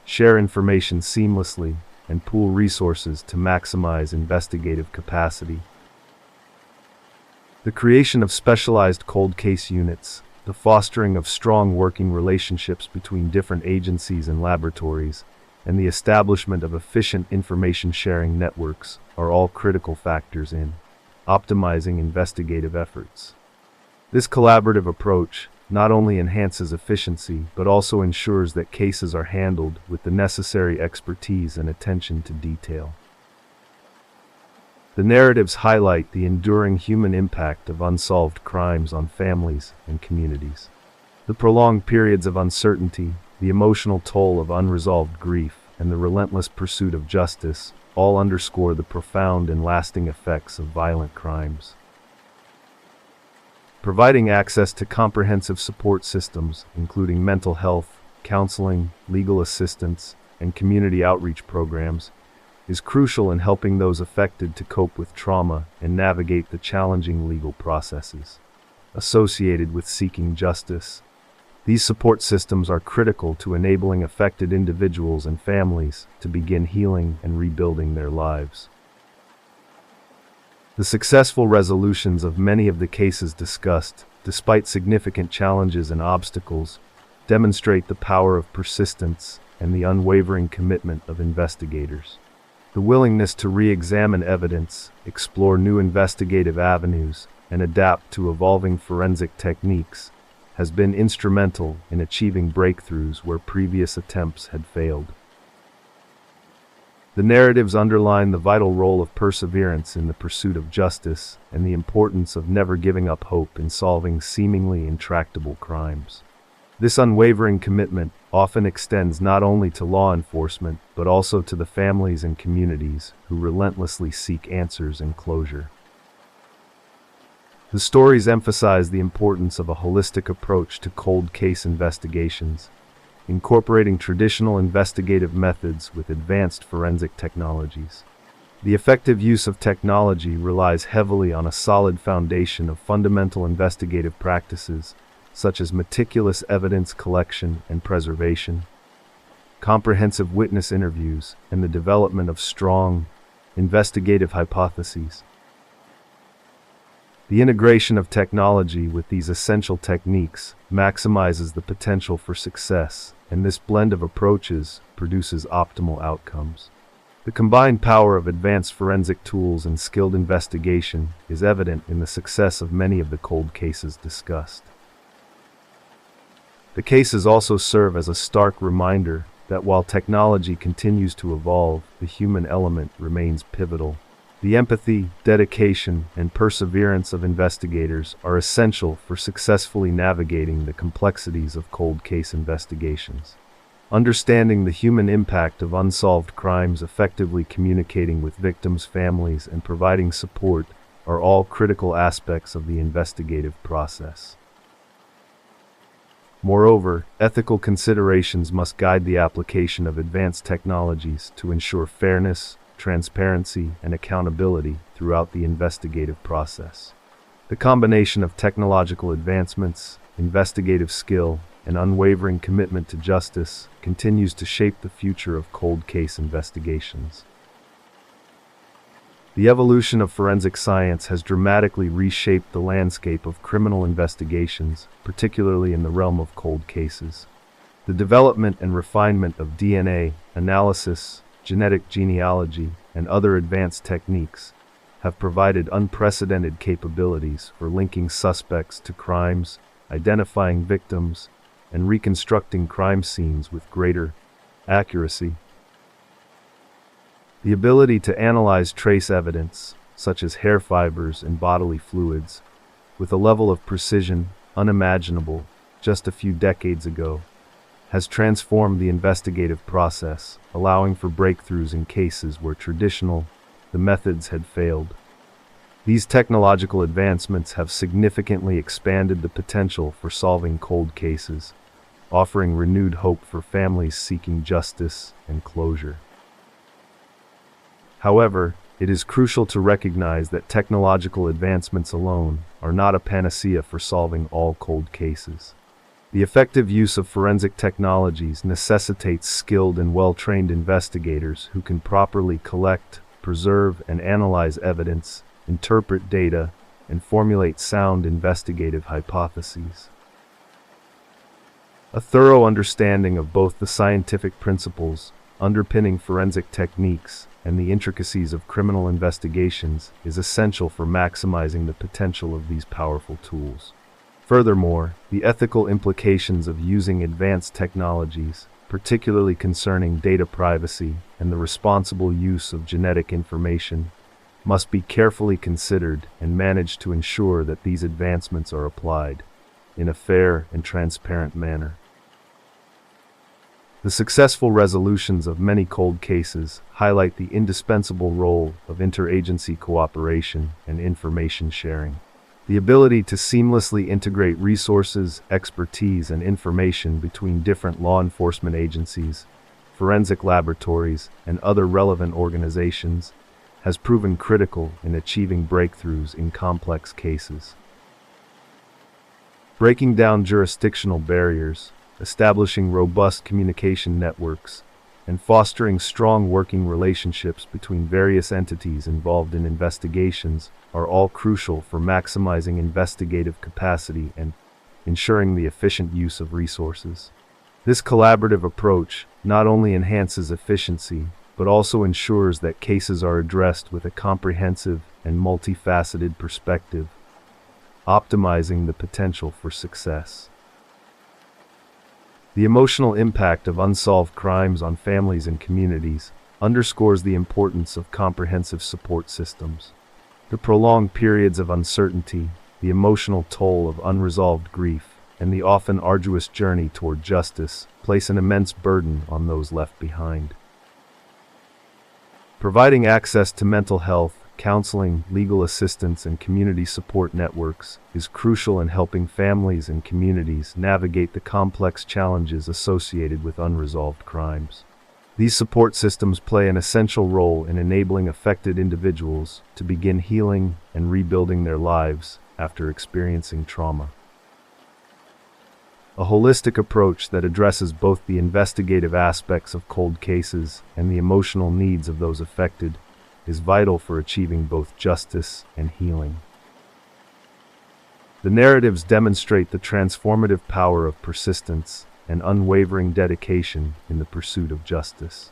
share information seamlessly, and pool resources to maximize investigative capacity. The creation of specialized cold case units, the fostering of strong working relationships between different agencies and laboratories, and the establishment of efficient information sharing networks are all critical factors in optimizing investigative efforts. This collaborative approach not only enhances efficiency but also ensures that cases are handled with the necessary expertise and attention to detail. The narratives highlight the enduring human impact of unsolved crimes on families and communities. The prolonged periods of uncertainty, the emotional toll of unresolved grief, and the relentless pursuit of justice all underscore the profound and lasting effects of violent crimes. Providing access to comprehensive support systems, including mental health, counseling, legal assistance, and community outreach programs, is crucial in helping those affected to cope with trauma and navigate the challenging legal processes associated with seeking justice. These support systems are critical to enabling affected individuals and families to begin healing and rebuilding their lives. The successful resolutions of many of the cases discussed, despite significant challenges and obstacles, demonstrate the power of persistence and the unwavering commitment of investigators. The willingness to re-examine evidence, explore new investigative avenues, and adapt to evolving forensic techniques has been instrumental in achieving breakthroughs where previous attempts had failed. The narratives underline the vital role of perseverance in the pursuit of justice and the importance of never giving up hope in solving seemingly intractable crimes. This unwavering commitment often extends not only to law enforcement but also to the families and communities who relentlessly seek answers and closure. The stories emphasize the importance of a holistic approach to cold case investigations, incorporating traditional investigative methods with advanced forensic technologies. The effective use of technology relies heavily on a solid foundation of fundamental investigative practices, such as meticulous evidence collection and preservation, comprehensive witness interviews, and the development of strong, investigative hypotheses. The integration of technology with these essential techniques maximizes the potential for success, and this blend of approaches produces optimal outcomes. The combined power of advanced forensic tools and skilled investigation is evident in the success of many of the cold cases discussed. The cases also serve as a stark reminder that while technology continues to evolve, the human element remains pivotal. The empathy, dedication, and perseverance of investigators are essential for successfully navigating the complexities of cold case investigations. Understanding the human impact of unsolved crimes, effectively communicating with victims' families, and providing support are all critical aspects of the investigative process. Moreover, ethical considerations must guide the application of advanced technologies to ensure fairness, transparency, and accountability throughout the investigative process. The combination of technological advancements, investigative skill, and unwavering commitment to justice continues to shape the future of cold case investigations. The evolution of forensic science has dramatically reshaped the landscape of criminal investigations, particularly in the realm of cold cases. The development and refinement of DNA analysis, genetic genealogy, and other advanced techniques have provided unprecedented capabilities for linking suspects to crimes, identifying victims, and reconstructing crime scenes with greater accuracy. The ability to analyze trace evidence, such as hair fibers and bodily fluids, with a level of precision unimaginable just a few decades ago, has transformed the investigative process, allowing for breakthroughs in cases where traditional methods had failed. These technological advancements have significantly expanded the potential for solving cold cases, offering renewed hope for families seeking justice and closure. However, it is crucial to recognize that technological advancements alone are not a panacea for solving all cold cases. The effective use of forensic technologies necessitates skilled and well-trained investigators who can properly collect, preserve, and analyze evidence, interpret data, and formulate sound investigative hypotheses. A thorough understanding of both the scientific principles underpinning forensic techniques and the intricacies of criminal investigations is essential for maximizing the potential of these powerful tools. Furthermore, the ethical implications of using advanced technologies, particularly concerning data privacy and the responsible use of genetic information, must be carefully considered and managed to ensure that these advancements are applied in a fair and transparent manner. The successful resolutions of many cold cases highlight the indispensable role of interagency cooperation and information sharing. The ability to seamlessly integrate resources, expertise, and information between different law enforcement agencies, forensic laboratories, and other relevant organizations has proven critical in achieving breakthroughs in complex cases. Breaking down jurisdictional barriers, establishing robust communication networks, and fostering strong working relationships between various entities involved in investigations are all crucial for maximizing investigative capacity and ensuring the efficient use of resources. This collaborative approach not only enhances efficiency, but also ensures that cases are addressed with a comprehensive and multifaceted perspective, optimizing the potential for success. The emotional impact of unsolved crimes on families and communities underscores the importance of comprehensive support systems. The prolonged periods of uncertainty, the emotional toll of unresolved grief, and the often arduous journey toward justice place an immense burden on those left behind. Providing access to mental health, counseling, legal assistance, and community support networks is crucial in helping families and communities navigate the complex challenges associated with unresolved crimes. These support systems play an essential role in enabling affected individuals to begin healing and rebuilding their lives after experiencing trauma. A holistic approach that addresses both the investigative aspects of cold cases and the emotional needs of those affected is vital for achieving both justice and healing. The narratives demonstrate the transformative power of persistence and unwavering dedication in the pursuit of justice.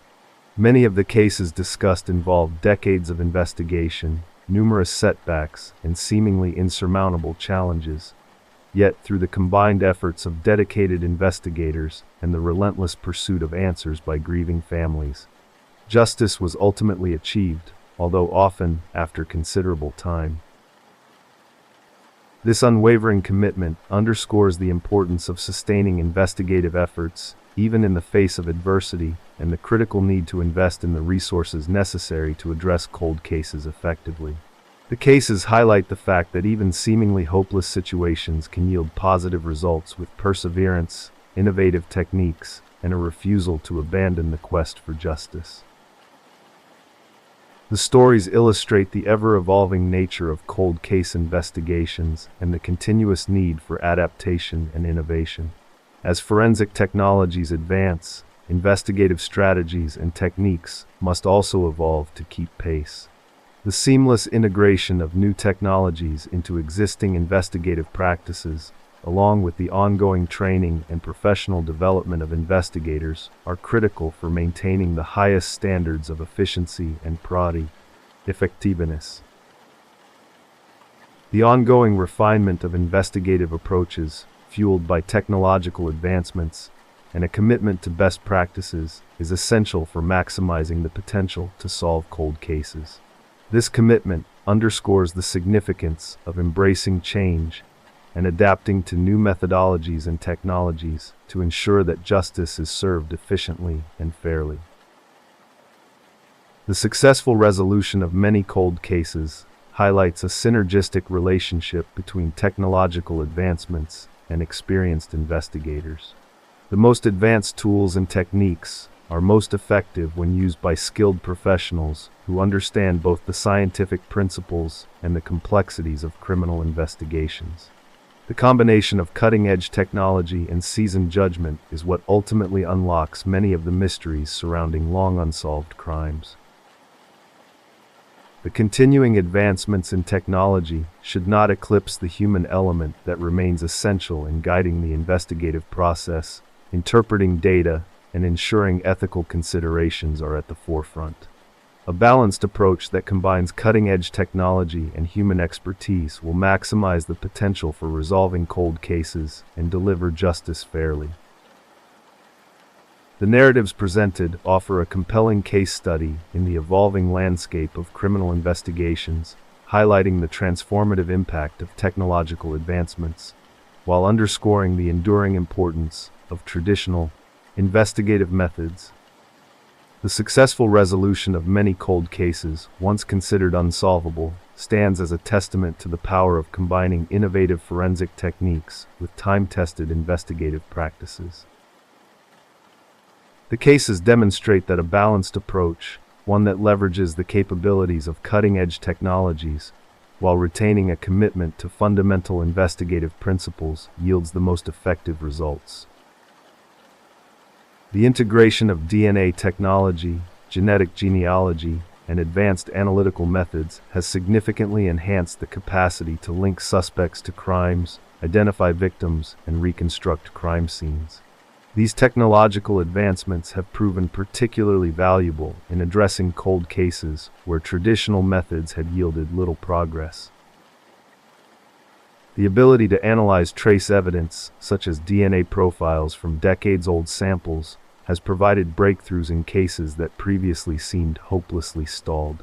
Many of the cases discussed involve decades of investigation, numerous setbacks, and seemingly insurmountable challenges. Yet, through the combined efforts of dedicated investigators and the relentless pursuit of answers by grieving families, justice was ultimately achieved, although often after considerable time. This unwavering commitment underscores the importance of sustaining investigative efforts, even in the face of adversity, and the critical need to invest in the resources necessary to address cold cases effectively. The cases highlight the fact that even seemingly hopeless situations can yield positive results with perseverance, innovative techniques, and a refusal to abandon the quest for justice. The stories illustrate the ever-evolving nature of cold case investigations and the continuous need for adaptation and innovation. As forensic technologies advance, investigative strategies and techniques must also evolve to keep pace. The seamless integration of new technologies into existing investigative practices, along with the ongoing training and professional development of investigators, are critical for maintaining the highest standards of efficiency and effectiveness. The ongoing refinement of investigative approaches, fueled by technological advancements and a commitment to best practices, is essential for maximizing the potential to solve cold cases. This commitment underscores the significance of embracing change and adapting to new methodologies and technologies to ensure that justice is served efficiently and fairly. The successful resolution of many cold cases highlights a synergistic relationship between technological advancements and experienced investigators. The most advanced tools and techniques are most effective when used by skilled professionals who understand both the scientific principles and the complexities of criminal investigations. The combination of cutting-edge technology and seasoned judgment is what ultimately unlocks many of the mysteries surrounding long unsolved crimes. The continuing advancements in technology should not eclipse the human element that remains essential in guiding the investigative process, interpreting data, and ensuring ethical considerations are at the forefront. A balanced approach that combines cutting-edge technology and human expertise will maximize the potential for resolving cold cases and deliver justice fairly. The narratives presented offer a compelling case study in the evolving landscape of criminal investigations, highlighting the transformative impact of technological advancements, while underscoring the enduring importance of traditional investigative methods. The successful resolution of many cold cases, once considered unsolvable, stands as a testament to the power of combining innovative forensic techniques with time-tested investigative practices. The cases demonstrate that a balanced approach, one that leverages the capabilities of cutting-edge technologies while retaining a commitment to fundamental investigative principles, yields the most effective results. The integration of DNA technology, genetic genealogy, and advanced analytical methods has significantly enhanced the capacity to link suspects to crimes, identify victims, and reconstruct crime scenes. These technological advancements have proven particularly valuable in addressing cold cases where traditional methods had yielded little progress. The ability to analyze trace evidence, such as DNA profiles from decades-old samples, has provided breakthroughs in cases that previously seemed hopelessly stalled.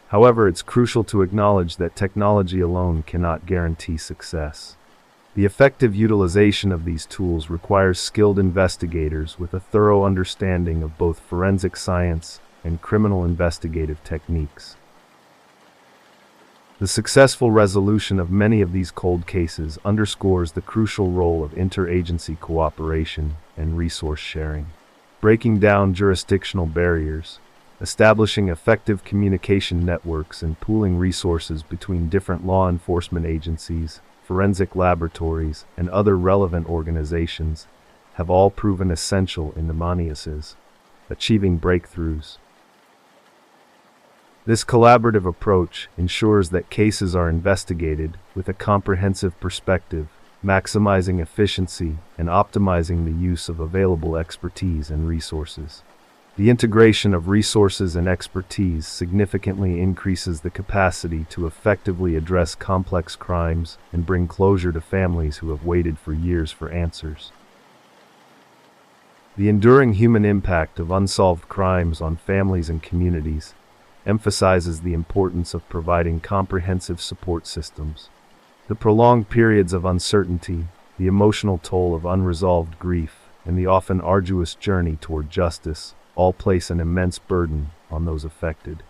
However, it's crucial to acknowledge that technology alone cannot guarantee success. The effective utilization of these tools requires skilled investigators with a thorough understanding of both forensic science and criminal investigative techniques. The successful resolution of many of these cold cases underscores the crucial role of interagency cooperation and resource sharing. Breaking down jurisdictional barriers, establishing effective communication networks, and pooling resources between different law enforcement agencies, forensic laboratories, and other relevant organizations have all proven essential in the maniases, achieving breakthroughs. This collaborative approach ensures that cases are investigated with a comprehensive perspective, maximizing efficiency and optimizing the use of available expertise and resources. The integration of resources and expertise significantly increases the capacity to effectively address complex crimes and bring closure to families who have waited for years for answers. The enduring human impact of unsolved crimes on families and communities emphasizes the importance of providing comprehensive support systems. The prolonged periods of uncertainty, the emotional toll of unresolved grief, and the often arduous journey toward justice all place an immense burden on those affected.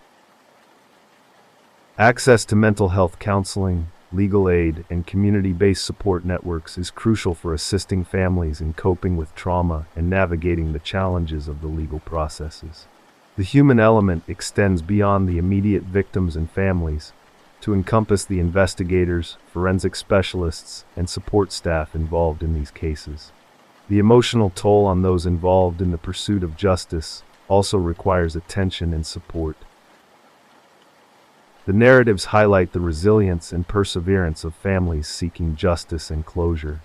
Access to mental health counseling, legal aid, and community-based support networks is crucial for assisting families in coping with trauma and navigating the challenges of the legal processes. The human element extends beyond the immediate victims and families to encompass the investigators, forensic specialists, and support staff involved in these cases. The emotional toll on those involved in the pursuit of justice also requires attention and support. The narratives highlight the resilience and perseverance of families seeking justice and closure.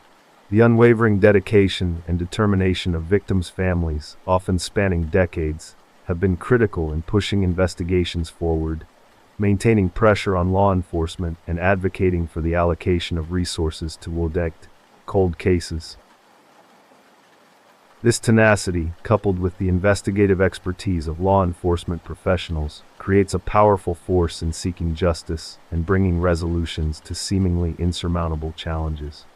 The unwavering dedication and determination of victims' families, often spanning decades, have been critical in pushing investigations forward, maintaining pressure on law enforcement, and advocating for the allocation of resources to detect cold cases. This tenacity, coupled with the investigative expertise of law enforcement professionals, creates a powerful force in seeking justice and bringing resolutions to seemingly insurmountable challenges.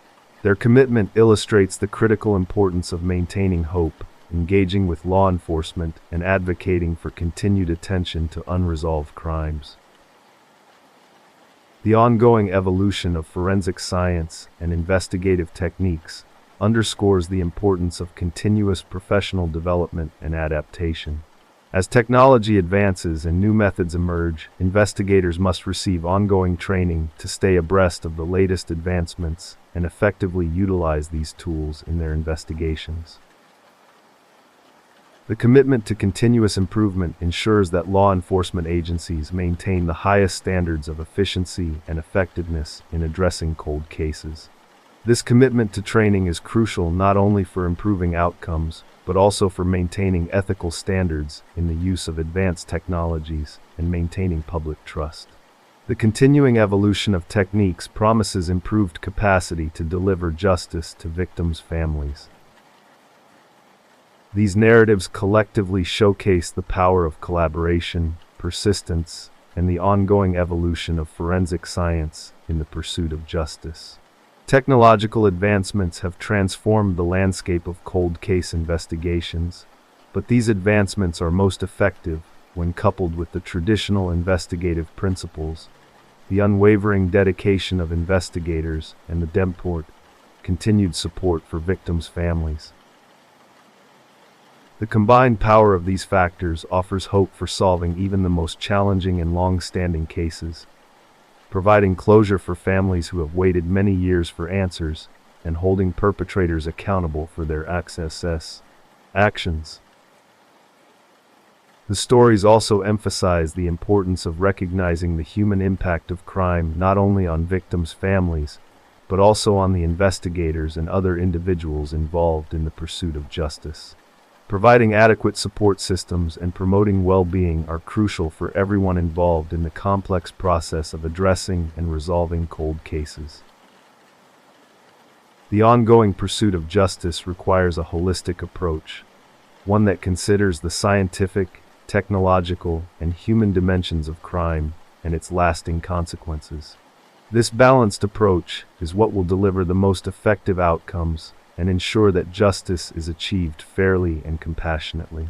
Their commitment illustrates the critical importance of maintaining hope, engaging with law enforcement, and advocating for continued attention to unresolved crimes. The ongoing evolution of forensic science and investigative techniques underscores the importance of continuous professional development and adaptation. As technology advances and new methods emerge, investigators must receive ongoing training to stay abreast of the latest advancements and effectively utilize these tools in their investigations. The commitment to continuous improvement ensures that law enforcement agencies maintain the highest standards of efficiency and effectiveness in addressing cold cases. This commitment to training is crucial not only for improving outcomes, but also for maintaining ethical standards in the use of advanced technologies and maintaining public trust. The continuing evolution of techniques promises improved capacity to deliver justice to victims' families. These narratives collectively showcase the power of collaboration, persistence, and the ongoing evolution of forensic science in the pursuit of justice. Technological advancements have transformed the landscape of cold case investigations, but these advancements are most effective when coupled with the traditional investigative principles, the unwavering dedication of investigators, and the continued support for victims' families. The combined power of these factors offers hope for solving even the most challenging and long-standing cases, providing closure for families who have waited many years for answers, and holding perpetrators accountable for their actions. The stories also emphasize the importance of recognizing the human impact of crime not only on victims' families, but also on the investigators and other individuals involved in the pursuit of justice. Providing adequate support systems and promoting well-being are crucial for everyone involved in the complex process of addressing and resolving cold cases. The ongoing pursuit of justice requires a holistic approach, one that considers the scientific, technological, and human dimensions of crime and its lasting consequences. This balanced approach is what will deliver the most effective outcomes and ensure that justice is achieved fairly and compassionately.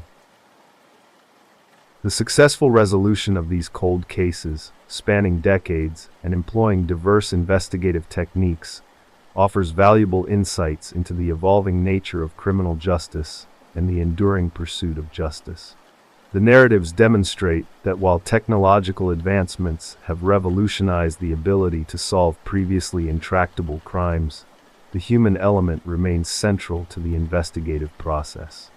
The successful resolution of these cold cases, spanning decades and employing diverse investigative techniques, offers valuable insights into the evolving nature of criminal justice and the enduring pursuit of justice. The narratives demonstrate that while technological advancements have revolutionized the ability to solve previously intractable crimes, the human element remains central to the investigative process.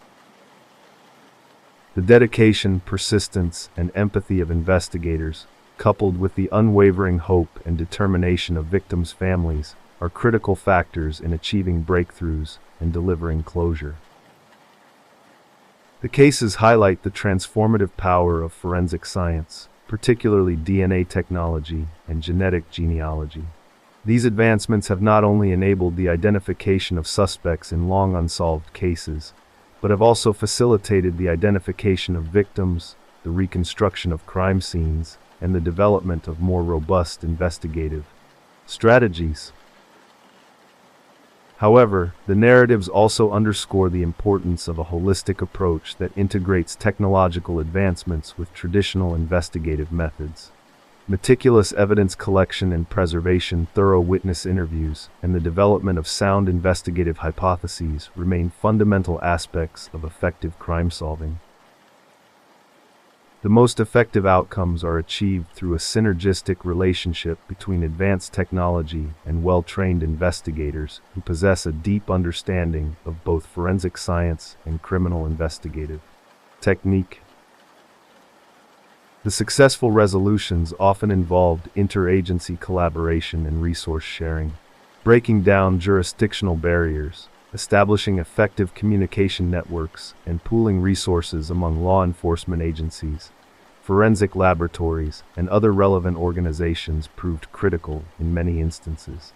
The dedication, persistence, and empathy of investigators, coupled with the unwavering hope and determination of victims' families, are critical factors in achieving breakthroughs and delivering closure. The cases highlight the transformative power of forensic science, particularly DNA technology and genetic genealogy. These advancements have not only enabled the identification of suspects in long unsolved cases, but have also facilitated the identification of victims, the reconstruction of crime scenes, and the development of more robust investigative strategies. However, the narratives also underscore the importance of a holistic approach that integrates technological advancements with traditional investigative methods. Meticulous evidence collection and preservation, thorough witness interviews, and the development of sound investigative hypotheses remain fundamental aspects of effective crime solving. The most effective outcomes are achieved through a synergistic relationship between advanced technology and well-trained investigators who possess a deep understanding of both forensic science and criminal investigative technique. The successful resolutions often involved interagency collaboration and resource sharing, breaking down jurisdictional barriers, establishing effective communication networks, and pooling resources among law enforcement agencies, forensic laboratories, and other relevant organizations proved critical in many instances.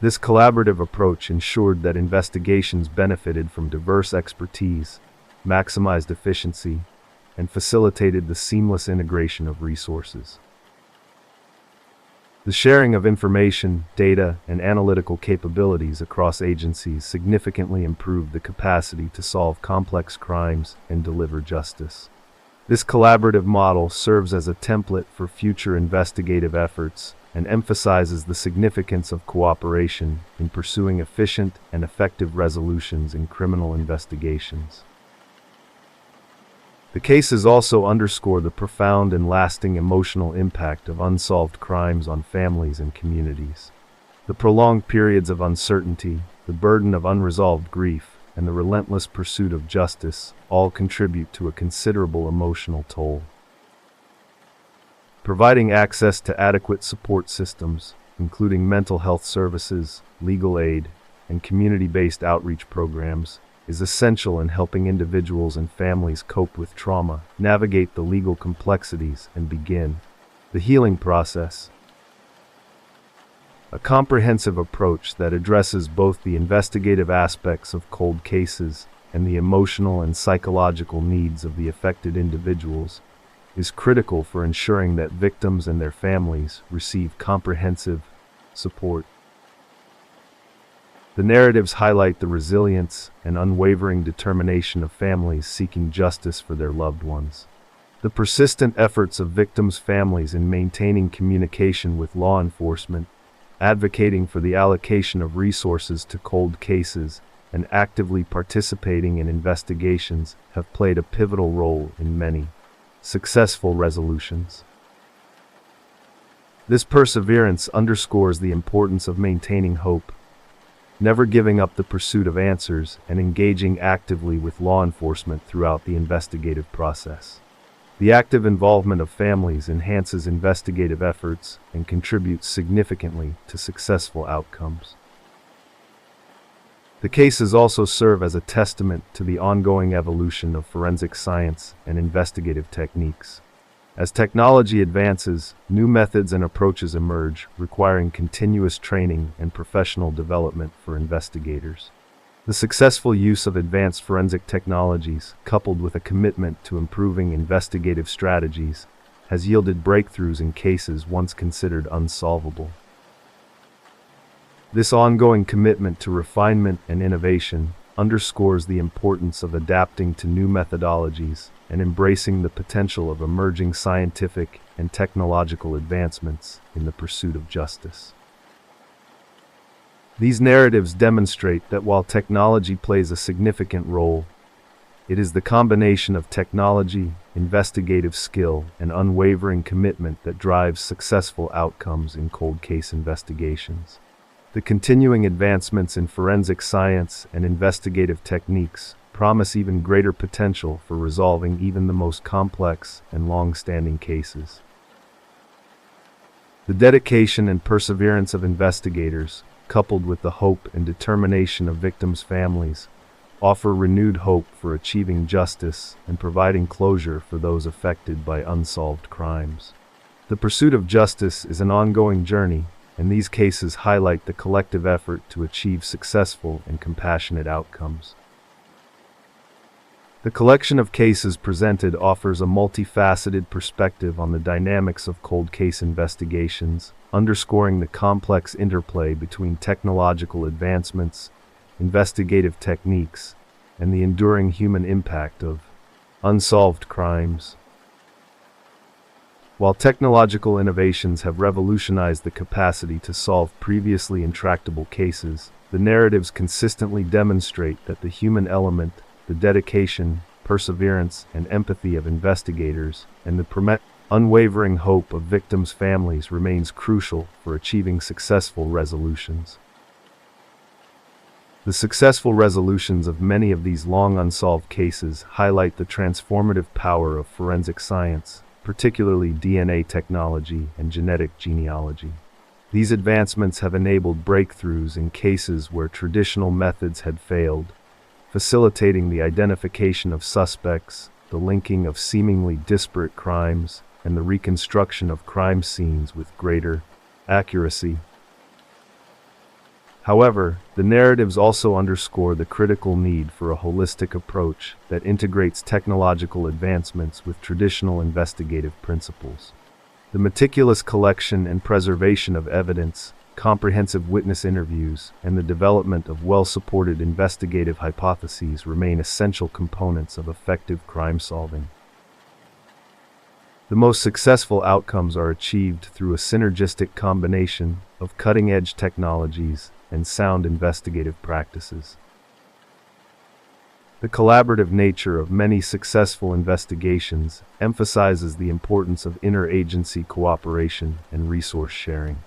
This collaborative approach ensured that investigations benefited from diverse expertise, maximized efficiency, and facilitated the seamless integration of resources. The sharing of information, data, and analytical capabilities across agencies significantly improved the capacity to solve complex crimes and deliver justice. This collaborative model serves as a template for future investigative efforts and emphasizes the significance of cooperation in pursuing efficient and effective resolutions in criminal investigations. The cases also underscore the profound and lasting emotional impact of unsolved crimes on families and communities. The prolonged periods of uncertainty, the burden of unresolved grief, and the relentless pursuit of justice all contribute to a considerable emotional toll. Providing access to adequate support systems, including mental health services, legal aid, and community-based outreach programs, is essential in helping individuals and families cope with trauma, navigate the legal complexities, and begin the healing process. A comprehensive approach that addresses both the investigative aspects of cold cases and the emotional and psychological needs of the affected individuals is critical for ensuring that victims and their families receive comprehensive support. The narratives highlight the resilience and unwavering determination of families seeking justice for their loved ones. The persistent efforts of victims' families in maintaining communication with law enforcement, advocating for the allocation of resources to cold cases, and actively participating in investigations have played a pivotal role in many successful resolutions. This perseverance underscores the importance of maintaining hope, never giving up the pursuit of answers, and engaging actively with law enforcement throughout the investigative process. The active involvement of families enhances investigative efforts and contributes significantly to successful outcomes. The cases also serve as a testament to the ongoing evolution of forensic science and investigative techniques. As technology advances, new methods and approaches emerge, requiring continuous training and professional development for investigators. The successful use of advanced forensic technologies, coupled with a commitment to improving investigative strategies, has yielded breakthroughs in cases once considered unsolvable. This ongoing commitment to refinement and innovation underscores the importance of adapting to new methodologies and embracing the potential of emerging scientific and technological advancements in the pursuit of justice. These narratives demonstrate that while technology plays a significant role, it is the combination of technology, investigative skill, and unwavering commitment that drives successful outcomes in cold case investigations. The continuing advancements in forensic science and investigative techniques promise even greater potential for resolving even the most complex and long-standing cases. The dedication and perseverance of investigators, coupled with the hope and determination of victims' families, offer renewed hope for achieving justice and providing closure for those affected by unsolved crimes. The pursuit of justice is an ongoing journey, and these cases highlight the collective effort to achieve successful and compassionate outcomes. The collection of cases presented offers a multifaceted perspective on the dynamics of cold case investigations, underscoring the complex interplay between technological advancements, investigative techniques, and the enduring human impact of unsolved crimes. While technological innovations have revolutionized the capacity to solve previously intractable cases, the narratives consistently demonstrate that the human element, the dedication, perseverance, and empathy of investigators, and the unwavering hope of victims' families remains crucial for achieving successful resolutions. The successful resolutions of many of these long unsolved cases highlight the transformative power of forensic science, particularly DNA technology and genetic genealogy. These advancements have enabled breakthroughs in cases where traditional methods had failed, facilitating the identification of suspects, the linking of seemingly disparate crimes, and the reconstruction of crime scenes with greater accuracy. However, the narratives also underscore the critical need for a holistic approach that integrates technological advancements with traditional investigative principles. The meticulous collection and preservation of evidence, comprehensive witness interviews, and the development of well-supported investigative hypotheses remain essential components of effective crime solving. The most successful outcomes are achieved through a synergistic combination of cutting-edge technologies and sound investigative practices. The collaborative nature of many successful investigations emphasizes the importance of interagency cooperation and resource sharing.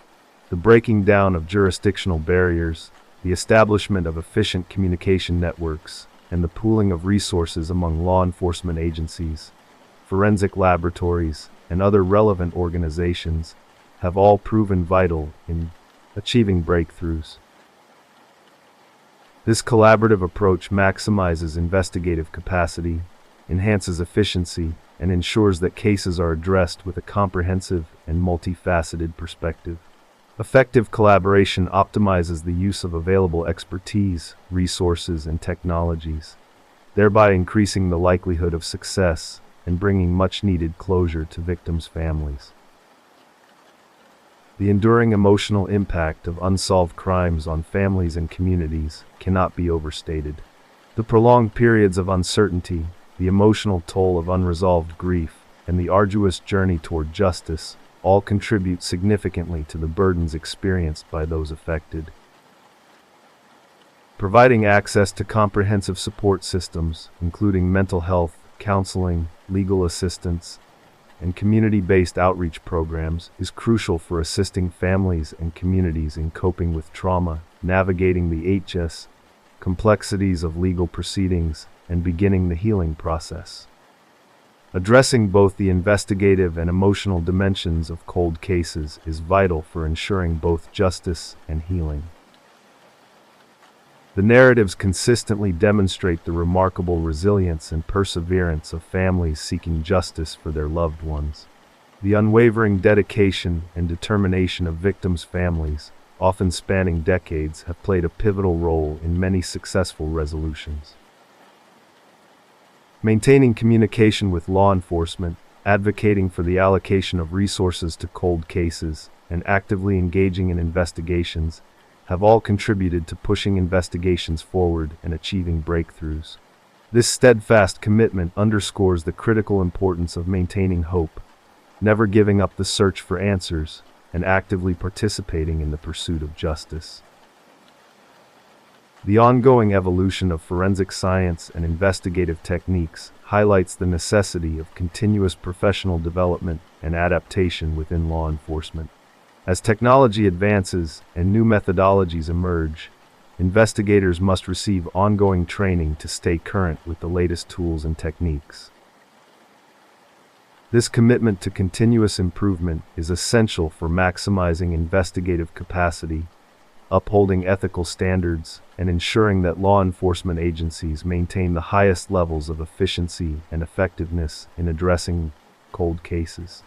The breaking down of jurisdictional barriers, the establishment of efficient communication networks, and the pooling of resources among law enforcement agencies, forensic laboratories, and other relevant organizations have all proven vital in achieving breakthroughs. This collaborative approach maximizes investigative capacity, enhances efficiency, and ensures that cases are addressed with a comprehensive and multifaceted perspective. Effective collaboration optimizes the use of available expertise, resources, and technologies, thereby increasing the likelihood of success and bringing much-needed closure to victims' families. The enduring emotional impact of unsolved crimes on families and communities cannot be overstated. The prolonged periods of uncertainty, the emotional toll of unresolved grief, and the arduous journey toward justice all contribute significantly to the burdens experienced by those affected. Providing access to comprehensive support systems, including mental health, counseling, legal assistance, and community-based outreach programs, is crucial for assisting families and communities in coping with trauma, navigating the complexities of legal proceedings, and beginning the healing process. Addressing both the investigative and emotional dimensions of cold cases is vital for ensuring both justice and healing. The narratives consistently demonstrate the remarkable resilience and perseverance of families seeking justice for their loved ones. The unwavering dedication and determination of victims' families, often spanning decades, have played a pivotal role in many successful resolutions. Maintaining communication with law enforcement, advocating for the allocation of resources to cold cases, and actively engaging in investigations have all contributed to pushing investigations forward and achieving breakthroughs. This steadfast commitment underscores the critical importance of maintaining hope, never giving up the search for answers, and actively participating in the pursuit of justice. The ongoing evolution of forensic science and investigative techniques highlights the necessity of continuous professional development and adaptation within law enforcement. As technology advances and new methodologies emerge, investigators must receive ongoing training to stay current with the latest tools and techniques. This commitment to continuous improvement is essential for maximizing investigative capacity, upholding ethical standards, and ensuring that law enforcement agencies maintain the highest levels of efficiency and effectiveness in addressing cold cases.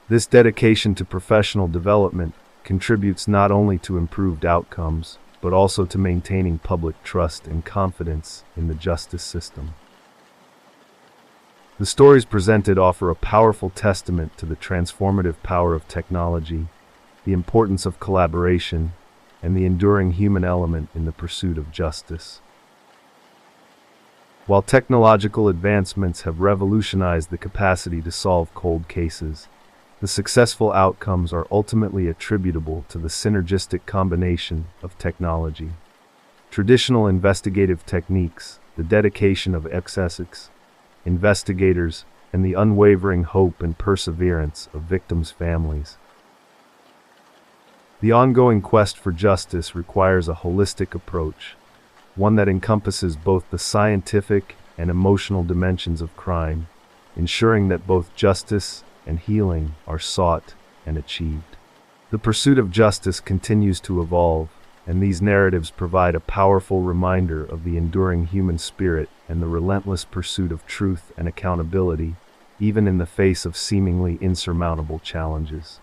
This dedication to professional development contributes not only to improved outcomes, but also to maintaining public trust and confidence in the justice system. The stories presented offer a powerful testament to the transformative power of technology, the importance of collaboration, and the enduring human element in the pursuit of justice. While technological advancements have revolutionized the capacity to solve cold cases, the successful outcomes are ultimately attributable to the synergistic combination of technology. Traditional investigative techniques, the dedication of investigators, and the unwavering hope and perseverance of victims' families. The ongoing quest for justice requires a holistic approach, one that encompasses both the scientific and emotional dimensions of crime, ensuring that both justice and healing are sought and achieved. The pursuit of justice continues to evolve, and these narratives provide a powerful reminder of the enduring human spirit and the relentless pursuit of truth and accountability, even in the face of seemingly insurmountable challenges.